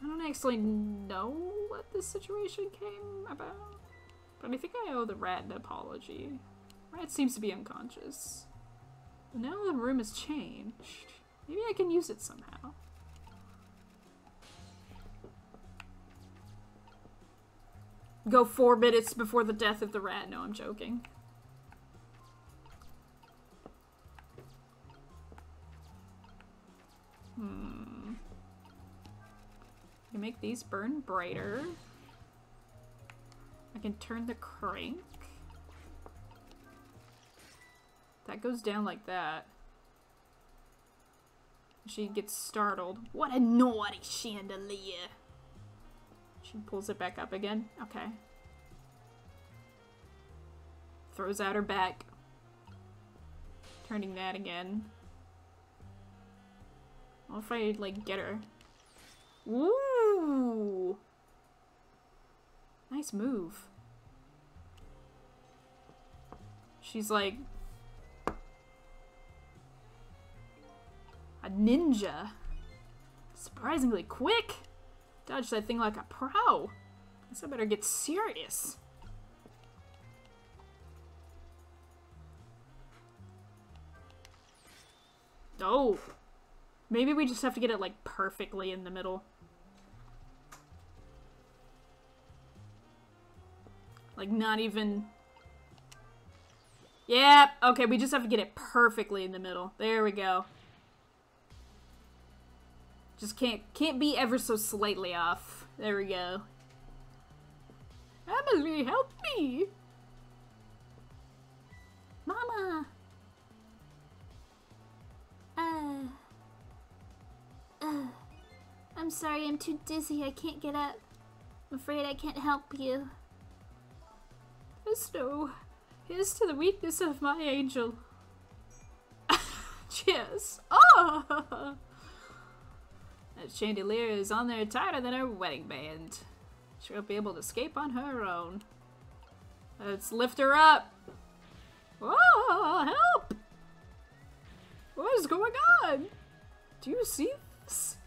I don't actually know what this situation came about, but I think I owe the rat an apology. Rat seems to be unconscious. But now the room has changed. Maybe I can use it somehow. Go 4 minutes before the death of the rat. No, I'm joking. You make these burn brighter. I can turn the crank. That goes down like that. She gets startled. What a naughty chandelier! She pulls it back up again. Okay. Throws out her back. Turning that again. What if I, like, get her? Ooh! Nice move. She's like a ninja. Surprisingly quick. Dodged that thing like a pro. Guess I better get serious. Oh. Maybe we just have to get it like perfectly in the middle. Like not even... Yep, okay, we just have to get it perfectly in the middle. There we go. Just can't be ever so slightly off. There we go. Emily, help me! Mama! I'm sorry, I'm too dizzy. I can't get up. I'm afraid I can't help you. No. Here's to the weakness of my angel. Cheers. Oh! That chandelier is on there tighter than her wedding band. She won't be able to escape on her own. Let's lift her up. Oh, help! What is going on? Do you see this?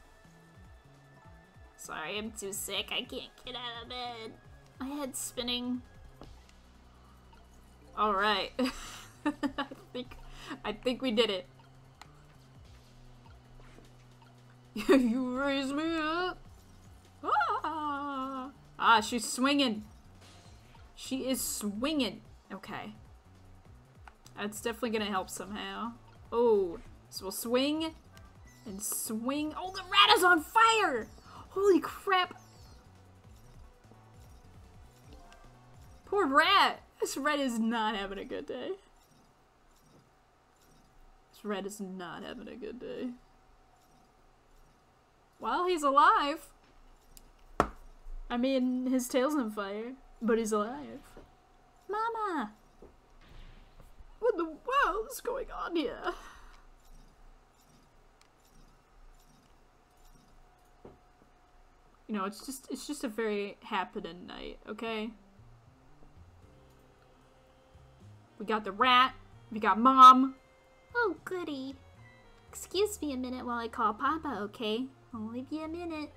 Sorry, I'm too sick. I can't get out of bed. My head's spinning. All right. I think we did it. You raise me up. Ah, she's swinging. She is swinging. Okay. That's definitely gonna help somehow. Oh, so we'll swing and swing. Oh, the rat is on fire! Holy crap. Poor rat. This Red is not having a good day. This Red is not having a good day. Well, he's alive. I mean, his tail's on fire, but he's alive. Mama! What in the world is going on here? You know, it's just a very happening night, okay? We got the rat, we got Mom. Oh, goody. Excuse me a minute while I call Papa, okay? I'll leave you a minute.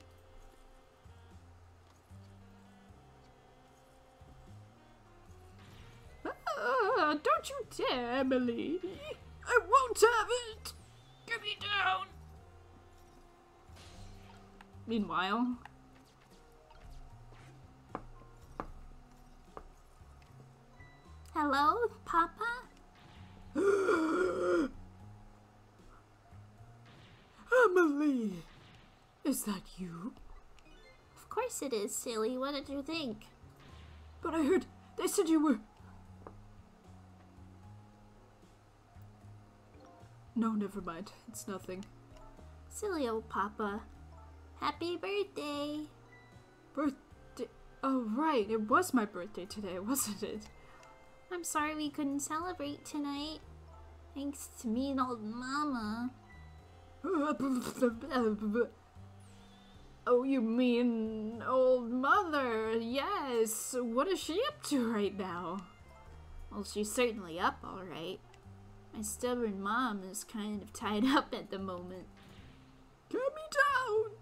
Don't you dare, Emily. I won't have it. Get me down. Meanwhile... Hello, Papa? Emily! Is that you? Of course it is, silly. What did you think? But I heard they said you were... No, never mind. It's nothing. Silly old Papa. Happy birthday! Birthday? Oh, right. It was my birthday today, wasn't it? I'm sorry we couldn't celebrate tonight. Thanks to me and old Mama. Oh, you mean old mother? Yes. What is she up to right now? Well, she's certainly up, alright. My stubborn mom is kind of tied up at the moment. Get me down!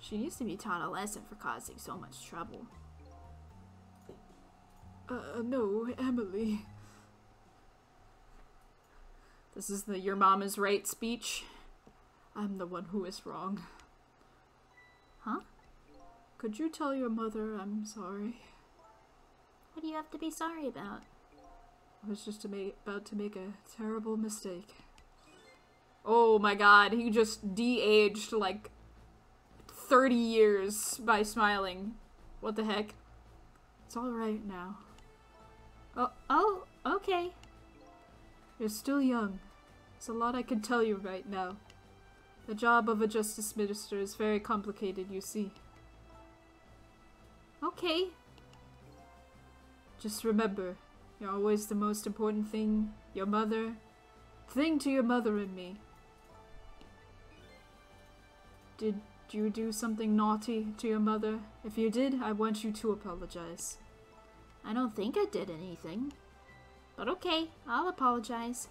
She needs to be taught a lesson for causing so much trouble. No, Emily. This is the "your mom is right" speech. I'm the one who is wrong. Huh? Could you tell your mother I'm sorry? What do you have to be sorry about? I was just about to make a terrible mistake. Oh my god, he just de-aged like 30 years by smiling. What the heck? It's alright now. Oh, okay. You're still young. There's a lot I can tell you right now. The job of a justice minister is very complicated, you see. Okay. Just remember, you're always the most important thing. Your mother. Thing to your mother and me. Did you do something naughty to your mother? If you did, I want you to apologize. I don't think I did anything. But okay, I'll apologize.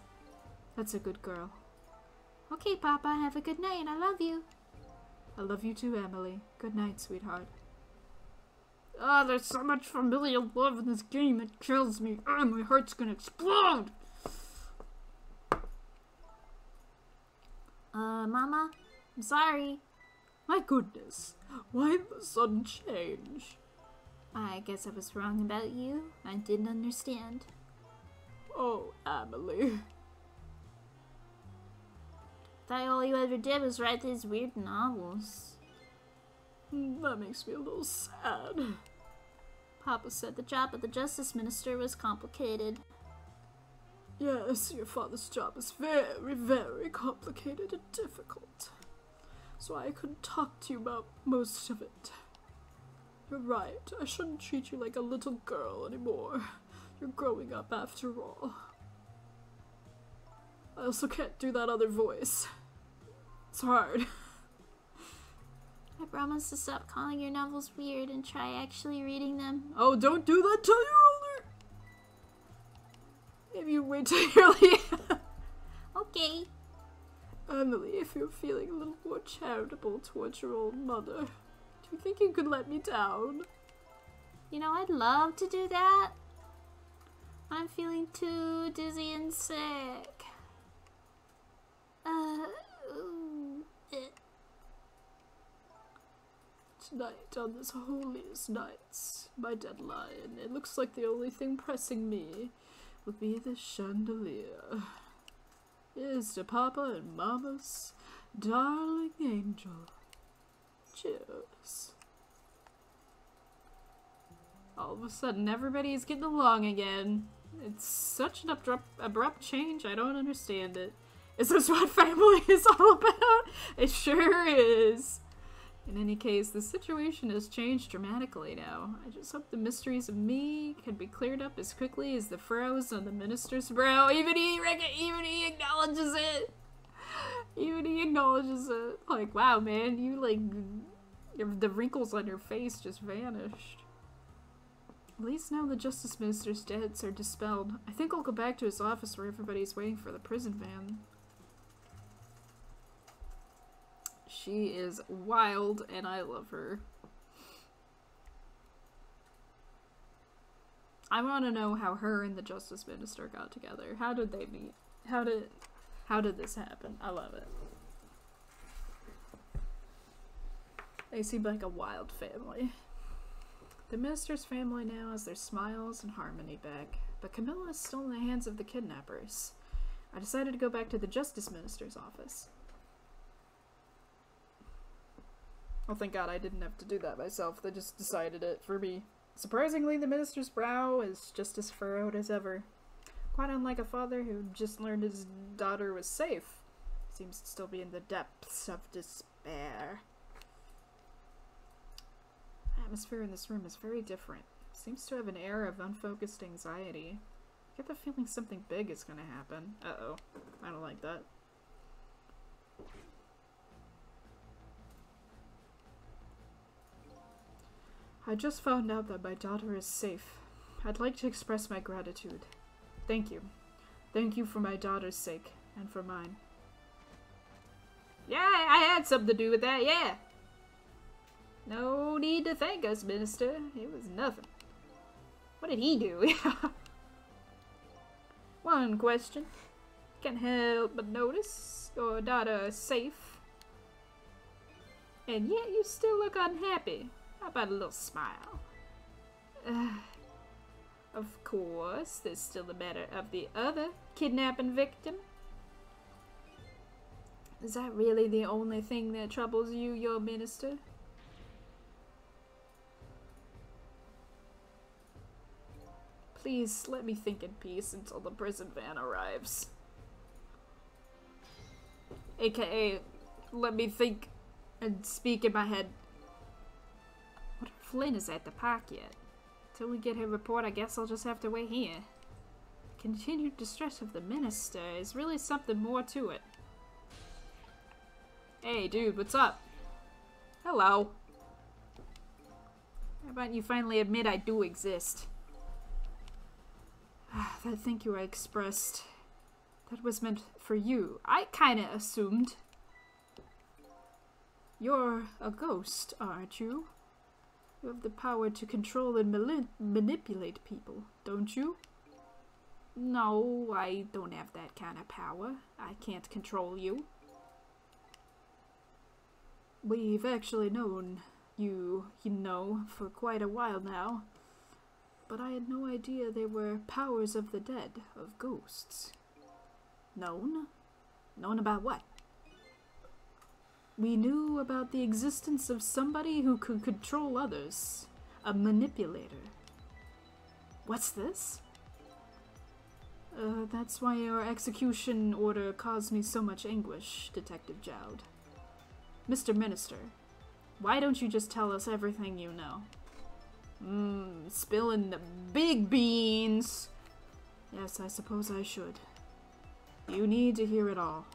That's a good girl. Okay, Papa, have a good night. I love you. I love you too, Emily. Good night, sweetheart. Ah, there's so much familial love in this game, it kills me. Ah, my heart's gonna explode! Mama? I'm sorry. My goodness, why the sudden change? I guess I was wrong about you. I didn't understand. Oh, Emily. Thought all you ever did was write these weird novels. That makes me a little sad. Papa said the job of the justice minister was complicated. Yes, your father's job is very, very complicated and difficult. So I couldn't talk to you about most of it. You're right, I shouldn't treat you like a little girl anymore. You're growing up after all. I also can't do that other voice. It's hard. I promise to stop calling your novels weird and try actually reading them. Oh, don't do that till you're older! Maybe you wait till you're Okay. Emily, if you're feeling a little more charitable towards your old mother, do you think you could let me down? You know, I'd love to do that. I'm feeling too dizzy and sick. Tonight, on this holiest nights, my deadline, it looks like the only thing pressing me will be the chandelier. Here's to Papa and Mama's darling angel. Cheers. All of a sudden, everybody's getting along again. It's such an abrupt change, I don't understand it. Is this what family is all about? It sure is. In any case, the situation has changed dramatically now. I just hope the mysteries of me can be cleared up as quickly as the furrows on the minister's brow. Even he acknowledges it. Even he acknowledges it. Like, wow, man, you like, the wrinkles on your face just vanished. At least now the Justice Minister's debts are dispelled. I think I'll go back to his office where everybody's waiting for the prison van. She is wild, and I love her. I want to know how her and the Justice Minister got together. How did they meet? How did this happen? I love it. They seem like a wild family. The Minister's family now has their smiles and harmony back, but Camilla is still in the hands of the kidnappers. I decided to go back to the Justice Minister's office. Oh, thank God I didn't have to do that myself. They just decided it for me. Surprisingly, the minister's brow is just as furrowed as ever. Quite unlike a father who just learned his daughter was safe. Seems to still be in the depths of despair. The atmosphere in this room is very different. Seems to have an air of unfocused anxiety. I get the feeling something big is gonna happen. Uh-oh. I don't like that. I just found out that my daughter is safe. I'd like to express my gratitude. Thank you. Thank you for my daughter's sake, and for mine. Yeah, I had something to do with that, yeah. No need to thank us, Minister. It was nothing. What did he do? One question. Can't help but notice your daughter is safe. And yet you still look unhappy. How about a little smile? Of course, there's still the matter of the other kidnapping victim. Is that really the only thing that troubles you, your minister? Please let me think in peace until the prison van arrives. AKA, let me think and speak in my head. What if Flynn is at the park yet? Till we get her report, I guess I'll just have to wait here. Continued distress of the minister is really something more to it. Hey, dude, what's up? Hello. How about you finally admit I do exist? That thank you I expressed, that was meant for you. I kinda assumed. You're a ghost, aren't you? You have the power to control and manipulate people, don't you? No, I don't have that kind of power. I can't control you. We've actually known you know, for quite a while now. But I had no idea they were powers of the dead, of ghosts. Known? Known about what? We knew about the existence of somebody who could control others. A manipulator. What's this? That's why your execution order caused me so much anguish, Detective Jowd. Mr. Minister, why don't you just tell us everything you know? Spilling the big beans! Yes, I suppose I should. You need to hear it all.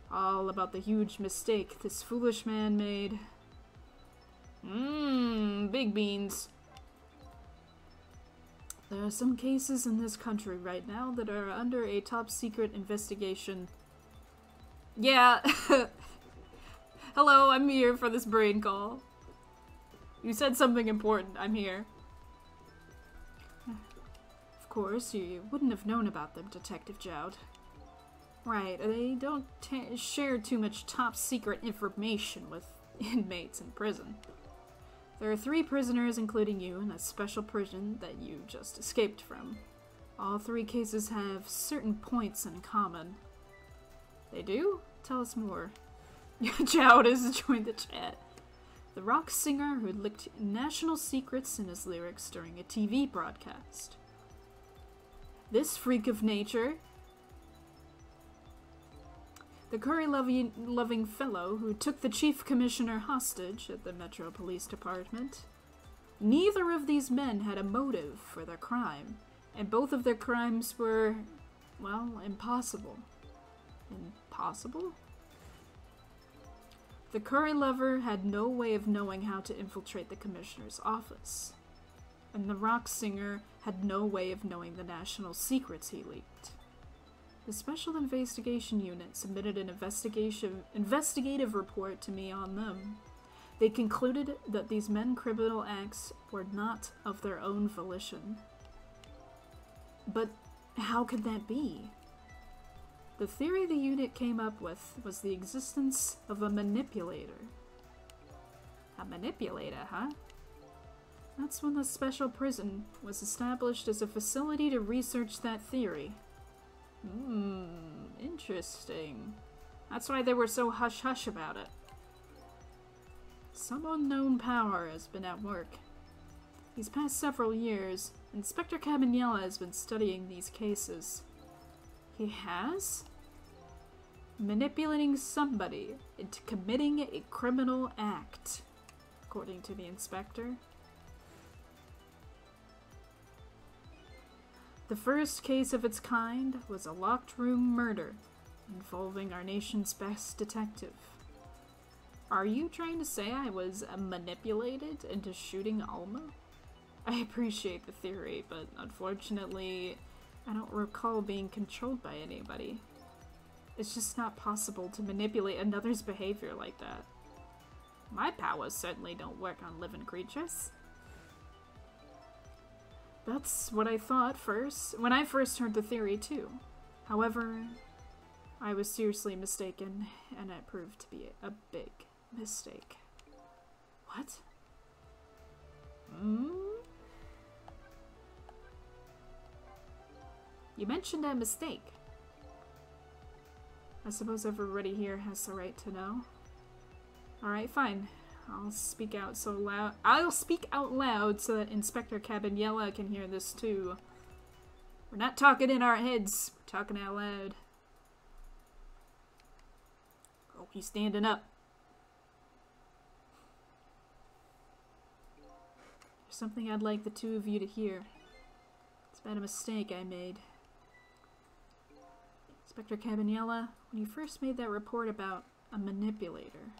All about the huge mistake this foolish man made. Big beans. There are some cases in this country right now that are under a top secret investigation. Yeah. Hello, I'm here for this brain call. You said something important. I'm here. Of course, you wouldn't have known about them, Detective Jowd. Right, they don't share too much top secret information with inmates in prison. There are 3 prisoners, including you, in a special prison that you just escaped from. All 3 cases have certain points in common. They do? Tell us more. Jowd has joined the chat. The rock singer who had leaked national secrets in his lyrics during a TV broadcast. This freak of nature, the curry-loving fellow who took the chief commissioner hostage at the Metro Police Department. Neither of these men had a motive for their crime, and both of their crimes were, well, impossible. Impossible? The curry lover had no way of knowing how to infiltrate the commissioner's office, and the rock singer had no way of knowing the national secrets he leaked. The Special Investigation Unit submitted an investigative report to me on them. They concluded that these men's criminal acts were not of their own volition. But how could that be? The theory the unit came up with was the existence of a manipulator. A manipulator, huh? That's when the special prison was established as a facility to research that theory. Interesting. That's why they were so hush-hush about it. Some unknown power has been at work. These past several years, Inspector Cabanela has been studying these cases. He has? Manipulating somebody into committing a criminal act, according to the inspector. The first case of its kind was a locked room murder involving our nation's best detective. Are you trying to say I was manipulated into shooting Alma? I appreciate the theory, but unfortunately, I don't recall being controlled by anybody. It's just not possible to manipulate another's behavior like that. My powers certainly don't work on living creatures. That's what I thought first, when I first heard the theory too. However, I was seriously mistaken, and it proved to be a big mistake. What? You mentioned a mistake. I suppose everybody here has the right to know. Alright, fine. I'll speak out loud so that Inspector Cabanela can hear this too. We're not talking in our heads, we're talking out loud. Oh, he's standing up. There's something I'd like the two of you to hear. It's about a mistake I made. Inspector Cabanela, when you first made that report about a manipulator,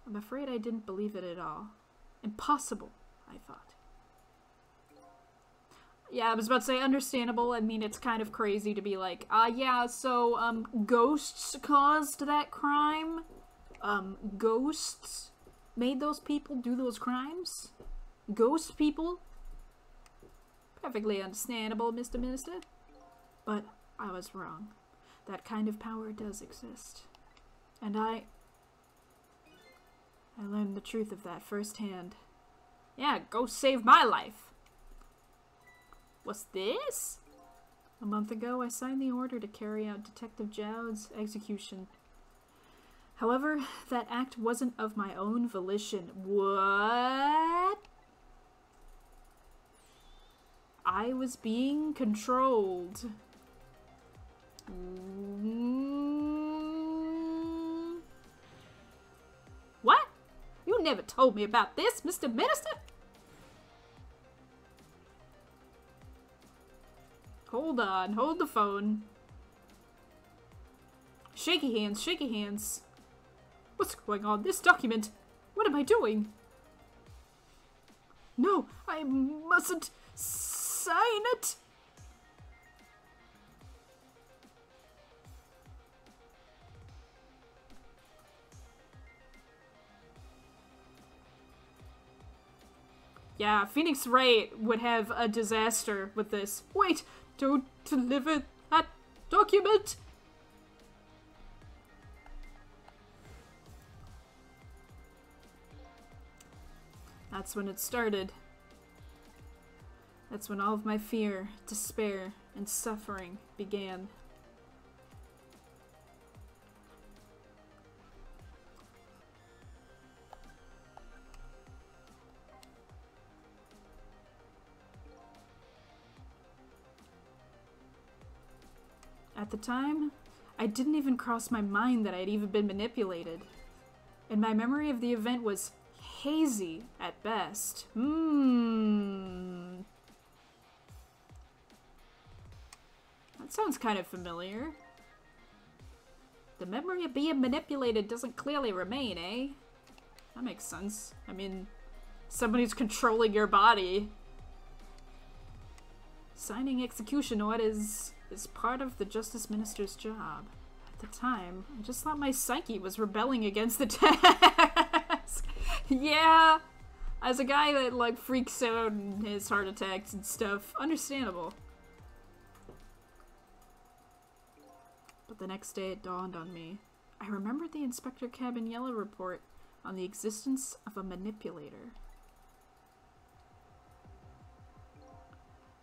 I'm afraid I didn't believe it at all. Impossible, I thought. Yeah, I was about to say understandable. I mean, it's kind of crazy to be like, yeah, so, ghosts caused that crime? Ghosts made those people do those crimes? Ghost people? Perfectly understandable, Mr. Minister. But I was wrong. That kind of power does exist. And I learned the truth of that firsthand. Yeah, ghosts saved my life. What's this? A month ago, I signed the order to carry out Detective Jowd's execution. However, that act wasn't of my own volition. What? I was being controlled. What? You never told me about this, Mr. Minister. Hold on, hold the phone. Shaky hands, shaky hands. What's going on? This document. What am I doing? No, I mustn't sign it. Yeah, Phoenix Wright would have a disaster with this. Wait, don't deliver that document! That's when it started. That's when all of my fear, despair, and suffering began. At the time, I didn't even cross my mind that I'd even been manipulated. And my memory of the event was hazy at best. That sounds kind of familiar. The memory of being manipulated doesn't clearly remain, eh? That makes sense. I mean, somebody's controlling your body. Signing execution orders is part of the Justice Minister's job. At the time, I just thought my psyche was rebelling against the task. Yeah, as a guy that, like, freaks out and has heart attacks and stuff, understandable. But the next day it dawned on me. I remembered the Inspector Cabaniella report on the existence of a manipulator.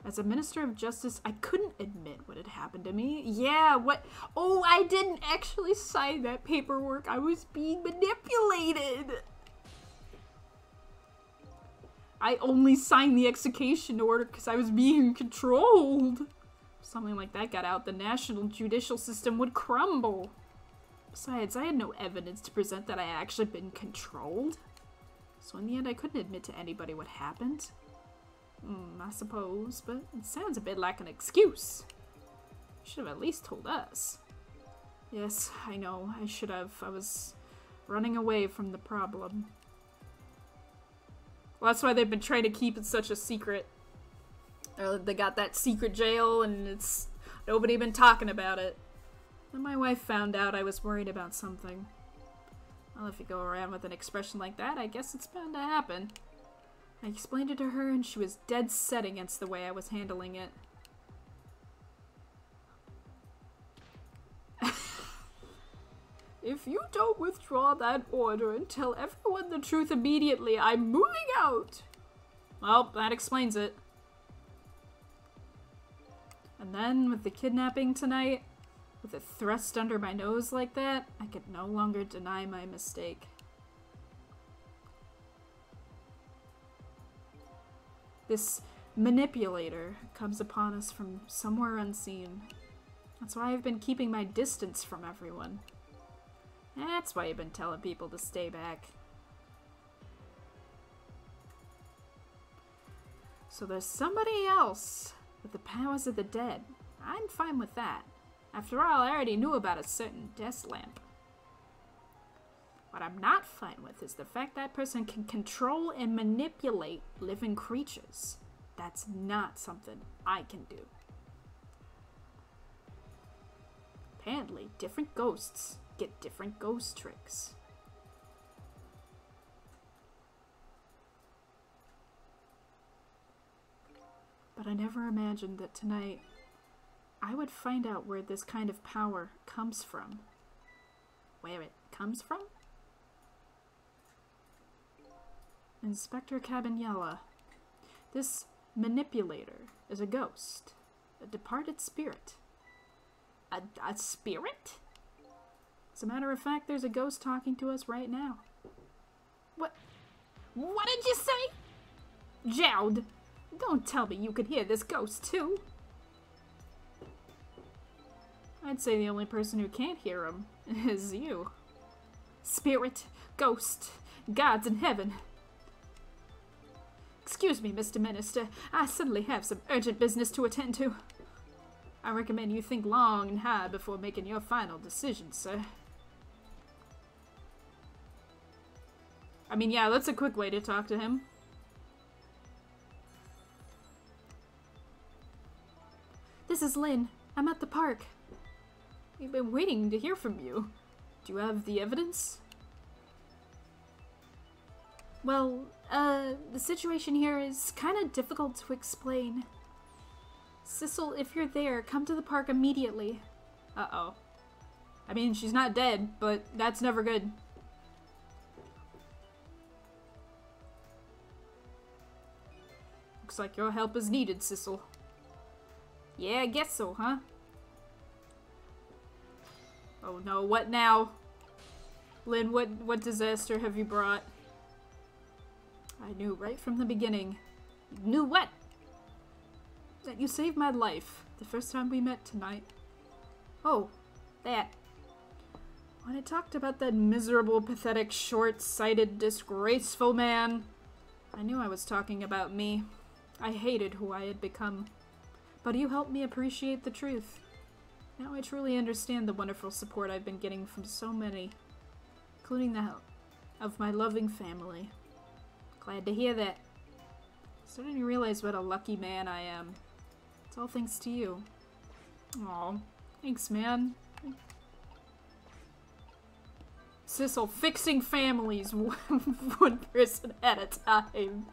As a Minister of Justice, I couldn't admit what had happened to me. Yeah, what? Oh, I didn't actually sign that paperwork. I was being manipulated. I only signed the execution order because I was being controlled. If something like that got out, the national judicial system would crumble. Besides, I had no evidence to present that I had actually been controlled. So in the end, I couldn't admit to anybody what happened. I suppose, but it sounds a bit like an excuse. You should have at least told us. Yes, I know, I should have. I was running away from the problem. Well, that's why they've been trying to keep it such a secret. They got that secret jail and it's nobody been talking about it. Then my wife found out I was worried about something. Well, if you go around with an expression like that, I guess it's bound to happen. I explained it to her and she was dead set against the way I was handling it. If you don't withdraw that order and tell everyone the truth immediately, I'm moving out! Well, that explains it. And then, with the kidnapping tonight, with it thrust under my nose like that, I could no longer deny my mistake. This manipulator comes upon us from somewhere unseen. That's why I've been keeping my distance from everyone. That's why you've been telling people to stay back. So there's somebody else with the powers of the dead. I'm fine with that. After all, I already knew about a certain desk lamp. What I'm not fine with is the fact that person can control and manipulate living creatures. That's not something I can do. Apparently, different ghosts get different ghost tricks. But I never imagined that tonight I would find out where this kind of power comes from. Where it comes from? Inspector Cabaniella. This manipulator is a ghost. A departed spirit. A spirit? As a matter of fact, there's a ghost talking to us right now. What did you say? Gerald, don't tell me you could hear this ghost too. I'd say the only person who can't hear him is you. Spirit, ghost, gods in heaven. Excuse me, Mr. Minister, I suddenly have some urgent business to attend to. I recommend you think long and hard before making your final decision, sir. I mean, yeah, that's a quick way to talk to him. This is Lynn. I'm at the park. We've been waiting to hear from you. Do you have the evidence? Well, the situation here is kind of difficult to explain. Sissle, if you're there, come to the park immediately. Uh-oh. I mean, she's not dead, but that's never good. Looks like your help is needed, Sissle. Yeah, I guess so, huh? Oh no, what now? Lynn, what disaster have you brought? I knew right from the beginning. You knew what? That you saved my life the first time we met tonight. Oh, that. When I talked about that miserable, pathetic, short-sighted, disgraceful man, I knew I was talking about me. I hated who I had become. But you helped me appreciate the truth. Now I truly understand the wonderful support I've been getting from so many, including the help of my loving family. Glad to hear that. Starting to realize what a lucky man I am. It's all thanks to you. Aw, thanks, man. Sissle, fixing families one person at a time.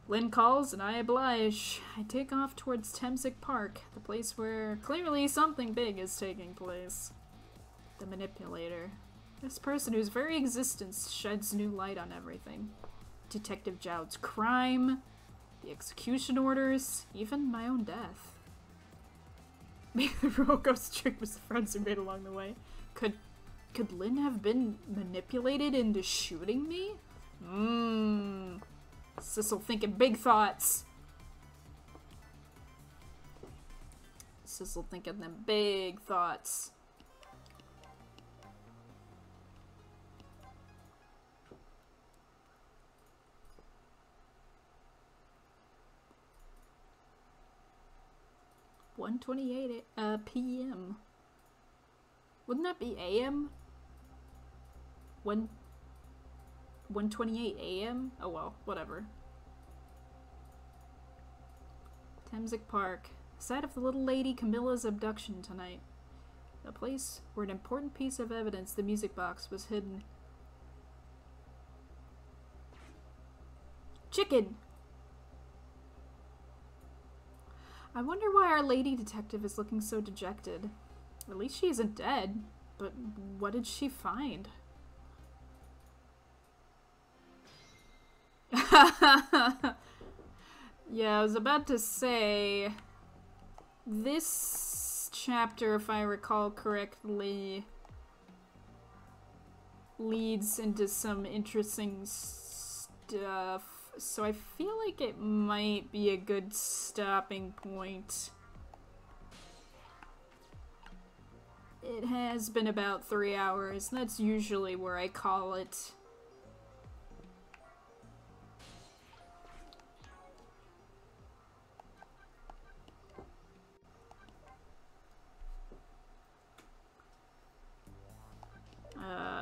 Lynn calls and I oblige. I take off towards Temsic Park, the place where clearly something big is taking place. The manipulator. This person whose very existence sheds new light on everything. Detective Jowd's crime, the execution orders, even my own death. Maybe the roller coaster trick was the friends we made along the way. Could Lynn have been manipulated into shooting me? Sissle thinking big thoughts. Sissle thinking them big thoughts. (1:28 p.m.) Wouldn't that be a.m.? 1:28 a.m.? Oh well, whatever. Temsic Park. Site of the little lady Camilla's abduction tonight. A place where an important piece of evidence, the music box, was hidden. Chicken! I wonder why our lady detective is looking so dejected. At least she isn't dead. But what did she find? Yeah, I was about to say, this chapter, if I recall correctly, leads into some interesting stuff, so I feel like it might be a good stopping point. It has been about 3 hours, and that's usually where I call it.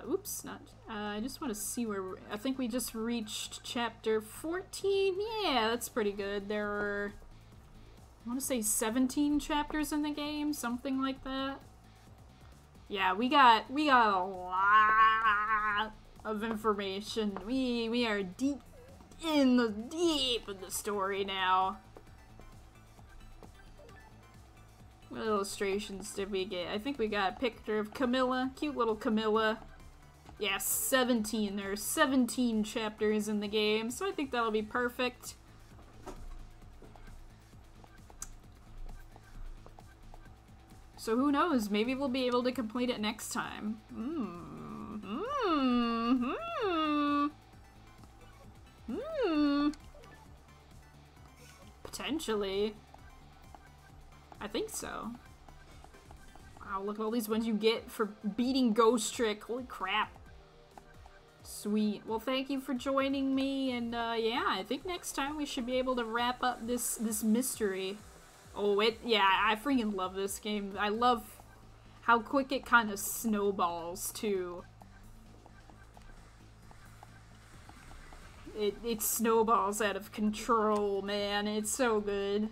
Oops, not, I just want to see where I think we just reached chapter 14. Yeah, that's pretty good. There were, I want to say 17 chapters in the game, something like that. Yeah, we got a lot of information. We are deep in the story now. What illustrations did we get? I think we got a picture of Camilla, cute little Camilla. Yeah, 17. There are 17 chapters in the game, so I think that'll be perfect. So who knows? Maybe we'll be able to complete it next time. Potentially. I think so. Wow, look at all these ones you get for beating Ghost Trick. Holy crap. Sweet. Well, thank you for joining me, and yeah, I think next time we should be able to wrap up this mystery. Oh, yeah, I freaking love this game. I love how quick it kind of snowballs, too. It snowballs out of control, man. It's so good.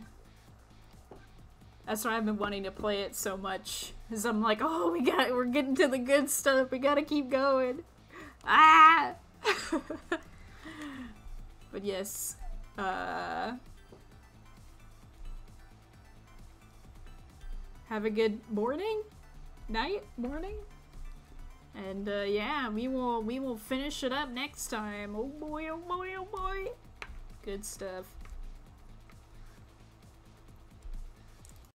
That's why I've been wanting to play it so much. Because I'm like, oh, we're getting to the good stuff. We gotta keep going. Ah! But yes, have a good morning? Night? Morning? And yeah, we will finish it up next time. Oh boy, oh boy, oh boy. Good stuff.